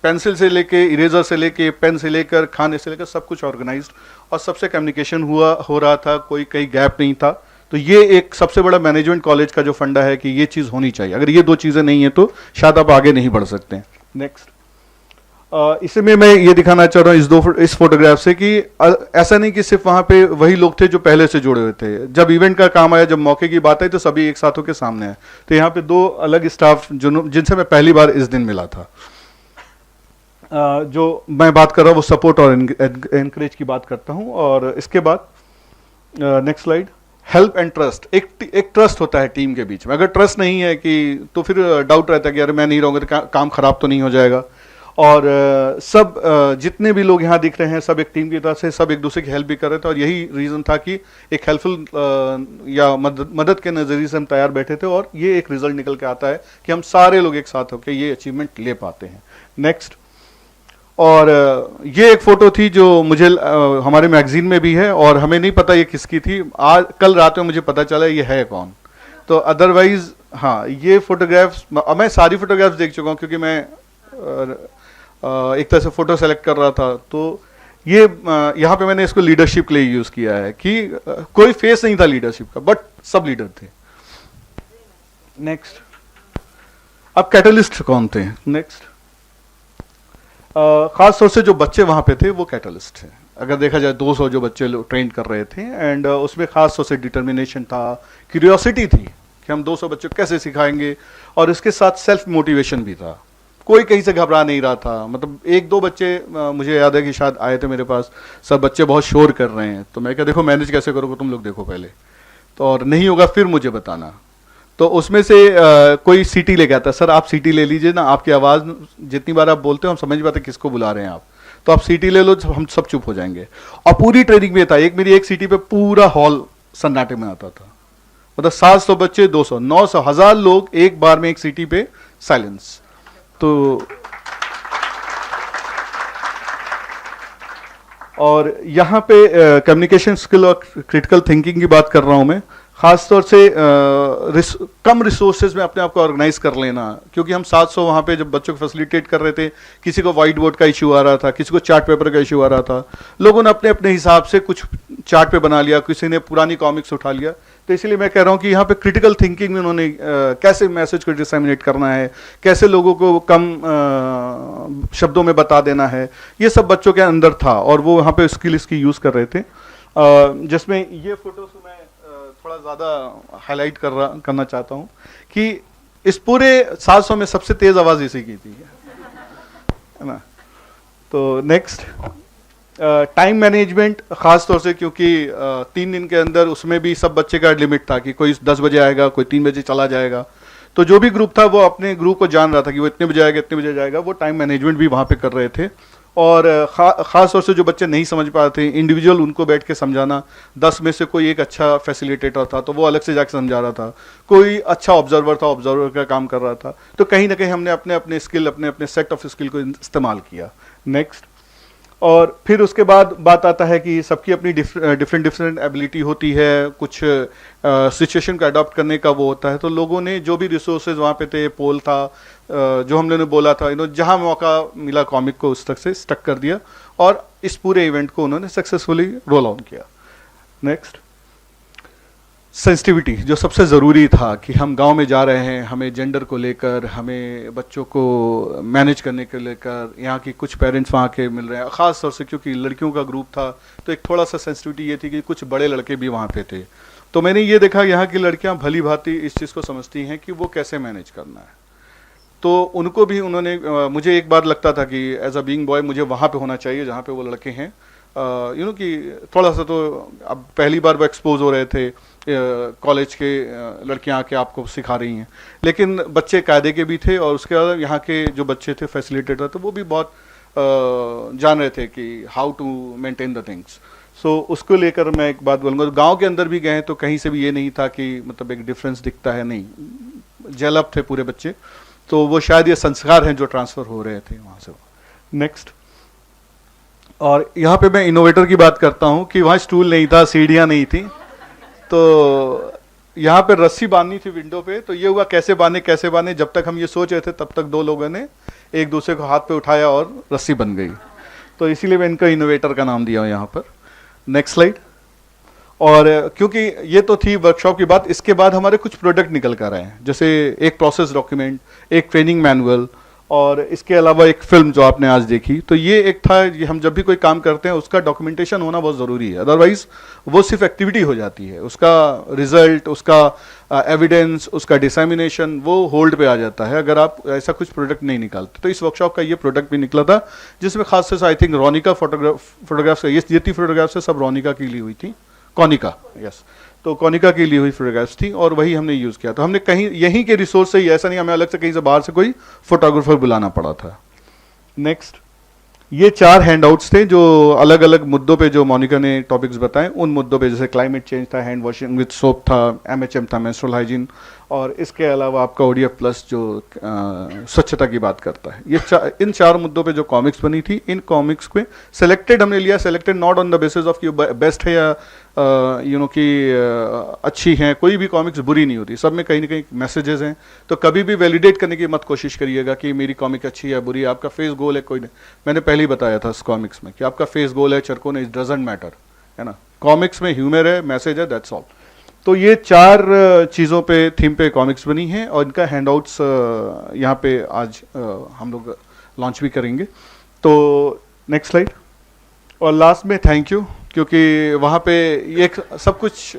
पेंसिल से लेके, इरेजर से लेके, पेन से लेकर, खाने से लेकर, सब कुछ ऑर्गेनाइज्ड, और सबसे कम्युनिकेशन हो रहा था, कोई कहीं गैप नहीं था। तो ये एक सबसे बड़ा मैनेजमेंट कॉलेज का जो फंडा है कि ये चीज़ होनी चाहिए। अगर ये 2 चीज़ें नहीं है तो शायद आप आगे नहीं बढ़ सकते हैं। नेक्स्ट। इसमें मैं ये दिखाना चाह रहा हूँ इस फोटोग्राफ से कि ऐसा नहीं कि सिर्फ वहाँ पे वही लोग थे जो पहले से जुड़े हुए थे। जब इवेंट का काम आया, जब मौके की बात आई, तो सभी एक साथ होकर सामने आए। तो यहाँ पे 2 अलग स्टाफ जिनसे मैं पहली बार इस दिन मिला था। जो मैं बात कर रहा हूँ वो सपोर्ट और एनकरेज की बात करता हूँ। और इसके बाद next slide. Help and trust. एक ट्रस्ट होता है टीम के बीच में। अगर ट्रस्ट नहीं है कि तो फिर डाउट रहता है कि अरे मैं नहीं रहूँगा तो काम खराब तो नहीं हो जाएगा। और सब जितने भी लोग यहाँ दिख रहे हैं सब एक टीम की तरह से सब एक दूसरे की हेल्प भी कर रहे थे, और यही रीज़न था कि एक हेल्पफुल या मदद के नज़रिए से हम तैयार बैठे थे, और ये एक रिजल्ट निकल के आता है कि हम सारे लोग एक साथ होकर ये अचीवमेंट ले पाते हैं। नेक्स्ट। और ये एक फ़ोटो थी जो मुझे हमारे मैगजीन में भी है, और हमें नहीं पता ये किसकी थी। आज कल रात में मुझे पता चला ये है कौन। तो अदरवाइज़ हाँ, ये फ़ोटोग्राफ्स मैं सारी फ़ोटोग्राफ्स देख चुका हूँ, क्योंकि मैं एक तरह से फ़ोटो सेलेक्ट कर रहा था। तो ये यहाँ पे मैंने इसको लीडरशिप के लिए यूज़ किया है कि कोई फेस नहीं था लीडरशिप का, बट सब लीडर थे। नेक्स्ट। अब कैटलिस्ट कौन थे? नेक्स्ट। ख़ास तौर से जो बच्चे वहाँ पे थे वो कैटलिस्ट थे। अगर देखा जाए 200 जो बच्चे लोग ट्रेन कर रहे थे, एंड उसमें ख़ास तौर से डिटर्मिनेशन था, क्यूरियोसिटी थी कि हम 200 बच्चों को कैसे सिखाएंगे, और इसके साथ सेल्फ मोटिवेशन भी था। कोई कहीं से घबरा नहीं रहा था। मतलब 1-2 बच्चे मुझे याद है कि शायद आए थे मेरे पास, सब बच्चे बहुत शोर कर रहे हैं, तो मैं क्या देखो मैनेज कैसे करोगे तुम लोग, देखो पहले तो, और नहीं होगा फिर मुझे बताना। तो उसमें से कोई सीटी लेके आता, सर आप सीटी ले लीजिए ना, आपकी आवाज़ जितनी बार आप बोलते हो हम समझ पाते किसको बुला रहे हैं आप, तो आप सीटी ले लो, हम सब चुप हो जाएंगे। और पूरी ट्रेनिंग में था, मेरी एक सीटी पे पूरा हॉल सन्नाटे में आता था। मतलब 700 बच्चे, 200, 900, 1000 लोग एक बार में एक सीटी पे, साइलेंस। तो और यहाँ पे कम्युनिकेशन स्किल और क्रिटिकल थिंकिंग की बात कर रहा हूँ मैं। ख़ास तौर से कम रिसोर्सेज में अपने आप को ऑर्गेनाइज कर लेना, क्योंकि हम 700 वहाँ पे जब बच्चों को फैसिलिटेट कर रहे थे, किसी को वाइट बोर्ड का इशू आ रहा था, किसी को चार्ट पेपर का इशू आ रहा था, लोगों ने अपने अपने हिसाब से कुछ चार्ट पे बना लिया, किसी ने पुरानी कॉमिक्स उठा लिया। तो इसलिए मैं कह रहा हूँ कि यहाँ पे क्रिटिकल थिंकिंग में उन्होंने कैसे मैसेज को डिसमिनेट करना है, कैसे लोगों को कम शब्दों में बता देना है, ये सब बच्चों के अंदर था, और वो वहाँ पे स्किल इसकी यूज़ कर रहे थे। जिसमें ये फोटोज मैं थोड़ा ज़्यादा हाईलाइट करना चाहता हूँ कि इस पूरे 700 में सबसे तेज़ आवाज़ इसी की थी, है ना। तो नेक्स्ट। टाइम मैनेजमेंट, ख़ास तौर से क्योंकि 3 दिन के अंदर, उसमें भी सब बच्चे का लिमिट था कि कोई 10 बजे आएगा, कोई 3 बजे चला जाएगा। तो जो भी ग्रुप था वो अपने ग्रुप को जान रहा था कि वो इतने बजे आएगा, इतने बजे जाएगा। वो टाइम मैनेजमेंट भी वहाँ पे कर रहे थे। और ख़ास तौर से जो बच्चे नहीं समझ पाते, इंडिविजुअल उनको बैठ के समझाना। 10 में से कोई एक अच्छा फैसिलिटेटर था तो वो अलग से जाकर समझा रहा था, कोई अच्छा ऑब्जर्वर था, ऑब्जर्वर का काम कर रहा था। तो कहीं ना कहीं हमने अपने अपने स्किल, अपने अपने सेट ऑफ स्किल को इस्तेमाल किया। नेक्स्ट। और फिर उसके बाद बात आता है कि सबकी अपनी डिफरेंट एबिलिटी होती है, कुछ सिचुएशन को अडॉप्ट करने का वो होता है। तो लोगों ने जो भी रिसोर्सेज वहाँ पे थे, पोल था, जो हम लोगों ने बोला था, जहाँ मौका मिला कॉमिक को उस तक से स्टक कर दिया और इस पूरे इवेंट को उन्होंने सक्सेसफुली रोल आउट किया। नेक्स्ट, सेंसिटिविटी, जो सबसे ज़रूरी था कि हम गांव में जा रहे हैं, हमें जेंडर को लेकर, हमें बच्चों को मैनेज करने के लेकर, यहाँ की कुछ पेरेंट्स वहाँ के मिल रहे हैं, ख़ास तौर से क्योंकि लड़कियों का ग्रुप था तो एक थोड़ा सा सेंसिटिविटी ये थी कि कुछ बड़े लड़के भी वहाँ पे थे। तो मैंने ये देखा यहाँ की लड़कियाँ भली भांति इस चीज़ को समझती हैं कि वो कैसे मैनेज करना है। तो उनको भी उन्होंने, मुझे एक बार लगता था कि एज अ बीइंग बॉय मुझे वहाँ पे होना चाहिए जहाँ पे वो लड़के हैं, कि थोड़ा सा, तो अब पहली बार वो एक्सपोज हो रहे थे, कॉलेज के लड़कियां आके आपको सिखा रही हैं, लेकिन बच्चे कायदे के भी थे और उसके बाद यहाँ के जो बच्चे थे फैसिलिटेटर, तो वो भी बहुत जान रहे थे कि how to maintain the things. So उसको लेकर मैं एक बात बोलूँगा, गांव के अंदर भी गए तो कहीं से भी ये नहीं था कि मतलब एक डिफरेंस दिखता है, नहीं, जेल अप थे पूरे बच्चे। तो वो शायद ये संस्कार हैं जो ट्रांसफ़र हो रहे थे वहाँ से। नेक्स्ट, और यहाँ पे मैं इनोवेटर की बात करता हूँ कि वहाँ स्टूल नहीं था, सीढ़ियाँ नहीं थी, तो यहाँ पे रस्सी बांधनी थी विंडो पे। तो ये हुआ कैसे बांधे, जब तक हम ये सोच रहे थे तब तक दो लोगों ने एक दूसरे को हाथ पे उठाया और रस्सी बन गई। तो इसीलिए मैं इनका इनोवेटर का नाम दिया हूँ यहाँ पर। Next slide. और क्योंकि ये तो थी वर्कशॉप की बात, इसके बाद हमारे कुछ प्रोडक्ट निकल कर आए हैं, जैसे एक प्रोसेस डॉक्यूमेंट, एक ट्रेनिंग मैनुअल, और इसके अलावा एक फिल्म जो आपने आज देखी। तो ये एक था, ये हम जब भी कोई काम करते हैं उसका डॉक्यूमेंटेशन होना बहुत ज़रूरी है, अदरवाइज वो सिर्फ एक्टिविटी हो जाती है, उसका रिजल्ट, उसका एविडेंस, उसका डिसेमिनेशन वो होल्ड पे आ जाता है अगर आप ऐसा कुछ प्रोडक्ट नहीं निकालते। तो इस वर्कशॉप का ये प्रोडक्ट भी निकला था, जिसमें खास से आई थिंक रोनिका फोटोग्राफ्स, ये जितनी फोटोग्राफ्स है सब रोनिका की ली हुई थी, कॉनिका, यस, तो कॉनिका की ली हुई फोटोग्राफ्स थी और वही हमने यूज़ किया। तो हमने कहीं यहीं के रिसोर्स से ही, ऐसा नहीं हमें अलग से कहीं से बाहर से कोई फोटोग्राफर बुलाना पड़ा था। नेक्स्ट, ये 4 हैंडआउट्स थे जो अलग अलग मुद्दों पे, जो मोनिका ने टॉपिक्स बताए उन मुद्दों पे, जैसे क्लाइमेट चेंज था, हैंड वॉशिंग विद सोप था, MHM था, मेंस्ट्रुअल हाइजीन, और इसके अलावा आपका ODF प्लस जो स्वच्छता की बात करता है। ये इन 4 मुद्दों पे जो कॉमिक्स बनी थी, इन कॉमिक्स पे सेलेक्टेड हमने लिया, selected not on the basis of कि बेस्ट है या कि अच्छी हैं, कोई भी कॉमिक्स बुरी नहीं होती, सब में कहीं ना कहीं मैसेजेस हैं। तो कभी भी वैलिडेट करने की मत कोशिश करिएगा कि मेरी कॉमिक अच्छी है बुरी है, आपका फेस गोल है, कोई नहीं। मैंने पहले ही बताया था इस कॉमिक्स में कि आपका फेस गोल है, चरकोन है, इट डजंट मैटर, है ना। कॉमिक्स में ह्यूमर है, मैसेज है, दैट्स ऑल। तो ये 4 चीज़ों पे, थीम पे कॉमिक्स बनी हैं और इनका हैंडआउट्स यहाँ पे आज हम लोग लॉन्च भी करेंगे। तो नेक्स्ट स्लाइड। और लास्ट में थैंक यू, क्योंकि वहाँ पे ये सब कुछ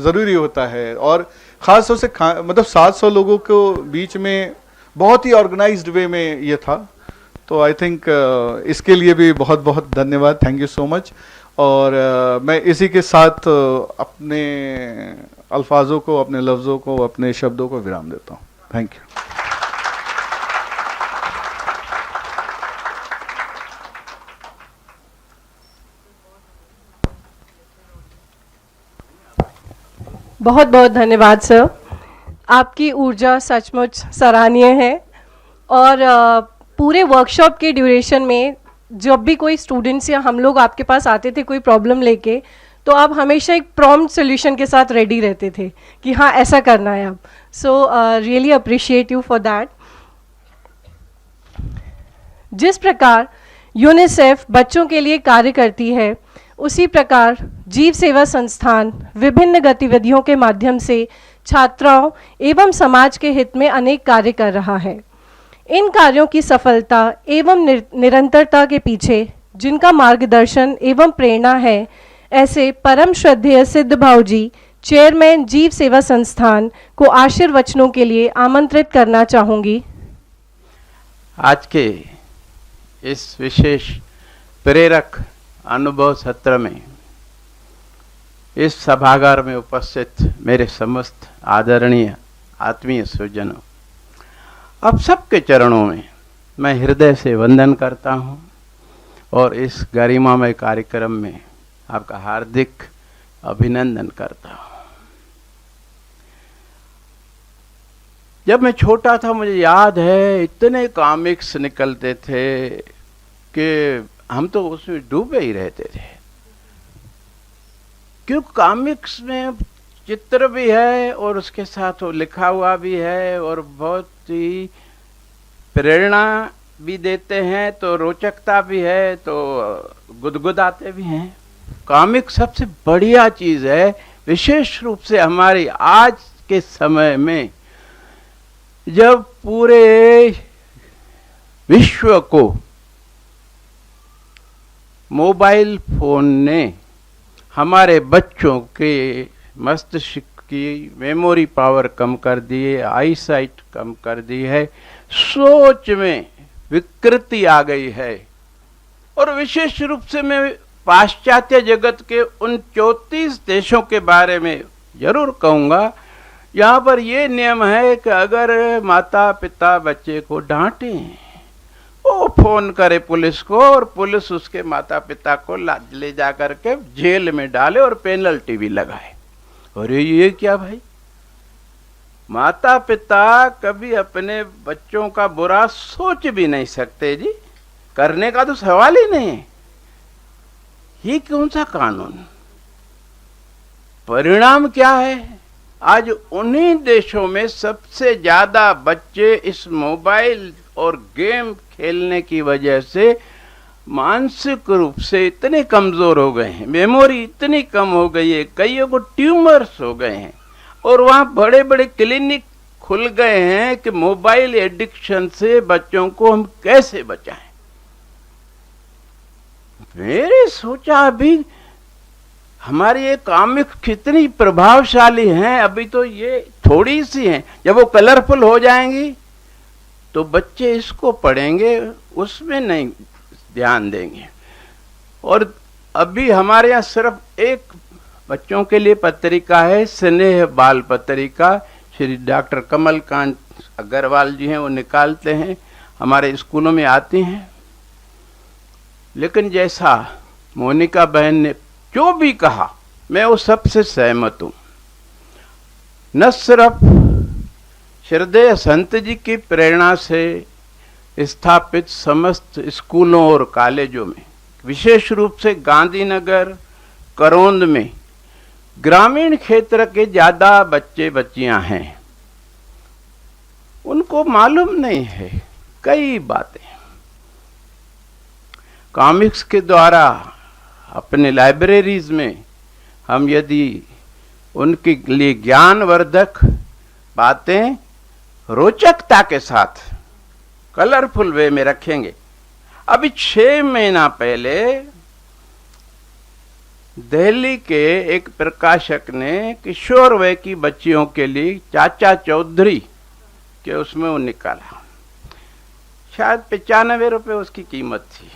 ज़रूरी होता है और ख़ास तौर से मतलब 700 लोगों को बीच में बहुत ही ऑर्गेनाइज्ड वे में ये था। तो आई थिंक इसके लिए भी बहुत बहुत धन्यवाद, थैंक यू सो मच। और मैं इसी के साथ अपने अल्फाजों को, अपने लफ्ज़ों को, अपने शब्दों को विराम देता हूँ। Thank you. बहुत बहुत धन्यवाद सर, आपकी ऊर्जा सचमुच सराहनीय है। और पूरे वर्कशॉप के ड्यूरेशन में जब भी कोई स्टूडेंट्स या हम लोग आपके पास आते थे कोई प्रॉब्लम लेके, तो आप हमेशा एक प्रॉम्प्ट सोल्यूशन के साथ रेडी रहते थे कि हाँ ऐसा करना है अब। So really appreciate you for that. जिस प्रकार यूनिसेफ बच्चों के लिए कार्य करती है, उसी प्रकार जीव सेवा संस्थान विभिन्न गतिविधियों के माध्यम से छात्राओं एवं समाज के हित में अनेक कार्य कर रहा है। इन कार्यों की सफलता एवं निरंतरता के पीछे जिनका मार्गदर्शन एवं प्रेरणा है, ऐसे परम श्रद्धेय सिद्ध भाव जी, चेयरमैन जीव सेवा संस्थान को आशीर्वचनों के लिए आमंत्रित करना चाहूँगी। आज के इस विशेष प्रेरक अनुभव सत्र में इस सभागार में उपस्थित मेरे समस्त आदरणीय आत्मीय स्वजनों, आप सबके चरणों में मैं हृदय से वंदन करता हूं और इस गरिमामय कार्यक्रम में आपका हार्दिक अभिनंदन करता हूं। जब मैं छोटा था मुझे याद है इतने कॉमिक्स निकलते थे, कि हम तो उसमें डूबे ही रहते थे, क्योंकि कॉमिक्स में चित्र भी है और उसके साथ वो लिखा हुआ भी है और बहुत ही प्रेरणा भी देते हैं, तो रोचकता भी है, तो गुदगुदाते भी हैं। कॉमिक सबसे बढ़िया चीज़ है, विशेष रूप से हमारी आज के समय में जब पूरे विश्व को मोबाइल फोन ने हमारे बच्चों के मस्तिष्क की मेमोरी पावर कम कर दी है, आई साइट कम कर दी है, सोच में विकृति आ गई है। और विशेष रूप से मैं पाश्चात्य जगत के उन 34 देशों के बारे में जरूर कहूँगा, यहाँ पर ये नियम है कि अगर माता पिता बच्चे को डांटें, वो फोन करे पुलिस को और पुलिस उसके माता पिता को ले जा करके जेल में डाले और पेनल्टी भी लगाए। और ये क्या भाई, माता पिता कभी अपने बच्चों का बुरा सोच भी नहीं सकते जी, करने का तो सवाल ही नहीं है। ये कौन सा कानून? परिणाम क्या है? आज उन्हीं देशों में सबसे ज्यादा बच्चे इस मोबाइल और गेम खेलने की वजह से मानसिक रूप से इतने कमजोर हो गए हैं, मेमोरी इतनी कम हो गई है, कईयों को ट्यूमर्स हो गए हैं, और वहाँ बड़े बड़े क्लिनिक खुल गए हैं कि मोबाइल एडिक्शन से बच्चों को हम कैसे बचाएं। मेरे सोचा अभी हमारी ये कॉमिक कितनी प्रभावशाली हैं, अभी तो ये थोड़ी सी हैं, जब वो कलरफुल हो जाएंगी तो बच्चे इसको पढ़ेंगे, उसमें नहीं ध्यान देंगे। और अभी हमारे यहाँ सिर्फ एक बच्चों के लिए पत्रिका है, स्नेह बाल पत्रिका, श्री डॉक्टर कमलकांत अग्रवाल जी हैं, वो निकालते हैं, हमारे स्कूलों में आती हैं। लेकिन जैसा मोनिका बहन ने जो भी कहा, मैं वो सबसे सहमत हूँ। न सिर्फ श्रद्धेय संत जी की प्रेरणा से स्थापित समस्त स्कूलों और कॉलेजों में, विशेष रूप से गांधीनगर, करौंद में ग्रामीण क्षेत्र के ज़्यादा बच्चे बच्चियां हैं, उनको मालूम नहीं है कई बातें। कॉमिक्स के द्वारा अपने लाइब्रेरीज में हम यदि उनके लिए ज्ञानवर्धक बातें रोचकता के साथ कलरफुल वे में रखेंगे। अभी 6 महीना पहले दिल्ली के एक प्रकाशक ने किशोर वय की बच्चियों के लिए चाचा चौधरी के उसमें वो निकाला, शायद 95 रुपये उसकी कीमत थी।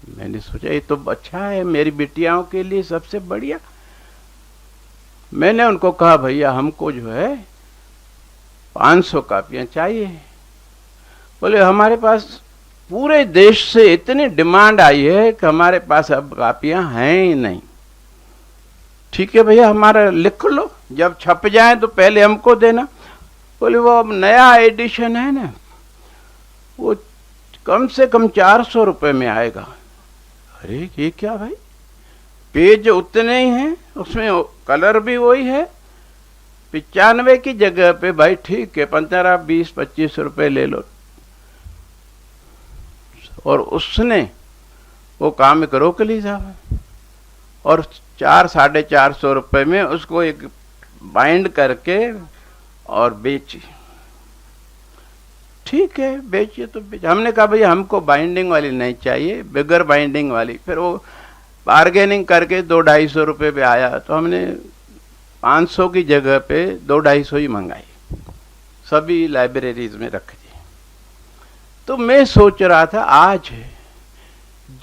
मैंने सोचा ये तो अच्छा है, मेरी बिटियाओं के लिए सबसे बढ़िया। मैंने उनको कहा भैया हमको जो है 500 कापियां चाहिए। बोले हमारे पास पूरे देश से इतनी डिमांड आई है कि हमारे पास अब कापियां हैं ही नहीं। ठीक है भैया, हमारा लिख लो, जब छप जाए तो पहले हमको देना। बोले वो अब नया एडिशन है ना, वो कम से कम 400 रुपये में आएगा। अरे ये क्या भाई, पेज उतने ही हैं, उसमें कलर भी वही है। 95 की जगह पे भाई ठीक है 15, 20, 25 रुपये ले लो। और उसने वो काम एक रोक ली साहब, और 400-450 रुपये में उसको एक बाइंड करके और बेची। ठीक है बेचिए तो बेच। हमने कहा भैया हमको बाइंडिंग वाली नहीं चाहिए, बगैर बाइंडिंग वाली। फिर वो बार्गेनिंग करके 200-250 रुपये पे आया, तो हमने 500 की जगह पे 200-250 ही मंगाई, सभी लाइब्रेरीज में रख दी। तो मैं सोच रहा था आज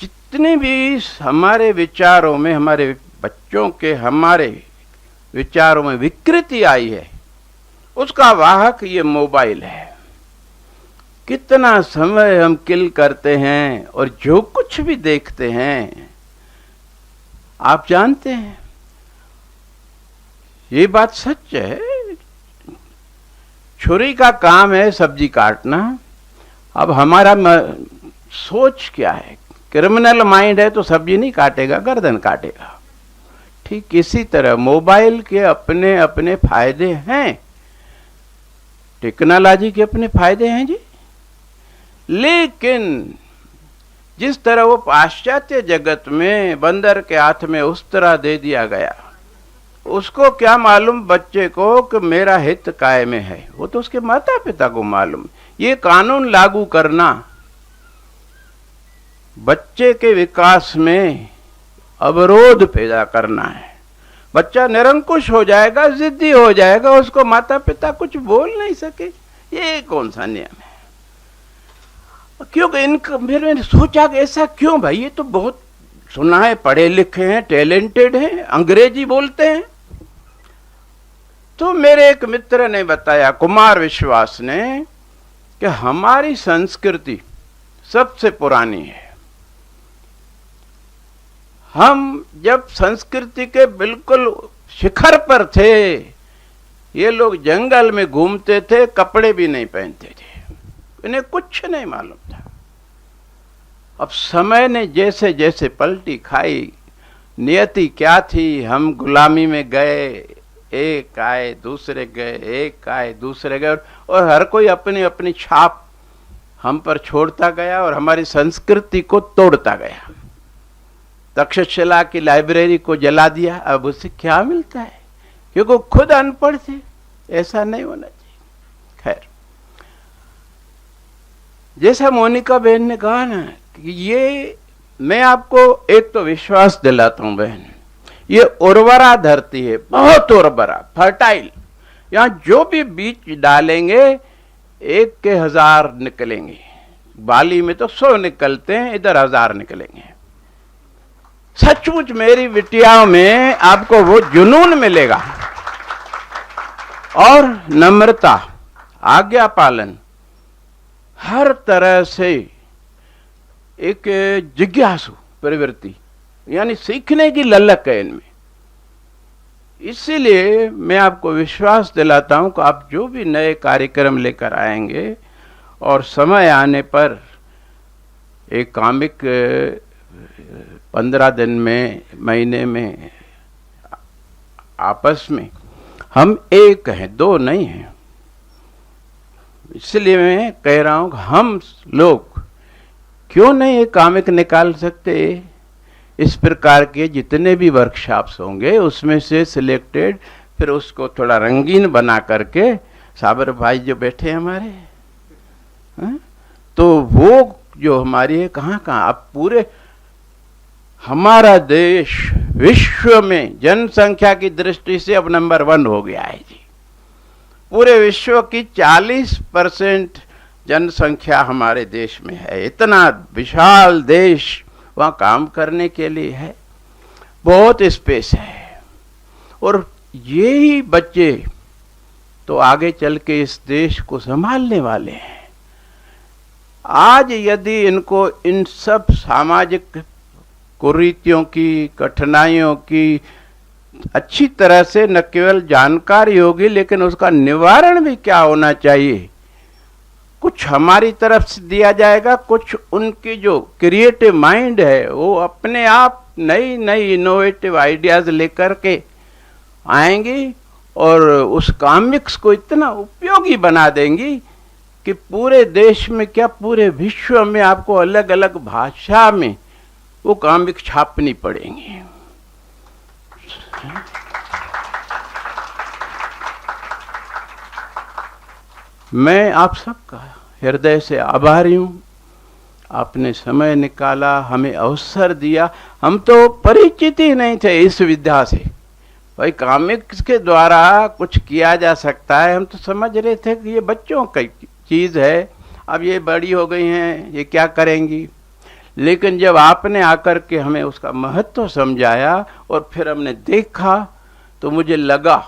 जितने भी हमारे विचारों में, हमारे बच्चों के हमारे विचारों में विकृति आई है, उसका वाहक ये मोबाइल है। कितना समय हम किल करते हैं और जो कुछ भी देखते हैं आप जानते हैं, ये बात सच है। छुरी का काम है सब्जी काटना, अब हमारा सोच क्या है, क्रिमिनल माइंड है तो सब्जी नहीं काटेगा, गर्दन काटेगा। ठीक इसी तरह मोबाइल के अपने अपने फायदे हैं, टेक्नोलॉजी के अपने फायदे हैं जी, लेकिन जिस तरह वो पाश्चात्य जगत में बंदर के हाथ में उस तरह दे दिया गया, उसको क्या मालूम बच्चे को कि मेरा हित काय में है, वो तो उसके माता पिता को मालूम। ये कानून लागू करना बच्चे के विकास में अवरोध पैदा करना है। बच्चा निरंकुश हो जाएगा, जिद्दी हो जाएगा, उसको माता पिता कुछ बोल नहीं सके, ये कौन सा नियम है? क्योंकि फिर मैंने सोचा कि ऐसा क्यों भाई, ये तो बहुत सुना है, पढ़े लिखे हैं, टैलेंटेड हैं, अंग्रेजी बोलते हैं। तो मेरे एक मित्र ने बताया, कुमार विश्वास ने, कि हमारी संस्कृति सबसे पुरानी है। हम जब संस्कृति के बिल्कुल शिखर पर थे, ये लोग जंगल में घूमते थे, कपड़े भी नहीं पहनते थे, इन्हें कुछ नहीं मालूम था। अब समय ने जैसे जैसे पलटी खाई, नियति क्या थी, हम गुलामी में गए, एक आए दूसरे गए, एक आए दूसरे गए, और हर कोई अपनी अपनी छाप हम पर छोड़ता गया और हमारी संस्कृति को तोड़ता गया। तक्षशिला की लाइब्रेरी को जला दिया, अब उससे क्या मिलता है, क्योंकि खुद अनपढ़ थे। ऐसा नहीं होना चाहिए। खैर, जैसा मोनिका बहन ने कहा ना कि ये मैं आपको एक तो विश्वास दिलाता हूं बहन, ये उर्वरा धरती है, बहुत उर्वरा, फर्टाइल। यहाँ जो भी बीज डालेंगे 1 के 1000 निकलेंगे। बाली में तो 100 निकलते हैं, इधर 1000 निकलेंगे। सचमुच मेरी बिटियाओं में आपको वो जुनून मिलेगा और नम्रता, आज्ञा पालन, हर तरह से एक जिज्ञासु प्रवृत्ति, यानी सीखने की ललक है इनमें। इसीलिए मैं आपको विश्वास दिलाता हूं कि आप जो भी नए कार्यक्रम लेकर आएंगे और समय आने पर एक कॉमिक 15 दिन में, महीने में, आपस में हम एक हैं, 2 नहीं हैं। इसलिए मैं कह रहा हूं कि हम लोग क्यों नहीं एक कॉमिक निकाल सकते। इस प्रकार के जितने भी वर्कशॉप्स होंगे उसमें से सिलेक्टेड, फिर उसको थोड़ा रंगीन बना करके, साबर भाई जो बैठे हैं हमारे, तो वो जो हमारी है कहाँ अब पूरे हमारा देश विश्व में जनसंख्या की दृष्टि से अब नंबर 1 हो गया है जी। पूरे विश्व की 40% जनसंख्या हमारे देश में है। इतना विशाल देश, वहाँ काम करने के लिए है, बहुत स्पेस है। और यही बच्चे तो आगे चल के इस देश को संभालने वाले हैं। आज यदि इनको इन सब सामाजिक कुरीतियों की, कठिनाइयों की अच्छी तरह से न केवल जानकारी होगी, लेकिन उसका निवारण भी क्या होना चाहिए, कुछ हमारी तरफ से दिया जाएगा, कुछ उनकी जो क्रिएटिव माइंड है वो अपने आप नई नई इनोवेटिव आइडियाज लेकर के आएंगी और उस कॉमिक्स को इतना उपयोगी बना देंगी कि पूरे देश में क्या पूरे विश्व में आपको अलग अलग भाषा में वो कॉमिक छापनी पड़ेंगी। मैं आप सबका हृदय से आभारी हूँ। आपने समय निकाला, हमें अवसर दिया। हम तो परिचित ही नहीं थे इस विद्या से, भाई कॉमिक्स के द्वारा कुछ किया जा सकता है। हम तो समझ रहे थे कि ये बच्चों की चीज़ है, अब ये बड़ी हो गई हैं, ये क्या करेंगी। लेकिन जब आपने आकर के हमें उसका महत्व समझाया और फिर हमने देखा, तो मुझे लगा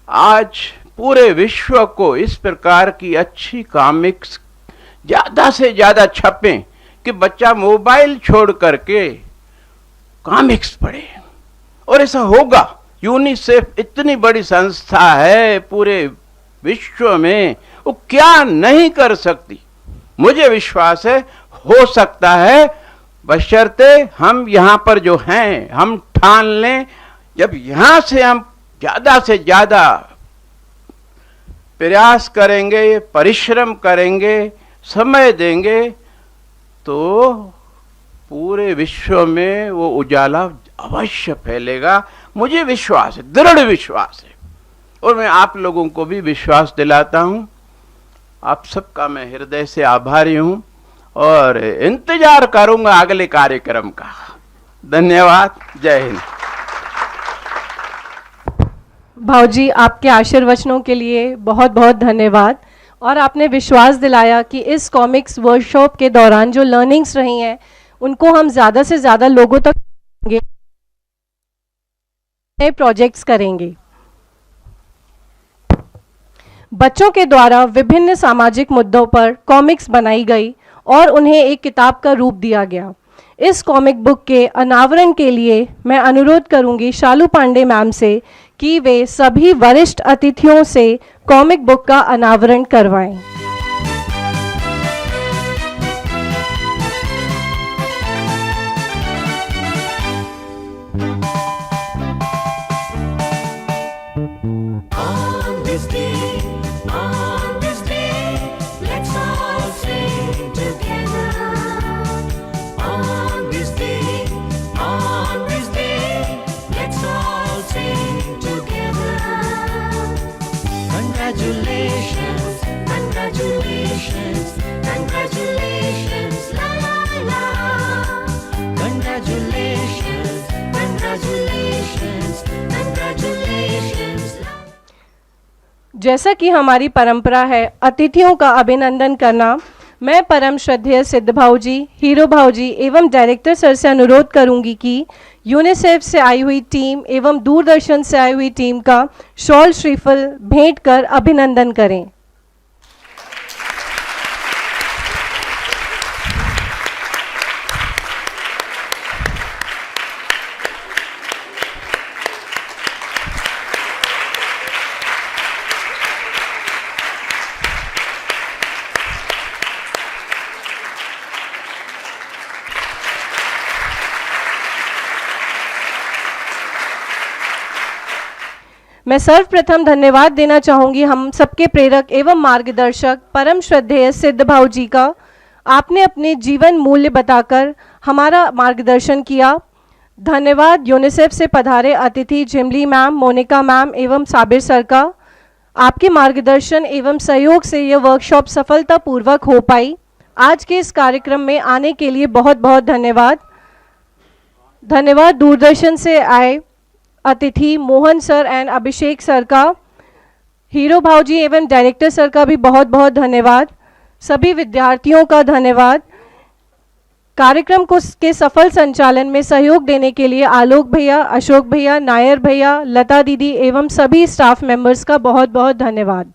आज पूरे विश्व को इस प्रकार की अच्छी कॉमिक्स ज़्यादा से ज़्यादा छपें कि बच्चा मोबाइल छोड़ करके कॉमिक्स पढ़े। और ऐसा होगा। यूनिसेफ इतनी बड़ी संस्था है पूरे विश्व में, वो क्या नहीं कर सकती। मुझे विश्वास है हो सकता है, बशर्ते हम यहाँ पर जो हैं हम ठान लें, जब यहाँ से हम ज़्यादा से ज़्यादा प्रयास करेंगे, परिश्रम करेंगे, समय देंगे, तो पूरे विश्व में वो उजाला अवश्य फैलेगा। मुझे विश्वास है, दृढ़ विश्वास है, और मैं आप लोगों को भी विश्वास दिलाता हूँ। आप सबका मैं हृदय से आभारी हूँ और इंतजार करूँगा अगले कार्यक्रम का। धन्यवाद। जय हिंद। भाऊजी, आपके आशीर्वचनों के लिए बहुत बहुत धन्यवाद। और आपने विश्वास दिलाया कि इस कॉमिक्स वर्कशॉप के दौरान जो लर्निंग्स रही हैं उनको हम ज़्यादा से ज़्यादा लोगों तक नए प्रोजेक्ट्स करेंगे। बच्चों के द्वारा विभिन्न सामाजिक मुद्दों पर कॉमिक्स बनाई गई और उन्हें एक किताब का रूप दिया गया। इस कॉमिक बुक के अनावरण के लिए मैं अनुरोध करूंगी शालू पांडे मैम से कि वे सभी वरिष्ठ अतिथियों से कॉमिक बुक का अनावरण करवाएं। जैसा कि हमारी परंपरा है अतिथियों का अभिनंदन करना, मैं परम श्रद्धेय सिद्ध भाऊजी, हीरो भाऊजी एवं डायरेक्टर सर से अनुरोध करूंगी कि यूनिसेफ से आई हुई टीम एवं दूरदर्शन से आई हुई टीम का शॉल श्रीफल भेंट कर अभिनंदन करें। मैं सर्वप्रथम धन्यवाद देना चाहूँगी हम सबके प्रेरक एवं मार्गदर्शक परम श्रद्धेय सिद्ध भाऊजी का। आपने अपने जीवन मूल्य बताकर हमारा मार्गदर्शन किया। धन्यवाद यूनिसेफ से पधारे अतिथि झिमली मैम, मोनिका मैम एवं साबिर सर का। आपके मार्गदर्शन एवं सहयोग से यह वर्कशॉप सफलतापूर्वक हो पाई। आज के इस कार्यक्रम में आने के लिए बहुत बहुत धन्यवाद। धन्यवाद दूरदर्शन से आए अतिथि Mohan sir and Abhishek sir का। हीरो भाऊजी एवं डायरेक्टर सर का भी बहुत बहुत धन्यवाद। सभी विद्यार्थियों का धन्यवाद। कार्यक्रम को के सफल संचालन में सहयोग देने के लिए आलोक भैया, अशोक भैया, नायर भैया, लता दीदी एवं सभी स्टाफ मेंबर्स का बहुत बहुत धन्यवाद।